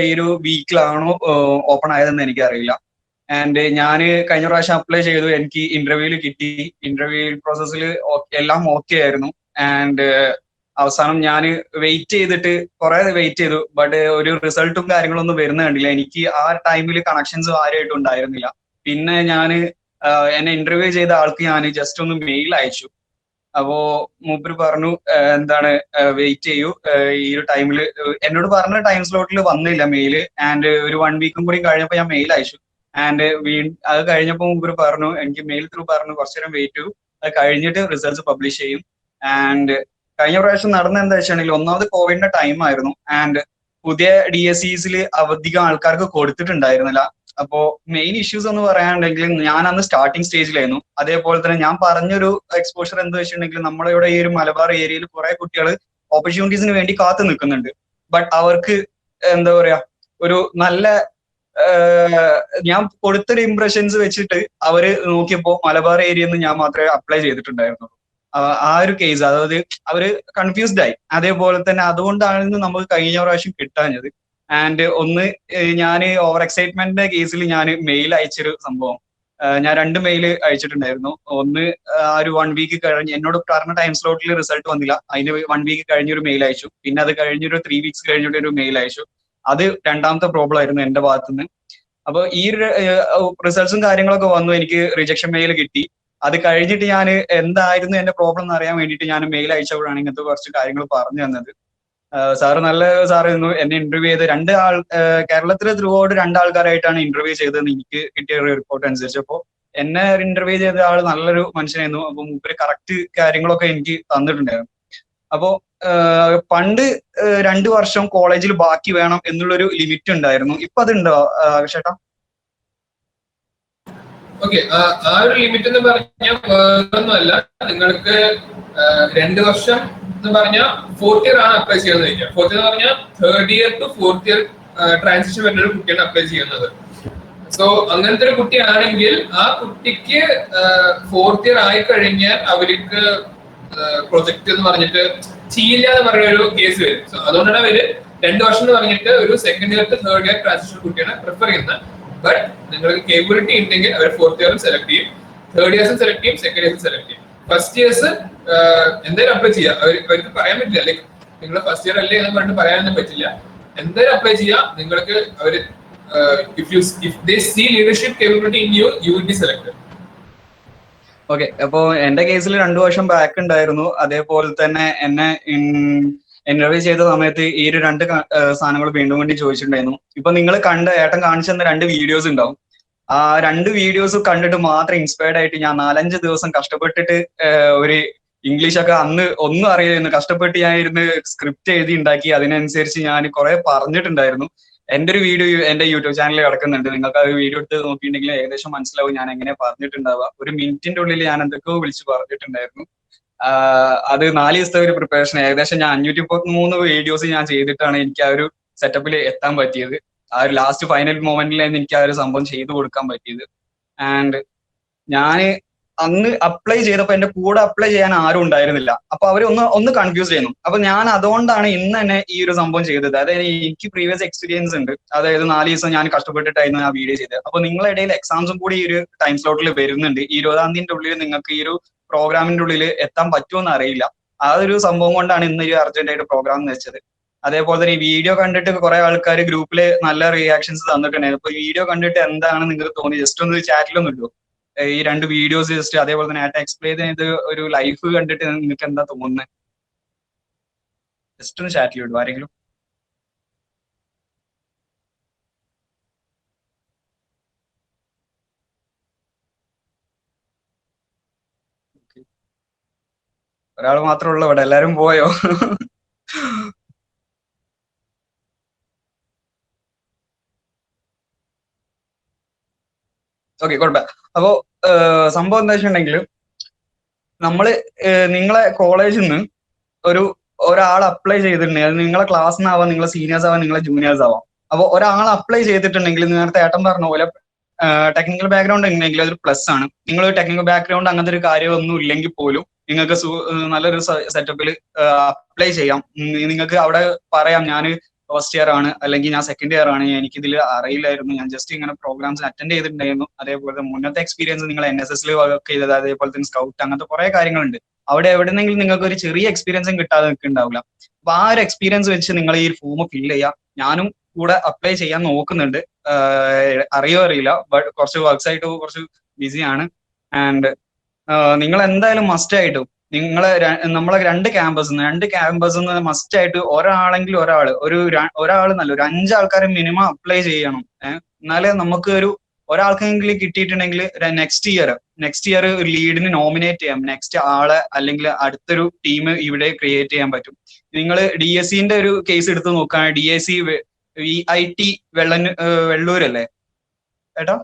ഈ ഒരു വീക്കിലാണോ ഓപ്പൺ ആയതെന്ന് എനിക്കറിയില്ല. ആൻഡ് ഞാൻ കഴിഞ്ഞ പ്രാവശ്യം അപ്ലൈ ചെയ്തു, എനിക്ക് ഇന്റർവ്യൂവിൽ കിട്ടി. ഇന്റർവ്യൂ പ്രോസസ്സിൽ എല്ലാം ഓക്കെ ആയിരുന്നു. ആൻഡ് അവസാനം ഞാൻ വെയിറ്റ് ചെയ്തു. ബട്ട് ഒരു റിസൾട്ടും കാര്യങ്ങളൊന്നും വരുന്ന കണ്ടില്ല. എനിക്ക് ആ ടൈമിൽ കണക്ഷൻസ് ആരുമായിട്ടും ഉണ്ടായിരുന്നില്ല. പിന്നെ ഞാൻ എന്നെ ഇന്റർവ്യൂ ചെയ്ത ആൾക്ക് ഞാൻ ജസ്റ്റ് ഒന്ന് മെയിൽ അയച്ചു. അപ്പോ മൂപ്പര് പറഞ്ഞു എന്താണ് വെയിറ്റ് ചെയ്യൂ, ഈ ഒരു ടൈമിൽ എന്നോട് പറഞ്ഞ ടൈം സ്ലോട്ടിൽ വന്നില്ല മെയില്. ആൻഡ് ഒരു 1 വീക്കും കൂടി കഴിഞ്ഞപ്പോൾ ഞാൻ മെയിൽ അയച്ചു. ആൻഡ് അത് കഴിഞ്ഞപ്പോൾ മൂപ്പര് പറഞ്ഞു, എനിക്ക് മെയിൽ ത്രൂ പറഞ്ഞു കുറച്ചു നേരം വെയിറ്റ് ചെയ്യൂ, അത് കഴിഞ്ഞിട്ട് റിസൾട്ട്സ് പബ്ലിഷ് ചെയ്യും. ആൻഡ് കഴിഞ്ഞ പ്രാവശ്യം നടന്ന എന്താ വെച്ചിട്ടുണ്ടെങ്കിൽ, ഒന്നാമത് കോവിഡിന്റെ ടൈം ആയിരുന്നു. ആൻഡ് പുതിയ DSCs അധികം ആൾക്കാർക്ക് കൊടുത്തിട്ടുണ്ടായിരുന്നില്ല. അപ്പോ മെയിൻ ഇഷ്യൂസ് എന്ന് പറയാനുണ്ടെങ്കിൽ, ഞാൻ അന്ന് സ്റ്റാർട്ടിങ് സ്റ്റേജിലായിരുന്നു. അതേപോലെ തന്നെ ഞാൻ പറഞ്ഞൊരു എക്സ്പോഷർ എന്താ വെച്ചിട്ടുണ്ടെങ്കിൽ, നമ്മുടെ ഇവിടെ ഈ ഒരു മലബാർ ഏരിയയിൽ കുറെ കുട്ടികൾ ഓപ്പർച്യൂണിറ്റീസിന് വേണ്ടി കാത്തു നിൽക്കുന്നുണ്ട്. ബട്ട് അവർക്ക് എന്താ പറയാ, ഒരു നല്ല ഞാൻ കൊടുത്തൊരു ഇംപ്രഷൻസ് വെച്ചിട്ട് അവര് നോക്കിയപ്പോ മലബാർ ഏരിയയിൽ നിന്ന് ഞാൻ മാത്രമേ അപ്ലൈ ചെയ്തിട്ടുണ്ടായിരുന്നുള്ളൂ. ആ ഒരു കേസ്, അതായത് അവര് കൺഫ്യൂസ്ഡ് ആയി. അതേപോലെ തന്നെ അതുകൊണ്ടാണ് നമുക്ക് കഴിഞ്ഞ പ്രാവശ്യം കിട്ടാഞ്ഞത്. ആൻഡ് ഒന്ന് ഞാൻ ഓവർ എക്സൈറ്റ്മെന്റിന്റെ കേസിൽ ഞാൻ മെയിൽ അയച്ചൊരു സംഭവം, ഞാൻ 2 മെയിൽ അയച്ചിട്ടുണ്ടായിരുന്നു. ഒന്ന് ആ ഒരു 1 വീക്ക് കഴിഞ്ഞ് എന്നോട് പറഞ്ഞ ടൈം സ്ലോട്ടിൽ റിസൾട്ട് വന്നില്ല, അതിന് 1 വീക്ക് കഴിഞ്ഞൊരു മെയിൽ അയച്ചു. പിന്നെ അത് കഴിഞ്ഞൊരു 3 വീക്സ് കഴിഞ്ഞിട്ട് ഒരു മെയിൽ അയച്ചു. അത് രണ്ടാമത്തെ പ്രോബ്ലം ആയിരുന്നു എന്റെ ഭാഗത്തുനിന്ന്. അപ്പൊ ഈ റിസൾട്ട്സും കാര്യങ്ങളൊക്കെ വന്നു, എനിക്ക് റിജക്ഷൻ മെയിൽ കിട്ടി. അത് കഴിഞ്ഞിട്ട് ഞാൻ എന്തായിരുന്നു എന്റെ പ്രോബ്ലം എന്ന് അറിയാൻ വേണ്ടിയിട്ട് ഞാൻ മെയിൽ അയച്ചപ്പോഴാണ് ഇങ്ങനത്തെ കുറച്ച് കാര്യങ്ങൾ പറഞ്ഞു തന്നത്. സാറ് നല്ല സാറായിരുന്നു. എന്നെ ഇന്റർവ്യൂ ചെയ്ത് കേരളത്തിലെ ത്രൂ ഔട്ട് 2 ആൾക്കാരായിട്ടാണ് ഇന്റർവ്യൂ ചെയ്തതെന്ന് എനിക്ക് കിട്ടിയ റിപ്പോർട്ട് അനുസരിച്ച്. അപ്പോൾ എന്നെ ഇന്റർവ്യൂ ചെയ്ത ആൾ നല്ലൊരു മനുഷ്യനായിരുന്നു. അപ്പൊ മൂപ്പര് കറക്റ്റ് കാര്യങ്ങളൊക്കെ എനിക്ക് തന്നിട്ടുണ്ടായിരുന്നു. അപ്പോ പണ്ട് 2 വർഷം കോളേജിൽ ബാക്കി വേണം എന്നുള്ളൊരു ലിമിറ്റ് ഉണ്ടായിരുന്നു. ഇപ്പൊ അതുണ്ടോ ചേട്ടാ? ഓക്കെ, ആ ഒരു ലിമിറ്റ് എന്ന് പറഞ്ഞാൽ വേറൊന്നുമല്ല. നിങ്ങൾക്ക് 2 വർഷം എന്ന് പറഞ്ഞാൽ 4th ഇയർ ആണ് അപ്ലൈ ചെയ്യുന്നത്. 4th എന്ന് പറഞ്ഞാൽ 3rd year to 4th year transition വരുന്ന ഒരു കുട്ടിയാണ് അപ്ലൈ ചെയ്യുന്നത്. സോ അങ്ങനത്തെ ഒരു കുട്ടിയാണെങ്കിൽ ആ കുട്ടിക്ക് 4th ഇയർ ആയി കഴിഞ്ഞാൽ അവർക്ക് പ്രൊജക്ട് എന്ന് പറഞ്ഞിട്ട് ചെയ്യില്ല എന്ന് പറയുന്ന ഒരു കേസ് വരും. സോ അതുകൊണ്ടാണ് അവര് 2 വർഷം എന്ന് പറഞ്ഞിട്ട് ഒരു 2nd year to 3rd year transition കുട്ടിയാണ് പ്രിഫർ ചെയ്യുന്നത്. ബട്ട് നിങ്ങൾക്ക് കേബിലിറ്റി ഉണ്ടെങ്കിൽ അവർ 4th ഇയറും സെലക്ട് ചെയ്യും, 3rd ഇയേഴ്സും സെലക്ട് ചെയ്യും, 2nd ഇയേഴ്സും സെലക്ട് ചെയ്യും. ഫസ്റ്റ് ഇയേഴ്സ് എന്തായാലും അപ്ലൈ ചെയ്യാം. അവർക്ക് പറയാൻ പറ്റില്ല, ലൈക്ക് നിങ്ങൾ ഫസ്റ്റ് ഇയർ അല്ലേ എന്ന് പറഞ്ഞിട്ട് പറയാനൊന്നും പറ്റില്ല. എന്തായാലും അപ്ലൈ ചെയ്യാം. നിങ്ങൾക്ക് അവർ if they see leadership capability in you, you will be selected. Okay, അപ്പോ എന്റെ കേസിൽ 2 വർഷം ബാക്ക് ഉണ്ടായിരുന്നു. അതേപോലെ തന്നെ എന്നെ ഇന്റർവ്യൂ ചെയ്ത സമയത്ത് ഈ ഒരു 2 സാധനങ്ങൾ വീണ്ടും വേണ്ടി ചോദിച്ചിട്ടുണ്ടായിരുന്നു. ഇപ്പൊ നിങ്ങൾ ഏട്ടൻ കാണിച്ചു തന്ന 2 വീഡിയോസ് ഉണ്ടാവും. ആ 2 വീഡിയോസ് കണ്ടിട്ട് മാത്രം ഇൻസ്പയർഡ് ആയിട്ട് ഞാൻ 4-5 ദിവസം കഷ്ടപ്പെട്ടിട്ട് ഒരു ഇംഗ്ലീഷൊക്കെ അന്ന് ഒന്നും അറിയായിരുന്നു, കഷ്ടപ്പെട്ട് ഞാൻ ഇരുന്ന് സ്ക്രിപ്റ്റ് എഴുതി ഉണ്ടാക്കി. അതിനനുസരിച്ച് ഞാൻ കുറെ പറഞ്ഞിട്ടുണ്ടായിരുന്നു. എന്റെ ഒരു വീഡിയോ എന്റെ യൂട്യൂബ് ചാനലിൽ കിടക്കുന്നുണ്ട്. നിങ്ങൾക്ക് ആ വീഡിയോ എടുത്ത് നോക്കിയിട്ടുണ്ടെങ്കിൽ ഏകദേശം മനസ്സിലാവും ഞാൻ എങ്ങനെ പറഞ്ഞിട്ടുണ്ടാവുക. 1 മിനിറ്റിന്റെ ഉള്ളിൽ ഞാൻ എന്തൊക്കെയോ വിളിച്ച് പറഞ്ഞിട്ടുണ്ടായിരുന്നു. അത് 4 ദിവസത്തെ ഒരു പ്രിപ്പറേഷൻ. ഏകദേശം ഞാൻ 533 വീഡിയോസ് ഞാൻ ചെയ്തിട്ടാണ് എനിക്ക് ആ ഒരു സെറ്റപ്പിൽ എത്താൻ പറ്റിയത്. ആ ഒരു ലാസ്റ്റ് ഫൈനൽ മൊമെന്റിലായിരുന്നു എനിക്ക് ആ ഒരു സംഭവം ചെയ്തു കൊടുക്കാൻ പറ്റിയത്. ആൻഡ് ഞാന് അന്ന് അപ്ലൈ ചെയ്തപ്പോ എന്റെ കൂടെ അപ്ലൈ ചെയ്യാൻ ആരും ഉണ്ടായിരുന്നില്ല. അപ്പൊ അവർ ഒന്ന് കൺഫ്യൂസ് ചെയ്യുന്നു. അപ്പൊ ഞാൻ അതുകൊണ്ടാണ് ഇന്ന് തന്നെ ഈ ഒരു സംഭവം ചെയ്തത്. അതായത് എനിക്ക് പ്രീവിയസ് എക്സ്പീരിയൻസ് ഉണ്ട്. അതായത് 4 ദിവസം ഞാൻ കഷ്ടപ്പെട്ടിട്ടായിരുന്നു ആ വീഡിയോ ചെയ്തത്. അപ്പൊ നിങ്ങളുടെ ഇടയിൽ എക്സാംസും കൂടി ഈ ഒരു ടൈം സ്ലോട്ടിൽ വരുന്നുണ്ട്. 20ാം തീയതിന്റെ ഉള്ളിൽ നിങ്ങൾക്ക് ഈ ഒരു പ്രോഗ്രാമിന്റെ ഉള്ളിൽ എത്താൻ പറ്റുമെന്ന് അറിയില്ല. ആ ഒരു സംഭവം കൊണ്ടാണ് ഇന്ന് ഈ അർജന്റ് ആയിട്ട് പ്രോഗ്രാം എന്ന് വെച്ചത്. അതേപോലെ തന്നെ ഈ വീഡിയോ കണ്ടിട്ട് കുറെ ആൾക്കാർ ഗ്രൂപ്പിൽ നല്ല റിയാക്ഷൻസ് തന്നിട്ടുണ്ടായിരുന്നു. അപ്പൊ വീഡിയോ കണ്ടിട്ട് എന്താണ് നിങ്ങൾക്ക് തോന്നി, ജസ്റ്റ് ഒന്ന് ചാറ്റിലൊന്നും ഇല്ലയോ ഈ 2 വീഡിയോസ് ജസ്റ്റ്, അതേപോലെ തന്നെ ആയിട്ട് എക്സ്പ്ലെയിൻ ചെയ്ത് ഒരു ലൈഫ് കണ്ടിട്ട് നിങ്ങൾക്ക് എന്താ തോന്നുന്നത്? ജസ്റ്റ് ഒന്ന് ചാറ്റിൽ ഇടും ആരെങ്കിലും. ഒരാൾ മാത്രമേ ഉള്ളൂ ഇവിടെ, എല്ലാരും പോയോ? ഓക്കെ, കുഴപ്പമില്ല. അപ്പോ സംഭവം എന്താ വെച്ചിട്ടുണ്ടെങ്കിൽ, നമ്മള് നിങ്ങളെ കോളേജിൽ നിന്ന് ഒരാൾ അപ്ലൈ ചെയ്തിട്ടുണ്ടെങ്കിൽ, അത് നിങ്ങളെ ക്ലാസ് നിന്നാവാം, നിങ്ങളെ സീനിയേഴ്സ് ആവാം, നിങ്ങളെ ജൂനിയേഴ്സ് ആവാം. അപ്പോൾ ഒരാൾ അപ്ലൈ ചെയ്തിട്ടുണ്ടെങ്കിൽ, നേരത്തെ ഏട്ടൻ പറഞ്ഞ പോലെ ടെക്നിക്കൽ ബാക്ക്ഗ്രൗണ്ട് ഉണ്ടെങ്കിൽ അതൊരു പ്ലസ് ആണ്. നിങ്ങൾ ടെക്നിക്കൽ ബാക്ക്ഗ്രൗണ്ട് അങ്ങനത്തെ ഒരു കാര്യമൊന്നും ഇല്ലെങ്കിൽ പോലും നിങ്ങൾക്ക് നല്ലൊരു സെറ്റപ്പിൽ അപ്ലൈ ചെയ്യാം. നിങ്ങൾക്ക് അവിടെ പറയാം, ഞാൻ ഫസ്റ്റ് ഇയർ ആണ്, അല്ലെങ്കിൽ ഞാൻ സെക്കൻഡ് ഇയർ ആണ്, എനിക്കിതിൽ അറിയില്ലായിരുന്നു, ഞാൻ ജസ്റ്റ് ഇങ്ങനെ പ്രോഗ്രാംസ് അറ്റൻഡ് ചെയ്തിട്ടുണ്ടായിരുന്നു. അതേപോലെ മുന്നത്തെ എക്സ്പീരിയൻസ് നിങ്ങൾ NSS വർക്ക് ചെയ്തത്, അതേപോലെ തന്നെ സ്കൗട്ട്, അങ്ങനത്തെ കുറെ കാര്യങ്ങളുണ്ട്. അവിടെ എവിടെന്നെങ്കിലും നിങ്ങൾക്ക് ഒരു ചെറിയ എക്സ്പീരിയൻസും കിട്ടാതെ നിൽക്കുന്നുണ്ടാവില്ല. അപ്പൊ ആ ഒരു എക്സ്പീരിയൻസ് വെച്ച് നിങ്ങൾ ഈ ഫോം ഫില്ല് ചെയ്യാം. ഞാനും കൂടെ അപ്ലൈ ചെയ്യാൻ നോക്കുന്നുണ്ട്. അറിയോ അറിയില്ല, ബട്ട് കുറച്ച് വർക്ക്സ് ആയിട്ട് കുറച്ച് ബിസിയാണ്. ആൻഡ് നിങ്ങൾ എന്തായാലും മസ്റ്റ് ആയിട്ടും നമ്മളെ രണ്ട് ക്യാമ്പസ് മസ്റ്റ് ആയിട്ട് ഒരാളെങ്കിലും ഒരാൾ നല്ല ഒരു 5 ആൾക്കാരെ മിനിമം അപ്ലൈ ചെയ്യണം. എന്നാലേ നമുക്ക് ഒരാൾക്കെങ്കിലും കിട്ടിയിട്ടുണ്ടെങ്കിൽ നെക്സ്റ്റ് ഇയർ ഒരു ലീഡിന് നോമിനേറ്റ് ചെയ്യാം. നെക്സ്റ്റ് ആളെ അല്ലെങ്കിൽ അടുത്തൊരു ടീം ഇവിടെ ക്രിയേറ്റ് ചെയ്യാൻ പറ്റും. നിങ്ങൾ DSCന്റെ ഒരു കേസ് എടുത്ത് നോക്കുകയാണെങ്കിൽ, DSC VIT വെള്ളൂരല്ലേ ഏട്ടാ?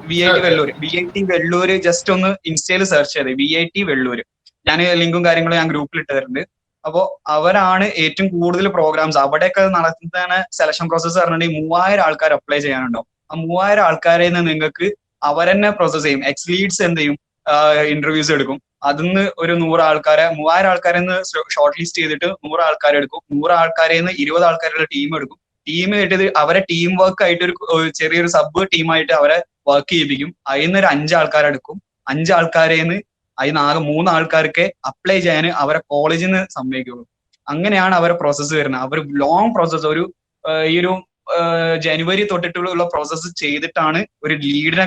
VIT വെള്ളൂര് ജസ്റ്റ് ഒന്ന് ഇൻസ്റ്റയിൽ സെർച്ച് ചെയ്ത് VIT വെള്ളൂര്, ഞാൻ ലിങ്കും കാര്യങ്ങളും ഞാൻ ഗ്രൂപ്പിൽ ഇട്ട് തരുന്നുണ്ട്. അപ്പോൾ അവരാണ് ഏറ്റവും കൂടുതൽ പ്രോഗ്രാംസ് അവിടെയൊക്കെ നടത്തുന്ന സെലക്ഷൻ പ്രോസസ്സ് പറഞ്ഞിട്ടുണ്ടെങ്കിൽ 3000 ആൾക്കാർ അപ്ലൈ ചെയ്യാനുണ്ടാവും. ആ 3000 ആൾക്കാരെ നിങ്ങൾക്ക് അവരെന്നെ പ്രോസസ് ചെയ്യും. എക്സ് ലീഡ്സ് എന്ത് ചെയ്യും, ഇന്റർവ്യൂസ് എടുക്കും. അതിന്ന് ഒരു 3000 ആൾക്കാരെ ഷോർട്ട് ലിസ്റ്റ് ചെയ്തിട്ട് 100 ആൾക്കാരെ എടുക്കും. 100 ആൾക്കാരെ 20 ആൾക്കാരുടെ ടീം എടുക്കും. ടീം ആയിട്ട് അവരെ ടീം വർക്ക് ആയിട്ട് ഒരു ചെറിയൊരു സബ് ടീമായിട്ട് അവരെ വർക്ക് ചെയ്യിപ്പിക്കും. അതിന്ന് ഒരു 5 ആൾക്കാരെടുക്കും. 5 ആൾക്കാരെന്ന് അതിന് ആകെ 3 ആൾക്കാർക്ക് അപ്ലൈ ചെയ്യാൻ അവരെ കോളേജിൽ നിന്ന് സമ്മതിക്കുള്ളൂ. അങ്ങനെയാണ് അവരെ പ്രോസസ്സ് വരുന്നത്. അവർ ലോങ് പ്രോസസ്സ്, ഈ ഒരു ജനുവരി തൊട്ടിട്ടുള്ള പ്രോസസ്സ് ചെയ്തിട്ടാണ് ഒരു ലീഡിനെ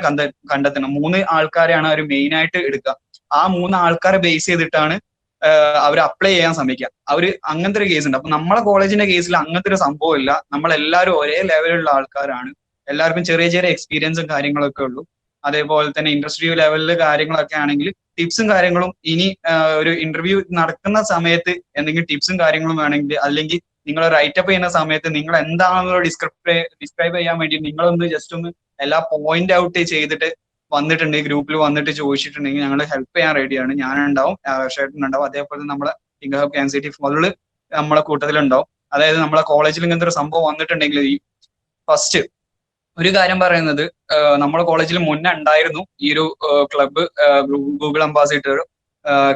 കണ്ടെത്തുന്നത്. 3 ആൾക്കാരെയാണ് അവർ മെയിൻ ആയിട്ട് എടുക്കുക. ആ 3 ആൾക്കാരെ ബേസ് ചെയ്തിട്ടാണ് അവർ അപ്ലൈ ചെയ്യാൻ ശ്രമിക്കുക. അങ്ങനത്തെ ഒരു കേസ് ഉണ്ട്. അപ്പൊ നമ്മളെ കോളേജിന്റെ കേസിൽ അങ്ങനത്തെ ഒരു സംഭവം ഇല്ല. നമ്മളെല്ലാവരും ഒരേ ലെവലുള്ള ആൾക്കാരാണ്. എല്ലാവർക്കും ചെറിയ ചെറിയ എക്സ്പീരിയൻസും കാര്യങ്ങളൊക്കെ ഉള്ളൂ. അതേപോലെ തന്നെ ഇൻഡസ്ട്രി ലെവലില് കാര്യങ്ങളൊക്കെ ആണെങ്കിൽ ടിപ്സും കാര്യങ്ങളും ഇനി ഒരു ഇന്റർവ്യൂ നടക്കുന്ന സമയത്ത് എന്തെങ്കിലും ടിപ്സും കാര്യങ്ങളും വേണമെങ്കിൽ, അല്ലെങ്കിൽ നിങ്ങൾ റൈറ്റപ്പ് ചെയ്യുന്ന സമയത്ത് നിങ്ങൾ എന്താണെന്നുള്ള ഡിസ്ക്രൈബ് ചെയ്യാൻ വേണ്ടി നിങ്ങളൊന്ന് ജസ്റ്റ് ഒന്ന് എല്ലാ പോയിന്റ് ഔട്ട് ചെയ്തിട്ട് വന്നിട്ടുണ്ടെങ്കിൽ, ഗ്രൂപ്പിൽ വന്നിട്ട് ചോദിച്ചിട്ടുണ്ടെങ്കിൽ ഞങ്ങൾ ഹെൽപ്പ് ചെയ്യാൻ റെഡിയാണ്. ഞാനുണ്ടാവും, ഷേട്ടനുണ്ടാവും, അതേപോലെ നമ്മളെ ഇൻകഹബ് ക്യാൻസിറ്റി ഫുള്ള് നമ്മളെ കൂട്ടത്തിലുണ്ടാവും. അതായത് നമ്മളെ കോളേജിൽ ഇങ്ങനത്തെ ഒരു സംഭവം വന്നിട്ടുണ്ടെങ്കിൽ, ഫസ്റ്റ് ഒരു കാര്യം പറയുന്നത്, നമ്മുടെ കോളേജിൽ മുന്നേ ഉണ്ടായിരുന്നു ഈ ഒരു ക്ലബ്ബ്, ഗൂഗിൾ അംബാസിഡർ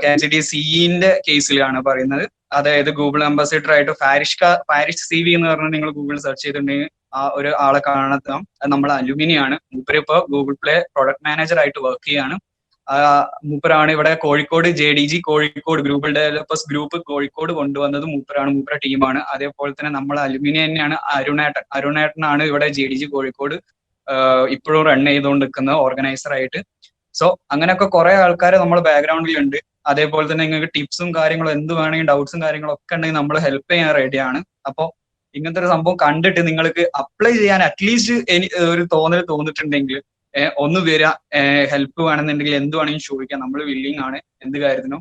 ക്യാൻസിറ്റി സിഇന്റെ കേസിലാണ് പറയുന്നത്. അതായത് ഗൂഗിൾ അംബാസിഡർ ആയിട്ട് ഫാരിഷ് CV എന്ന് പറഞ്ഞാൽ നിങ്ങൾ ഗൂഗിൾ സെർച്ച് ചെയ്തിട്ടുണ്ടെങ്കിൽ ആ ഒരു ആളെ കാണത്താം. അത് നമ്മളെ അലുമിനിയാണ്. മൂപ്പര് ഇപ്പൊ ഗൂഗിൾ പ്ലേ പ്രൊഡക്ട് മാനേജർ ആയിട്ട് വർക്ക് ചെയ്യാണ്. മൂപ്പരാണ് ഇവിടെ Kozhikode JDG Kozhikode group developers group Kozhikode കൊണ്ടുവന്നത് മൂപ്പരാണ്, മൂപ്പര ടീമാണ്. അതേപോലെ തന്നെ നമ്മളെ അലുമിനി തന്നെയാണ് അരുണേട്ടനാണ് ഇവിടെ JDG കോഴിക്കോട് ഇപ്പോഴും റൺ ചെയ്തുകൊണ്ടിരിക്കുന്ന ഓർഗനൈസർ ആയിട്ട്. സോ അങ്ങനെയൊക്കെ കുറെ ആൾക്കാർ നമ്മുടെ ബാക്ക്ഗ്രൗണ്ടിൽ ഉണ്ട്. അതേപോലെ തന്നെ നിങ്ങൾക്ക് ടിപ്സും കാര്യങ്ങളും എന്ത് വേണമെങ്കിൽ ഡൗട്ട്സും കാര്യങ്ങളും ഒക്കെ ഉണ്ടെങ്കിൽ നമ്മൾ ഹെൽപ്പ് ചെയ്യാൻ റെഡിയാണ്. അപ്പോൾ ഇങ്ങനത്തെ ഒരു സംഭവം കണ്ടിട്ട് നിങ്ങൾക്ക് അപ്ലൈ ചെയ്യാൻ അറ്റ്ലീസ്റ്റ് ഒരു തോന്നിട്ടുണ്ടെങ്കിൽ ഒന്ന് വരിക, ഹെൽപ്പ് വേണമെന്നുണ്ടെങ്കിൽ എന്ത് വേണമെങ്കിലും ചോദിക്കാം, നമ്മൾ വില്ലിങ് ആണ് എന്ത് കാര്യത്തിനും.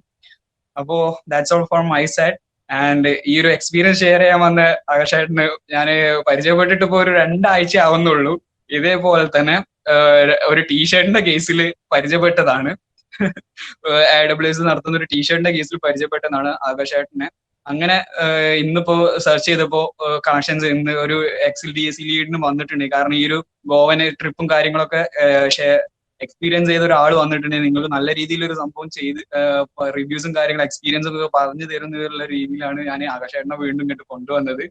അപ്പോ that's all for my side. And ഈ ഒരു എക്സ്പീരിയൻസ് ഷെയർ ചെയ്യാൻ വന്ന ആകാശേട്ടന് ഞാൻ പരിചയപ്പെട്ടിട്ട് ഇപ്പോ ഒരു 2 ആഴ്ച ആവുന്നുള്ളൂ. ഇതേപോലെ തന്നെ ഒരു ടീഷർട്ടിന്റെ കേസിൽ പരിചയപ്പെട്ടതാണ്. AWS നടത്തുന്ന ഒരു ടീഷർട്ടിന്റെ കേസിൽ പരിചയപ്പെട്ടതാണ് ആകാശേട്ടനെ. അങ്ങനെ ഇന്നിപ്പോ സെർച്ച് ചെയ്തപ്പോ കണക്ഷൻസ് ഇന്ന് ഒരു DSC ലീഡിന് വന്നിട്ടുണ്ട്. കാരണം ഈ ഒരു ഗോവന് ട്രിപ്പും കാര്യങ്ങളൊക്കെ എക്സ്പീരിയൻസ് ചെയ്ത ഒരാൾ വന്നിട്ടുണ്ടെങ്കിൽ നിങ്ങൾക്ക് നല്ല രീതിയിൽ ഒരു സംഭവം ചെയ്ത് റിവ്യൂസും കാര്യങ്ങളും എക്സ്പീരിയൻസും ഒക്കെ പറഞ്ഞു തരുന്ന രീതിയിലാണ് ഞാൻ ആകാശേട്ടനെ വീണ്ടും ഇങ്ങോട്ട് കൊണ്ടുവന്നത്.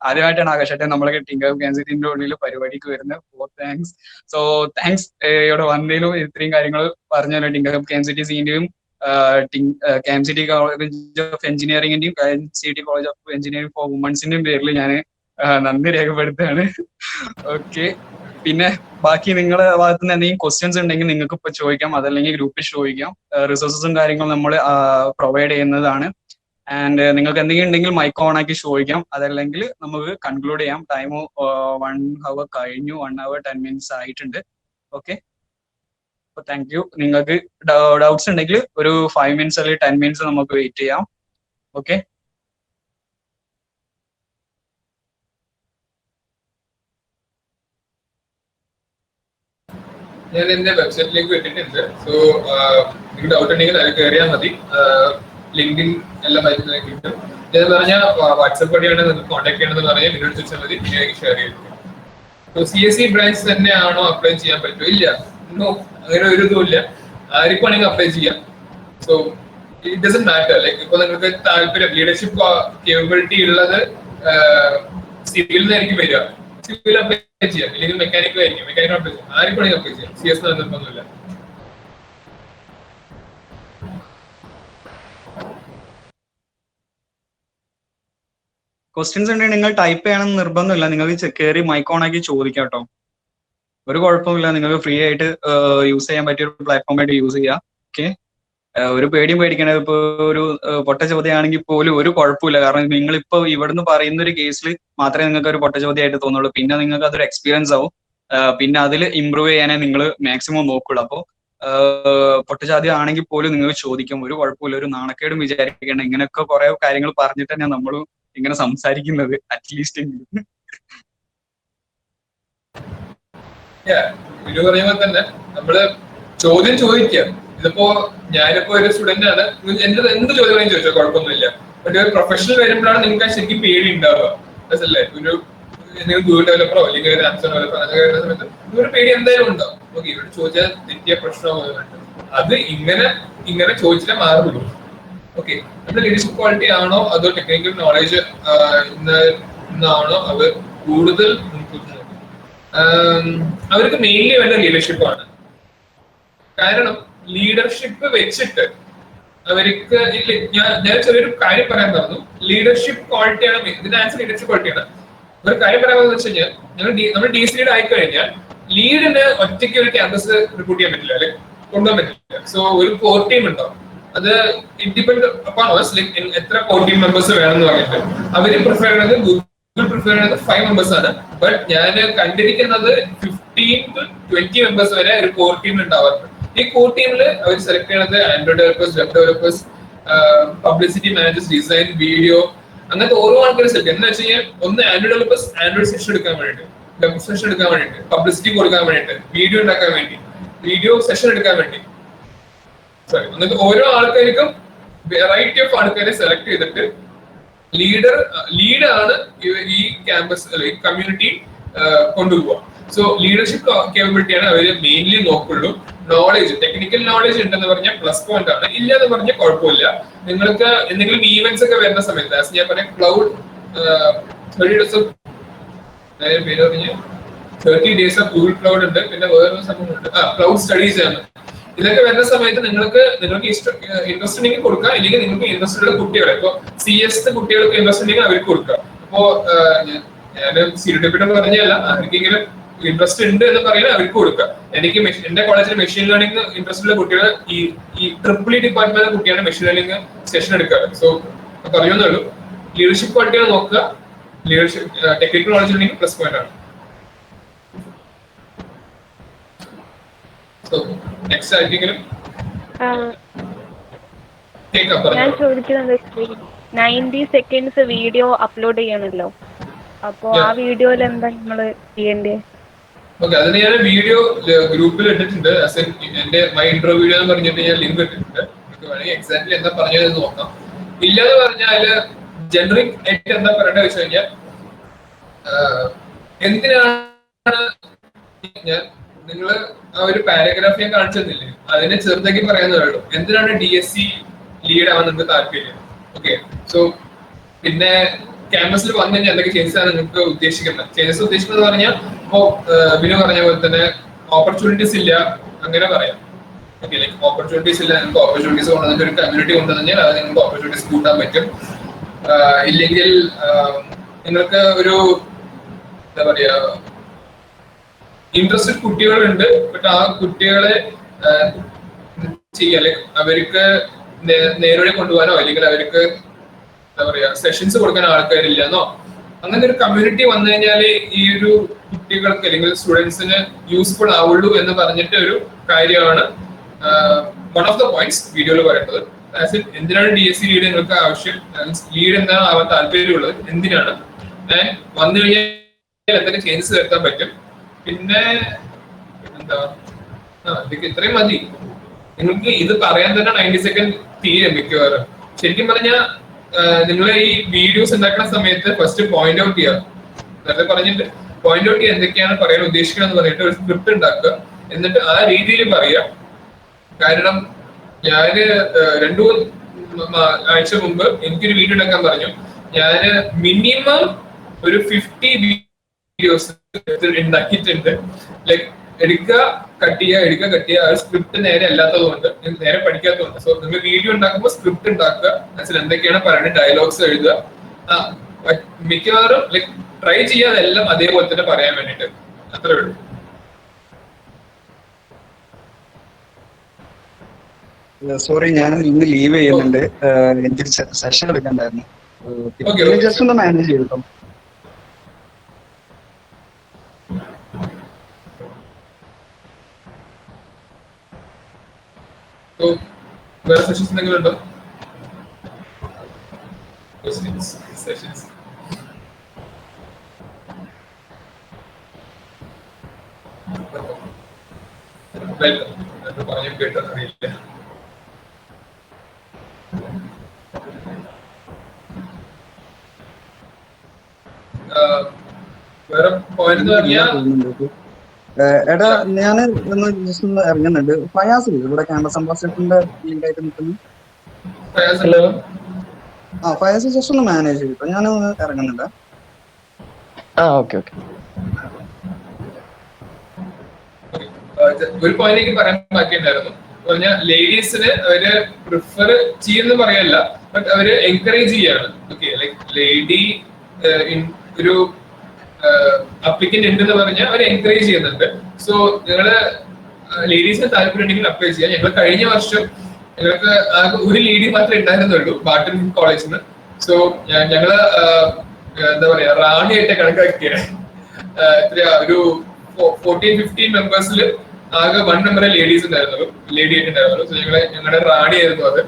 ആദ്യമായിട്ടാണ് ആകാശേട്ടൻ നമ്മളെ ഇൻകഹബ് ക്യാൻസിറ്റിന്റെ ഉള്ളിൽ പരിപാടിക്ക് വരുന്നത്. താങ്ക്സ്. സോ താങ്ക്സ് ഇവിടെ വന്നതിലും ഇത്രയും കാര്യങ്ങൾ പറഞ്ഞു ഇൻകഹബ് ക്യാൻസിറ്റി സീന്റെയും KMCT കോളേജ് ഓഫ് എഞ്ചിനീയറിംഗിന്റെയും KMCT college of engineering for വുമൻസിന്റെയും പേരിൽ ഞാൻ നന്ദി രേഖപ്പെടുത്തുകയാണ്. ഓക്കെ, പിന്നെ ബാക്കി നിങ്ങളുടെ ഭാഗത്ത് നിന്ന് എന്തെങ്കിലും ക്വസ്റ്റ്യൻസ് ഉണ്ടെങ്കിൽ നിങ്ങൾക്ക് ഇപ്പൊ ചോദിക്കാം, അതല്ലെങ്കിൽ ഗ്രൂപ്പിൽ ചോദിക്കാം. റിസോഴ്സസും കാര്യങ്ങളും നമ്മൾ പ്രൊവൈഡ് ചെയ്യുന്നതാണ്. ആൻഡ് നിങ്ങൾക്ക് എന്തെങ്കിലും ഉണ്ടെങ്കിൽ മൈക്ക് ഓൺ ആക്കി ചോദിക്കാം, അതല്ലെങ്കിൽ നമുക്ക് കൺക്ലൂഡ് ചെയ്യാം. ടൈം 1 hour കഴിഞ്ഞു, 1 hour 10 minutes ആയിട്ടുണ്ട്. ഓക്കെ, അപ്പൊ താങ്ക് യു. നിങ്ങൾക്ക് ഡൗട്ട്സ് ഉണ്ടെങ്കിൽ ഒരു 5 minutes അല്ലെങ്കിൽ 10 minutes നമുക്ക് വെയിറ്റ് ചെയ്യാം. ഓക്കെ, ഞാൻ എന്റെ വെബ്സൈറ്റിലേക്ക് ഇട്ടിട്ടുണ്ട്. സോ നിങ്ങൾക്ക് ഡൗട്ട് ഉണ്ടെങ്കിൽ അതിൽ കയറിയാൽ മതി. ലിങ്കിൻ എല്ലാം അതിലേക്ക് കിട്ടും. ഞാൻ പറഞ്ഞ വാട്സപ്പ് വഴിയാണ് നിങ്ങൾക്ക് കോൺടാക്ട് ചെയ്യണമെന്ന് പറഞ്ഞാൽ നിങ്ങളുടെ ചോദിച്ചാൽ മതി, നിങ്ങൾക്ക് ഷെയർ ചെയ്തിരിക്കും. സോ CSE ബ്രാഞ്ച് തന്നെയാണോ അപ്ലൈ ചെയ്യാൻ പറ്റുമോ? ഇല്ല, നോ, അങ്ങനെ ഒരു ഇതും ഇല്ല. ആർക്കും ആണെങ്കിൽ അപ്ലൈ ചെയ്യാം. So it doesn't matter. Like ഇപ്പൊ നിങ്ങൾക്ക് താല്പര്യം ലീഡർഷിപ്പ് കേപ്പബിലിറ്റി ഉള്ളത് സിവിലിൽ നിന്നായിരിക്കും വരിക, സിവിൽ അപ്ലൈ ചെയ്യാം. ഇല്ലെങ്കിൽ മെക്കാനിക്കലായിരിക്കും, മെക്കാനിക്കൽ അപ്ലൈ ചെയ്യാം. ആർക്കും ആണെങ്കിൽ അപ്ലൈ ചെയ്യാം. CS നിർബന്ധമില്ല. ക്വസ്റ്റ്യൻസ് ഉണ്ടെങ്കിൽ നിങ്ങൾ ടൈപ്പ് ചെയ്യണമെന്ന് നിർബന്ധമില്ല. നിങ്ങൾക്ക് കയറി മൈക്ക് ഓൺ ആക്കി ചോദിക്കാം കേട്ടോ, ഒരു കുഴപ്പമില്ല. നിങ്ങൾക്ക് ഫ്രീ ആയിട്ട് യൂസ് ചെയ്യാൻ പറ്റിയ ഒരു പ്ലാറ്റ്ഫോം ആയിട്ട് യൂസ് ചെയ്യാം. ഓക്കെ, ഒരു പേടിയും പേടിക്കണത്. ഇപ്പൊ ഒരു പൊട്ട ചോദ്യമാണെങ്കിൽ പോലും ഒരു കുഴപ്പമില്ല. കാരണം നിങ്ങൾ ഇപ്പൊ ഇവിടുന്ന് പറയുന്ന ഒരു കേസിൽ മാത്രമേ നിങ്ങൾക്ക് ഒരു പൊട്ട ചോദ്യമായിട്ട് തോന്നുള്ളൂ. പിന്നെ നിങ്ങൾക്ക് അതൊരു എക്സ്പീരിയൻസ് ആവും. പിന്നെ അതിൽ ഇമ്പ്രൂവ് ചെയ്യാനേ നിങ്ങൾ മാക്സിമം നോക്കുള്ളൂ. അപ്പോൾ പൊട്ടചോദ്യം ആണെങ്കിൽ പോലും നിങ്ങൾ ചോദിക്കും, ഒരു കുഴപ്പമില്ല. ഒരു നാണക്കേടും വിചാരിക്കേണ്ട. ഇങ്ങനെയൊക്കെ കുറെ കാര്യങ്ങൾ പറഞ്ഞിട്ട് തന്നെ നമ്മൾ ഇങ്ങനെ സംസാരിക്കുന്നത് അറ്റ്ലീസ്റ്റ് എങ്കിലും. ഇത് പറയുമ്പോൾ തന്നെ നമ്മള് ചോദ്യം ചോദിക്കാം. ഇതിപ്പോ ഞാനിപ്പോ ഒരു സ്റ്റുഡന്റ് ആണ്, എന്ത് ചോദ്യം വേണമെങ്കിൽ ചോദിച്ചോ, കുഴപ്പമൊന്നുമില്ല. പക്ഷെ ഒരു പ്രൊഫഷണൽ വരുമ്പോഴാണ് നിങ്ങൾക്ക് ശരിക്കും പേടി ഉണ്ടാവുക. അല്ലേ, ഒരു ഗൂഗിൾ ഡെവലപ്പറോ അല്ലെങ്കിൽ ഒരു ആംസർ ഡെവലപ്പറോ അതൊക്കെ വരുന്ന സമയത്ത് ഒരു പേടി എന്തായാലും ഉണ്ടാവും. ഓക്കെ, ഇവിടെ ചോദിച്ചാൽ തെറ്റിയ പ്രശ്നമോ അത് ഇങ്ങനെ ചോദിച്ചിട്ടേ മാറുള്ളൂ. ഓക്കെ, നമ്മുടെ ലീഡർഷിപ്പ് ക്വാളിറ്റി ആണോ അതോ ടെക്നിക്കൽ നോളേജ് എന്നാണോ അവർ കൂടുതൽ മുൻകൂട്ടുന്നത്? അവർക്ക് മെയിൻലി വേണ്ട ലീഡർഷിപ്പ് ആണ്. കാരണം ലീഡർഷിപ്പ് വെച്ചിട്ട് അവർക്ക് ഞാൻ ചെറിയൊരു കാര്യം പറയാൻ പറഞ്ഞു. ലീഡർഷിപ്പ് ക്വാളിറ്റിയാണ്, ഇതിന്റെ ആൻസർ ലീഡർഷിപ്പ് ക്വാളിറ്റിയാണ്. ഒരു കാര്യം പറയാമെന്ന് വെച്ച് കഴിഞ്ഞാൽ നമ്മൾ DC ലീഡ് ആയി കഴിഞ്ഞാൽ ലീഡിന് ഒറ്റയ്ക്ക് ഒരു ക്യാമ്പസ് റിക്രൂട്ട് ചെയ്യാൻ പറ്റില്ല, അല്ലെങ്കിൽ കൊണ്ടുപോകാൻ പറ്റില്ല. സോ ഒരു കോർ ടീം ഉണ്ടാവും. അത് ഡിപെൻഡ് അപ്പോൺ us, ലൈക്ക് എത്ര കോർ ടീം മെമ്പേഴ്സ് വേണമെന്ന് പറഞ്ഞിട്ട് അവര് പ്രിഫർ ചെയ്യുന്നത്, ഗൂഗിൾ പ്രിഫർ ചെയ്യുന്നത് 5 മെമ്പേഴ്സ് ആണ്. ബട്ട് ഞാൻ കണ്ടിരിക്കുന്നത് 15 to 20 മെമ്പേഴ്സ് വരെ ഒരു കോർ ടീമിൽ ഉണ്ടാവാറുണ്ട്. ഈ കോർ ടീമിൽ അവർ സെലക്ട് ചെയ്യുന്നത് Android developers, web developers, publicity managers, design, video, അങ്ങനത്തെ ഓരോ ആൾക്കാരും സെലക്ട് ചെയ്യുന്നത്. എന്ന് വെച്ച് കഴിഞ്ഞാൽ ഒന്ന് ആൻഡ്രോയിഡ് ഡെവലപ്പേഴ്സ് ആൻഡ്രോയിഡ് സെഷൻ എടുക്കാൻ വേണ്ടിയിട്ട്, വെബ് സെഷൻ എടുക്കാൻ വേണ്ടിയിട്ട്, പബ്ലിസിറ്റി കൊടുക്കാൻ വേണ്ടിയിട്ട്, വീഡിയോ ഉണ്ടാക്കാൻ വേണ്ടി, വീഡിയോ സെഷൻ എടുക്കാൻ വേണ്ടി. സോറി, എന്നിട്ട് ഓരോ ആൾക്കാർക്കും വെറൈറ്റി ഓഫ് ആൾക്കാരെ സെലക്ട് ചെയ്തിട്ട് ലീഡാണ് ഈ ക്യാമ്പസ് അല്ലെങ്കിൽ കമ്മ്യൂണിറ്റി കൊണ്ടുപോവുക. സോ ലീഡർഷിപ്പ് കേപ്പബിലിറ്റിയാണ് അവർ മെയിൻലി നോക്കുള്ളൂ. നോളേജ്, ടെക്നിക്കൽ നോളേജ് ഉണ്ടെന്ന് പറഞ്ഞാൽ പ്ലസ് പോയിന്റ് ആണ്, ഇല്ല എന്ന് പറഞ്ഞാൽ കുഴപ്പമില്ല. നിങ്ങൾക്ക് എന്തെങ്കിലും ഈവെന്റ്സ് ഒക്കെ വരുന്ന സമയത്ത് ഞാൻ പറയാം, ക്ലൗഡ് 30 days of പേര് പറഞ്ഞ 30 days of ഗൂഗിൾ ക്ലൗഡ് ഉണ്ട്. പിന്നെ വേറൊരു സംഭവമുണ്ട്, ക്ലൗഡ് സ്റ്റഡീസ് ആണ്. ഇതൊക്കെ വരുന്ന സമയത്ത് നിങ്ങൾക്ക് ഇൻട്രസ്റ്റ് ഉണ്ടെങ്കിൽ കൊടുക്കുക, ഇല്ലെങ്കിൽ നിങ്ങൾക്ക് ഇൻട്രസ്റ്റ് ഉള്ള കുട്ടികളെ, ഇപ്പൊ CS കുട്ടികൾക്ക് ഇൻട്രസ്റ്റ് ഉണ്ടെങ്കിൽ അവർക്ക് കൊടുക്കുക. അപ്പോ ഞാൻ സീരിയസ് പറഞ്ഞല്ല, ആർക്കെങ്കിലും ഇൻട്രസ്റ്റ് ഉണ്ട് എന്ന് പറയുന്നത് അവർക്ക് കൊടുക്കുക. എനിക്ക് എന്റെ കോളേജിൽ മെഷീൻ ലേണിംഗ് ഇൻട്രസ്റ്റ് ഉള്ള കുട്ടികൾ ഈ ട്രിപ്പിൾ ഡിപ്പാർട്ട്മെന്റ് കുട്ടിയാണ് മെഷീൻ ലേണിംഗ് സെഷൻ എടുക്കാറ്. സോ പറയുന്നേ ഉള്ളൂ, ലീഡർഷിപ്പ് ക്വാളിറ്റിയാണ് നോക്കുക. ലീഡർഷിപ്പ് ടെക്നിക്കൽ നോളജ് ഉണ്ടെങ്കിൽ പ്ലസ് പോയിന്റ് ആണ്. നെക്സ്റ്റ് ആർക്കെങ്കിലും ഞാൻ ചോദിക്കുന്നത് 90 seconds വീഡിയോ അപ്ലോഡ് ചെയ്യണല്ലോ, അപ്പൊ ആ വീഡിയോയിൽ എന്താ നിങ്ങള് ചെയ്യേണ്ടത്? ഓക്കെ, അതിന് ഞാൻ വീഡിയോ ഗ്രൂപ്പിൽ ഇട്ടിട്ടുണ്ട്. എന്റെ മൈ ഇൻട്രോ വീഡിയോ എന്ന് പറഞ്ഞിട്ട് ഞാൻ ലിങ്ക് ഇട്ടിട്ടുണ്ട്. നിങ്ങൾക്ക് വേണമെങ്കിൽ എക്സാക്ട്ലി എന്താ പറഞ്ഞതെന്ന് നോക്കാം. ഇല്ലെന്ന് പറഞ്ഞാല് ജനറിക് ആയിട്ട് എന്താ പറയേണ്ടത് വെച്ച് കഴിഞ്ഞാൽ, എന്തിനാണ് നിങ്ങള് ആ ഒരു പാരഗ്രാഫ് ഞാൻ കാണിച്ചെന്നില്ലേ, അതിനെ ചെറുതാക്കി പറയാന്നേ ഉള്ളൂ. എന്തിനാണ് DSC ലീഡ് ആവാൻ നിങ്ങൾക്ക് താല്പര്യം? ഓക്കെ, സോ പിന്നെ ക്യാമ്പസിൽ വന്നു കഴിഞ്ഞാൽ എന്തൊക്കെ ചേഞ്ചസ് ആണ് നിങ്ങൾക്ക് ഉദ്ദേശിക്കുന്നത്? ചേഞ്ചസ് ഉദ്ദേശിക്കുന്നത് പറഞ്ഞാൽ ഇപ്പോ ബിനു പറഞ്ഞ പോലെ തന്നെ ഓപ്പർച്യൂണിറ്റീസ് ഇല്ല, അങ്ങനെ പറയാം. ഓക്കെ ലൈക്ക് ഓപ്പർച്യൂണിറ്റീസ് ഇല്ല, നിങ്ങൾക്ക് ഓപ്പർച്യൂണിറ്റീസ് കൊണ്ടുവന്നിട്ട് ഒരു കമ്മ്യൂണിറ്റി കൊണ്ടുവന്നാൽ അത് നിങ്ങൾക്ക് ഓപ്പർച്യൂണിറ്റീസ് കൂട്ടാൻ പറ്റും. ഇല്ലെങ്കിൽ നിങ്ങൾക്ക് ഒരു എന്താ പറയാ ഇൻട്രസ്റ്റഡ് കുട്ടികളുണ്ട്, ബട്ട് ആ കുട്ടികളെ ചെയ്യാൻ ലൈക്ക് അവർക്ക് നേരെ കൊണ്ടുപോകാനോ അല്ലെങ്കിൽ അവർക്ക് എന്താ പറയാ സെഷൻസ് കൊടുക്കാൻ ആൾക്കാരില്ലെന്നോ അങ്ങനെ ഒരു കമ്മ്യൂണിറ്റി വന്നു കഴിഞ്ഞാൽ ഈ ഒരു കുട്ടികൾക്ക് അല്ലെങ്കിൽ സ്റ്റുഡൻസിന് യൂസ്ഫുൾ ആവുള്ളൂ എന്ന് പറഞ്ഞിട്ട് ഒരു കാര്യമാണ് വൺ ഓഫ് ദ പോയിന്റ്സ് വീഡിയോയിൽ പറയുന്നത്. എന്തിനാണ് DSC ലീഡ് നിങ്ങൾക്ക് ആവശ്യം, ലീഡ് എന്താണ് ആവാൻ താല്പര്യമുള്ളത്, എന്തിനാണ് വന്നു കഴിഞ്ഞാൽ എന്തൊക്കെ ചേഞ്ചസ് വരുത്താൻ പറ്റും, പിന്നെ എന്താ ഇത്രയും മതി. നിങ്ങൾക്ക് ഇത് പറയാൻ തന്നെ 90 സെക്കൻഡ് തീരെ മിക്കവാറും. ശരിക്കും പറഞ്ഞാൽ നിങ്ങൾ ഈ വീഡിയോസ് ഉണ്ടാക്കുന്ന സമയത്ത് ഫസ്റ്റ് പോയിന്റ് ഔട്ട് ചെയ്യുക, നേരത്തെ പറഞ്ഞിട്ട് പോയിന്റ് ഔട്ട് ചെയ്യുക എന്തൊക്കെയാണ് പറയാൻ ഉദ്ദേശിക്കുന്നത് എന്ന് പറഞ്ഞിട്ട് ഒരു സ്ക്രിപ്റ്റ് ഉണ്ടാക്കുക, എന്നിട്ട് ആ രീതിയിൽ പറയുക. കാരണം ഞാന് 2-3 ആഴ്ച മുമ്പ് എനിക്കൊരു വീഡിയോ ഉണ്ടാക്കാൻ പറഞ്ഞു. ഞാന് മിനിമം ഒരു 50 വീഡിയോസ് ഉണ്ടാക്കിയിട്ടുണ്ട്. ലൈക്ക് എടുക്കുക കട്ട് ചെയ്യുക ആ സ്ക്രിപ്റ്റ് നേരെ അല്ലാത്തതുകൊണ്ട് നേരെ പഠിക്കാത്തതുകൊണ്ട്. സോ നിങ്ങൾ വീഡിയോ ഉണ്ടാക്കുമ്പോൾ സ്ക്രിപ്റ്റ് ഉണ്ടാക്കുക, മനസ്സിൽ എന്തൊക്കെയാണ് പറയുന്നത്, ഡയലോഗ്സ് എഴുതുക. മിക്കവാറും ലൈക്ക് ട്രൈ ചെയ്യാതെല്ലാം അതേപോലെ തന്നെ പറയാൻ വേണ്ടിട്ട്. അത്രേ ഉള്ളൂ. സോറി, ഞാൻ ഇന്ന് ലീവ് ചെയ്യുന്നുണ്ട്. എനിക്കൊരു സെഷൻ എടുക്കണ്ടായിരുന്നു. ജസ്റ്റ് ഒന്ന് മാനേജ് ചെയ്തോ. വേറെ സെഷൻസ് എന്തെങ്കിലും ഉണ്ടോ? സെഷൻസ് വെൽക്കം പറഞ്ഞു കേട്ടോ, അറിയില്ല. വേറെ പോയിന്റ് പറഞ്ഞാൽ എടാ ഞാൻ ഒന്ന് ജസ്റ്റ് ഒന്ന് ഇറങ്ങുന്നുണ്ട്. ഫയാസ് ഇവിടെ ക്യാമ്പസ് അംബാസിഡറിന്റെ ലീഡായിട്ട് നിൽക്കുന്നു. ഫയാസ് ജസ്റ്റ് ഒന്ന് മാനേജ് ചെയ്തിട്ടോ, ഞാൻ ഒന്ന് ഇറങ്ങുന്നുണ്ട്. ഒരു പോയിന്റ് എനിക്ക് പറയാൻ ബാക്കിയുണ്ടായിരുന്നു. പറഞ്ഞാൽ ലേഡീസിന് അവര് പ്രിഫർ ചെയ്യുന്ന പറയല്ല, ബട്ട് അവര് എൻകറേജ് ചെയ്യാണ്. ഓക്കെ ലൈക്ക് ലേഡി ഒരു അപ്ലിക്കന്റ് ഉണ്ടെന്ന് പറഞ്ഞാൽ അവർ എൻകറേജ് ചെയ്യുന്നുണ്ട്. സോ നിങ്ങള് ലേഡീസിന് താല്പര്യം ഉണ്ടെങ്കിൽ അപ്ലൈ ചെയ്യാം. ഞങ്ങൾ കഴിഞ്ഞ വർഷം ഞങ്ങൾക്ക് ഒരു ലേഡി മാത്രമേ ഉണ്ടായിരുന്നുള്ളൂ ബാട്ടൺ കോളേജിൽ നിന്ന്. സോ ഞങ്ങള് എന്താ പറയാ റാണിയായിട്ട് കണക്കാക്കിയാണ്. ഒരു 14-15 മെമ്പേഴ്സിൽ ആകെ 1 മെമ്പറെ ലേഡീസ് ഉണ്ടായിരുന്നുള്ളൂ, ലേഡി ആയിട്ട് ഉണ്ടായിരുന്നുള്ളൂ. സോ ഞങ്ങളുടെ റാണി ആയിരുന്നു അത്.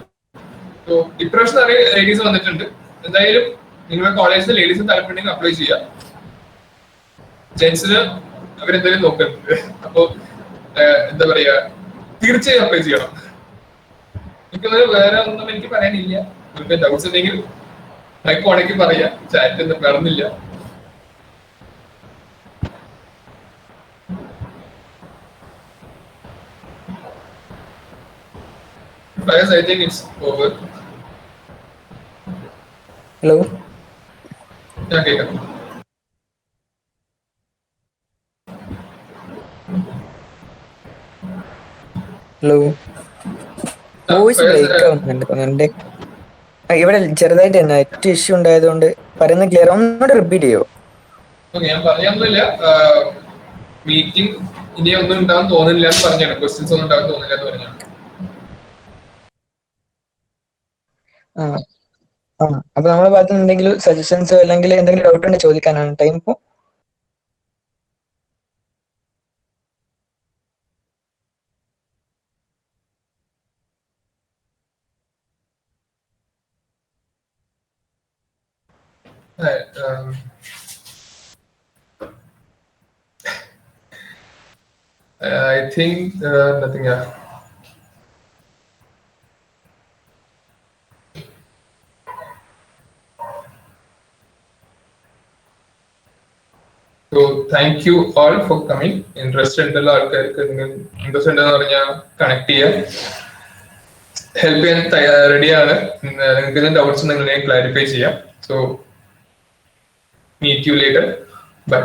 സോ ഇപ്രാവശ്യം നിറയെ ലേഡീസ് വന്നിട്ടുണ്ട്. എന്തായാലും നിങ്ങളുടെ കോളേജിൽ ലേഡീസിന് താല്പര്യം ഉണ്ടെങ്കിൽ അപ്ലൈ ചെയ്യാം. ജെന്റ്സിന് അവരെന്തായാലും നോക്കുന്നുണ്ട്. അപ്പൊ എന്താ പറയാ തീർച്ചയായും അപ്ലൈ ചെയ്യണം. എനിക്കത് വേറെ ഒന്നും എനിക്ക് പറയാനില്ല. നിങ്ങൾക്ക് ഡൗട്ട്സ് ഉണ്ടെങ്കിൽ മൈക്ക് ഉണക്കി പറയാം, ചാറ്റ് ഒന്നും കാണുന്നില്ല. I think it's over. Hello. Okay. Hello, voice break ആവുന്നുണ്ട്. ഇവിടെ ചെറുതായിട്ട് നെറ്റ് ഇഷ്യൂ ഉണ്ടായതുകൊണ്ട് പറയുന്നത് ക്ലിയർ. ഒന്നുകൂടെ റിപ്പീറ്റ് ചെയ്യോ? ഞാൻ പറഞ്ഞൊന്നുമില്ല. മീറ്റിംഗ് ഇനി ഒന്നും ഉണ്ടാവാൻ തോന്നുന്നില്ല എന്ന് പറഞ്ഞാണ്. ക്വസ്റ്റ്യൻസ് ഒന്നും ഉണ്ടാവാൻ തോന്നുന്നില്ല എന്ന് പറഞ്ഞാണ്. അപ്പൊ നമ്മളെ ഭാഗത്ത് എന്തെങ്കിലും സജഷൻസോ അല്ലെങ്കിൽ എന്തെങ്കിലും ഡൗട്ട് ഉണ്ടെങ്കിൽ ചോദിക്കാനാണ് ടൈം ഇപ്പോ. I think nothing. So thank you all for coming. Interested ആൾക്കാർക്ക് ഇൻട്രസ്റ്റ് ഉണ്ടെന്ന് പറഞ്ഞാൽ കണക്ട് ചെയ്യാം, ഹെൽപ്പ് ചെയ്യാൻ റെഡിയാണ്. നിങ്ങൾക്ക് ഡൗട്ട്സ് ഉണ്ടെങ്കിൽ ക്ലാരിഫൈ ചെയ്യാം. So meet you later. Bye.